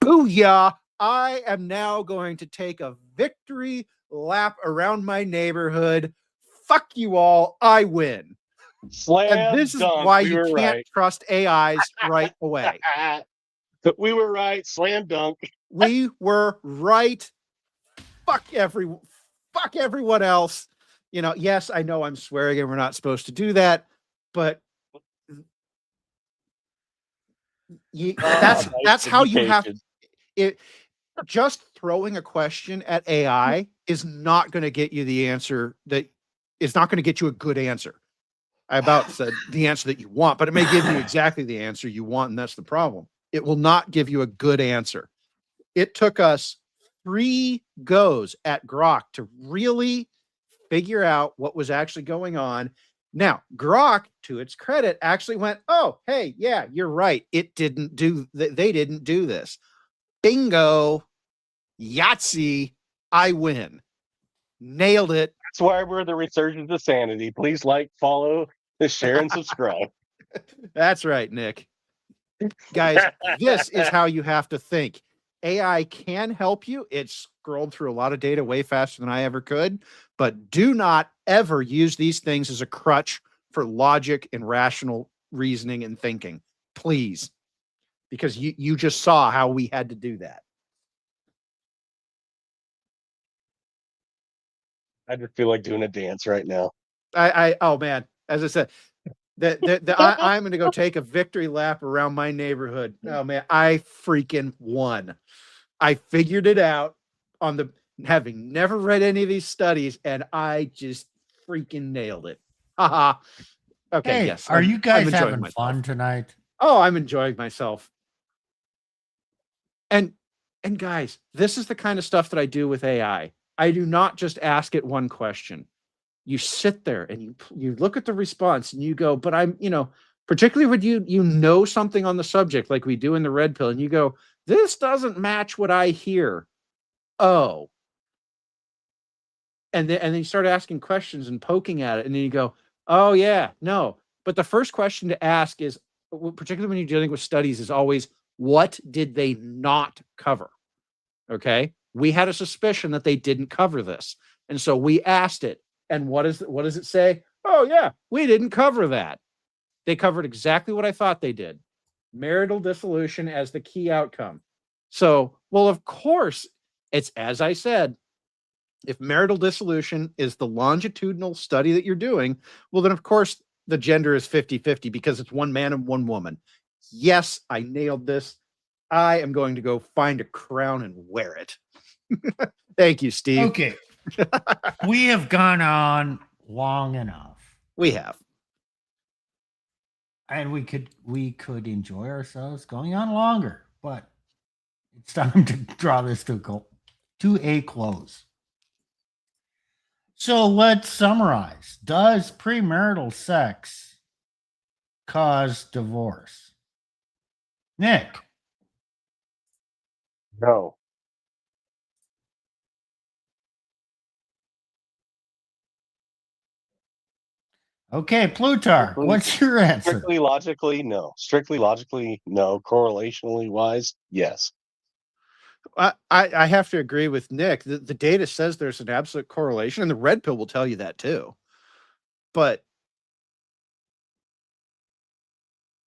Booyah! I am now going to take a victory lap around my neighborhood. Fuck you all. I win. Slam And this is dunk. why We you were can't right. trust AIs right away. We were right. Slam dunk. We were right. Fuck everyone else. You know, yes, I know I'm swearing and we're not supposed to do that, but that's how you have it. Just throwing a question at AI is not going to get you the answer that is not going to get you a good answer. I about said the answer that you want, but it may give you exactly the answer you want, and that's the problem. It will not give you a good answer. It took us 3 goes at Grok to really figure out what was actually going on. Now, Grok, to its credit, actually went, oh, hey, yeah, you're right. They didn't do this. Bingo. Yahtzee. I win. Nailed it. That's why we're the Resurgence of Sanity. Please like, follow, share, and subscribe. That's right, Nick. Guys, this is how you have to think. AI can help you. It scrolled through a lot of data way faster than I ever could, but do not ever use these things as a crutch for logic and rational reasoning and thinking, please, because you just saw how we had to do that. I just feel like doing a dance right now. Oh man, as I said, I'm going to go take a victory lap around my neighborhood. Oh man, I freaking won. I figured it out on having never read any of these studies, and I just freaking nailed it. Haha. Okay, hey, yes. Are you guys having myself. fun tonight? Oh, I'm enjoying myself. And guys, this is the kind of stuff that I do with AI. I do not just ask it one question. You sit there and you look at the response and you go, but I'm, particularly when you know something on the subject like we do in the red pill, and you go, this doesn't match what I hear. Oh. And then you start asking questions and poking at it, and then you go, oh yeah, no. But the first question to ask is, particularly when you're dealing with studies, is always, what did they not cover? Okay. We had a suspicion that they didn't cover this. And so we asked it. And what does it say? Oh yeah, we didn't cover that. They covered exactly what I thought they did. Marital dissolution as the key outcome. So, well, of course, it's as I said, if marital dissolution is the longitudinal study that you're doing, well, then of course the gender is 50-50 because it's one man and one woman. Yes, I nailed this. I am going to go find a crown and wear it. Thank you, Steve. Okay. We have gone on long enough. We have. And we could enjoy ourselves going on longer, but it's time to draw this to a close. So let's summarize. Does premarital sex cause divorce? Nick. No. Okay, Plutarch, what's your answer? Strictly logically, no. Strictly logically, no. Correlationally wise, yes. I have to agree with Nick. The data says there's an absolute correlation, and the red pill will tell you that too. But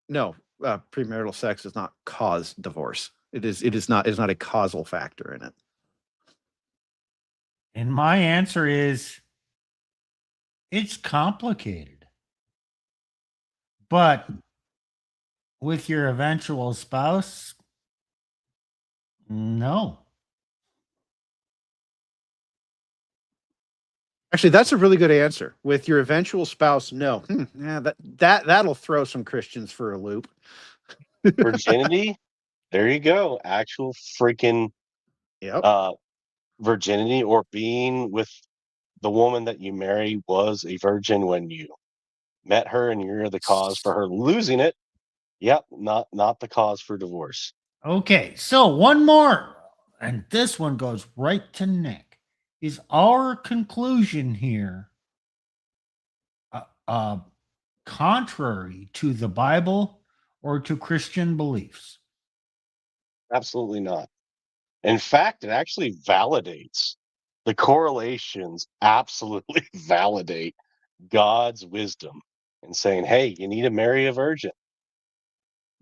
no, premarital sex does not cause divorce. It's not a causal factor in it. And my answer is it's complicated. But with your eventual spouse, no. Actually, that's a really good answer. With your eventual spouse, no. Yeah, that'll throw some Christians for a loop. Virginity, there you go. Actual freaking Yep. Virginity, or being with the woman that you marry was a virgin when you met her, and you're the cause for her losing it. Yep, not the cause for divorce. Okay, so one more, and this one goes right to Nick. Is our conclusion here contrary to the Bible or to Christian beliefs? Absolutely not. In fact, it actually validates the correlations, absolutely validate God's wisdom and saying, hey, you need to marry a virgin.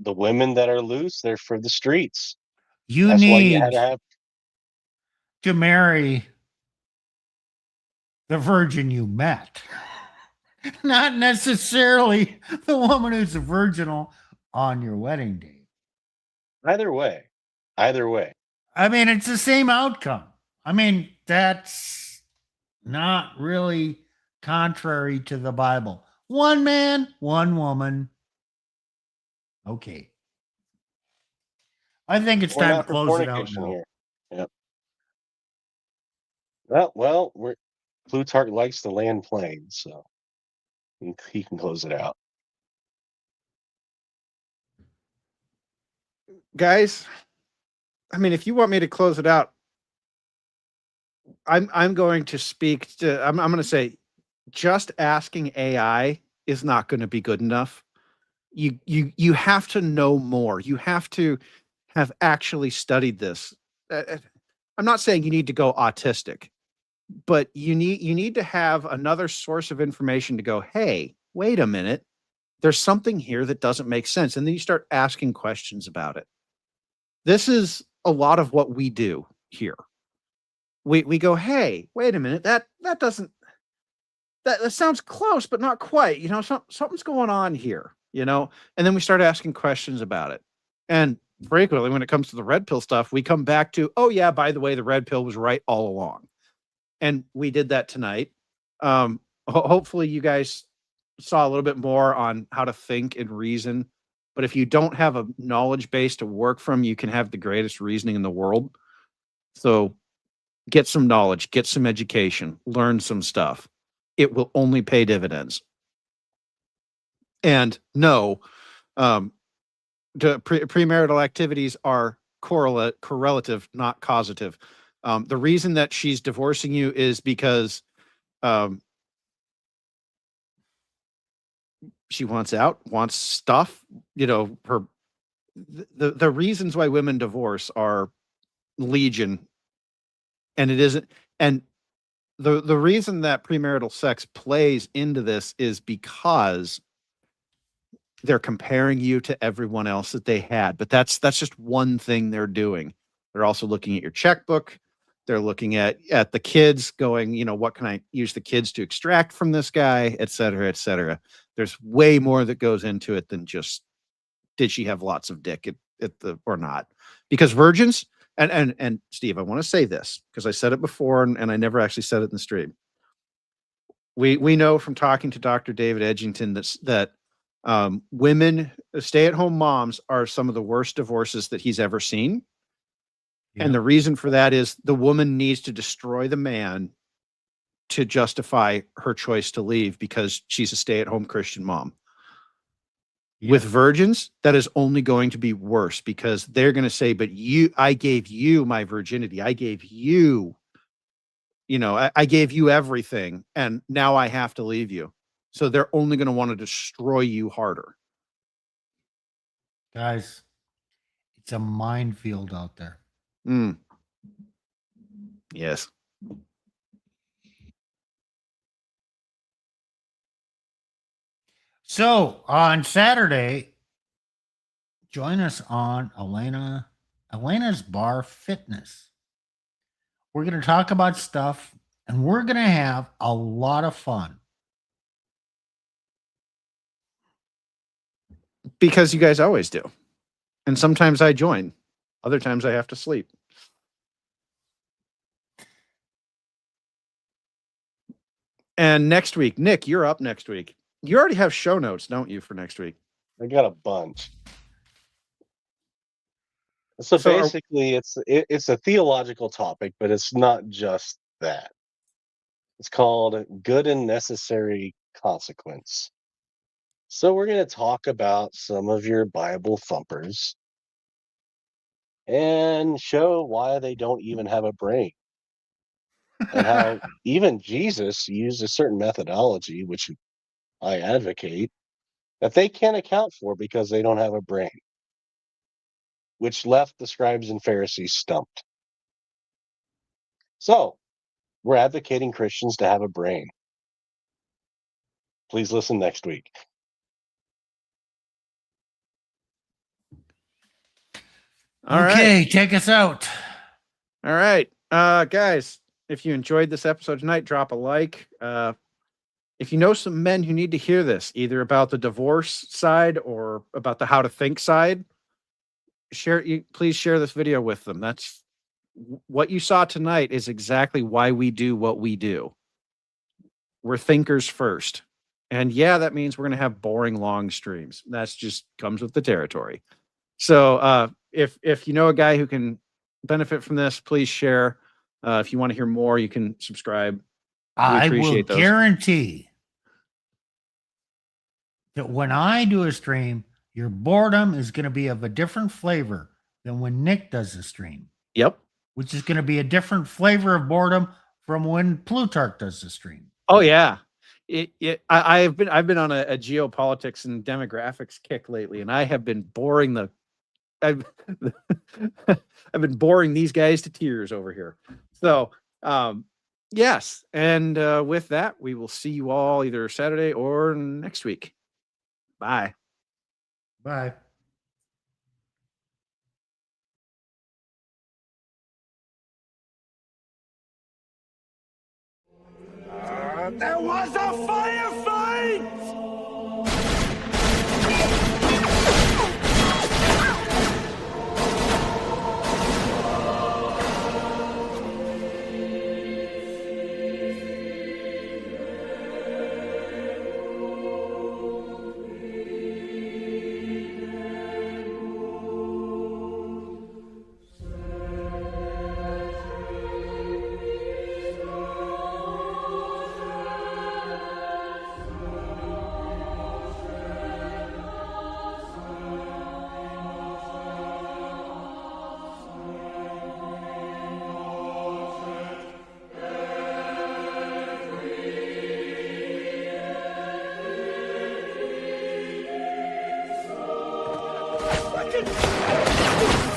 The women that are loose, they're for the streets. You That's why you had need to have. to marry the virgin you met, not necessarily the woman who's virginal on your wedding day. Either way. I mean, it's the same outcome. I mean, that's not really contrary to the Bible. One man, one woman. Okay. I think it's We're time not to for close it out fornication now. here. Yep. Well, Plutarch likes to land planes, so he can close it out. Guys, I mean, if you want me to close it out, I'm going to speak to. I'm going to say, just asking AI is not going to be good enough. You have to know more. You have to have actually studied this. I'm not saying you need to go autistic, but you need to have another source of information to go, hey, wait a minute, there's something here that doesn't make sense, and then you start asking questions about it. This is a lot of what we do here. We go, hey, wait a minute, that doesn't, that sounds close, but not quite. You know, something's going on here, you know? And then we start asking questions about it. And frequently, when it comes to the red pill stuff, we come back to, oh, yeah, by the way, the red pill was right all along. And we did that tonight. Hopefully, you guys saw a little bit more on how to think and reason. But if you don't have a knowledge base to work from, you can have the greatest reasoning in the world. So get some knowledge, get some education, learn some stuff. It will only pay dividends. And no, premarital activities are correlative, not causative. The reason that she's divorcing you is because she wants out, wants stuff. You know, the reasons why women divorce are legion, and it isn't. And the reason that premarital sex plays into this is because they're comparing you to everyone else that they had. But that's just one thing they're doing. They're also looking at your checkbook. They're looking at the kids going, what can I use the kids to extract from this guy, et cetera, et cetera. There's way more that goes into it than just, did she have lots of dick at the or not? Because virgins, and Steve, I want to say this because I said it before and I never actually said it in the stream. We know from talking to Dr. David Edgington that women, stay-at-home moms, are some of the worst divorces that he's ever seen. Yeah. And the reason for that is the woman needs to destroy the man to justify her choice to leave because she's a stay-at-home Christian mom. Yeah. With virgins, that is only going to be worse because they're going to say, but I gave you my virginity. I gave you, I gave you everything and now I have to leave you. So they're only going to want to destroy you harder. Guys, it's a minefield out there. Yes. So on Saturday, join us on Elena's Bar Fitness. We're going to talk about stuff and we're going to have a lot of fun. Because you guys always do. And sometimes I join. Other times I have to sleep. And next week, Nick, you're up next week. You already have show notes, don't you, for next week? I got a bunch. So basically, it's a theological topic, but it's not just that. It's called good and necessary consequence. So we're going to talk about some of your Bible thumpers and show why they don't even have a brain. And how even Jesus used a certain methodology, which I advocate, that they can't account for because they don't have a brain, which left the scribes and Pharisees stumped. So we're advocating Christians to have a brain. Please listen next week. Okay, take us out. All right. Guys, if you enjoyed this episode tonight, drop a like. If you know some men who need to hear this, either about the divorce side or about the how to think side, please share this video with them. That's what you saw tonight is exactly why we do what we do. We're thinkers first. And yeah, that means we're going to have boring long streams. That's just comes with the territory. So if you know a guy who can benefit from this, please share. If you want to hear more, you can subscribe. I will guarantee that when I do a stream, your boredom is going to be of a different flavor than when Nick does a stream. Yep. Which is going to be a different flavor of boredom from when Plutarch does the stream. Oh yeah. I've been on a geopolitics and demographics kick lately, and I have been boring I've been boring these guys to tears over here. So yes, and with that, we will see you all either Saturday or next week. Bye. Bye. There was a firefight!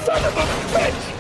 Son of a bitch!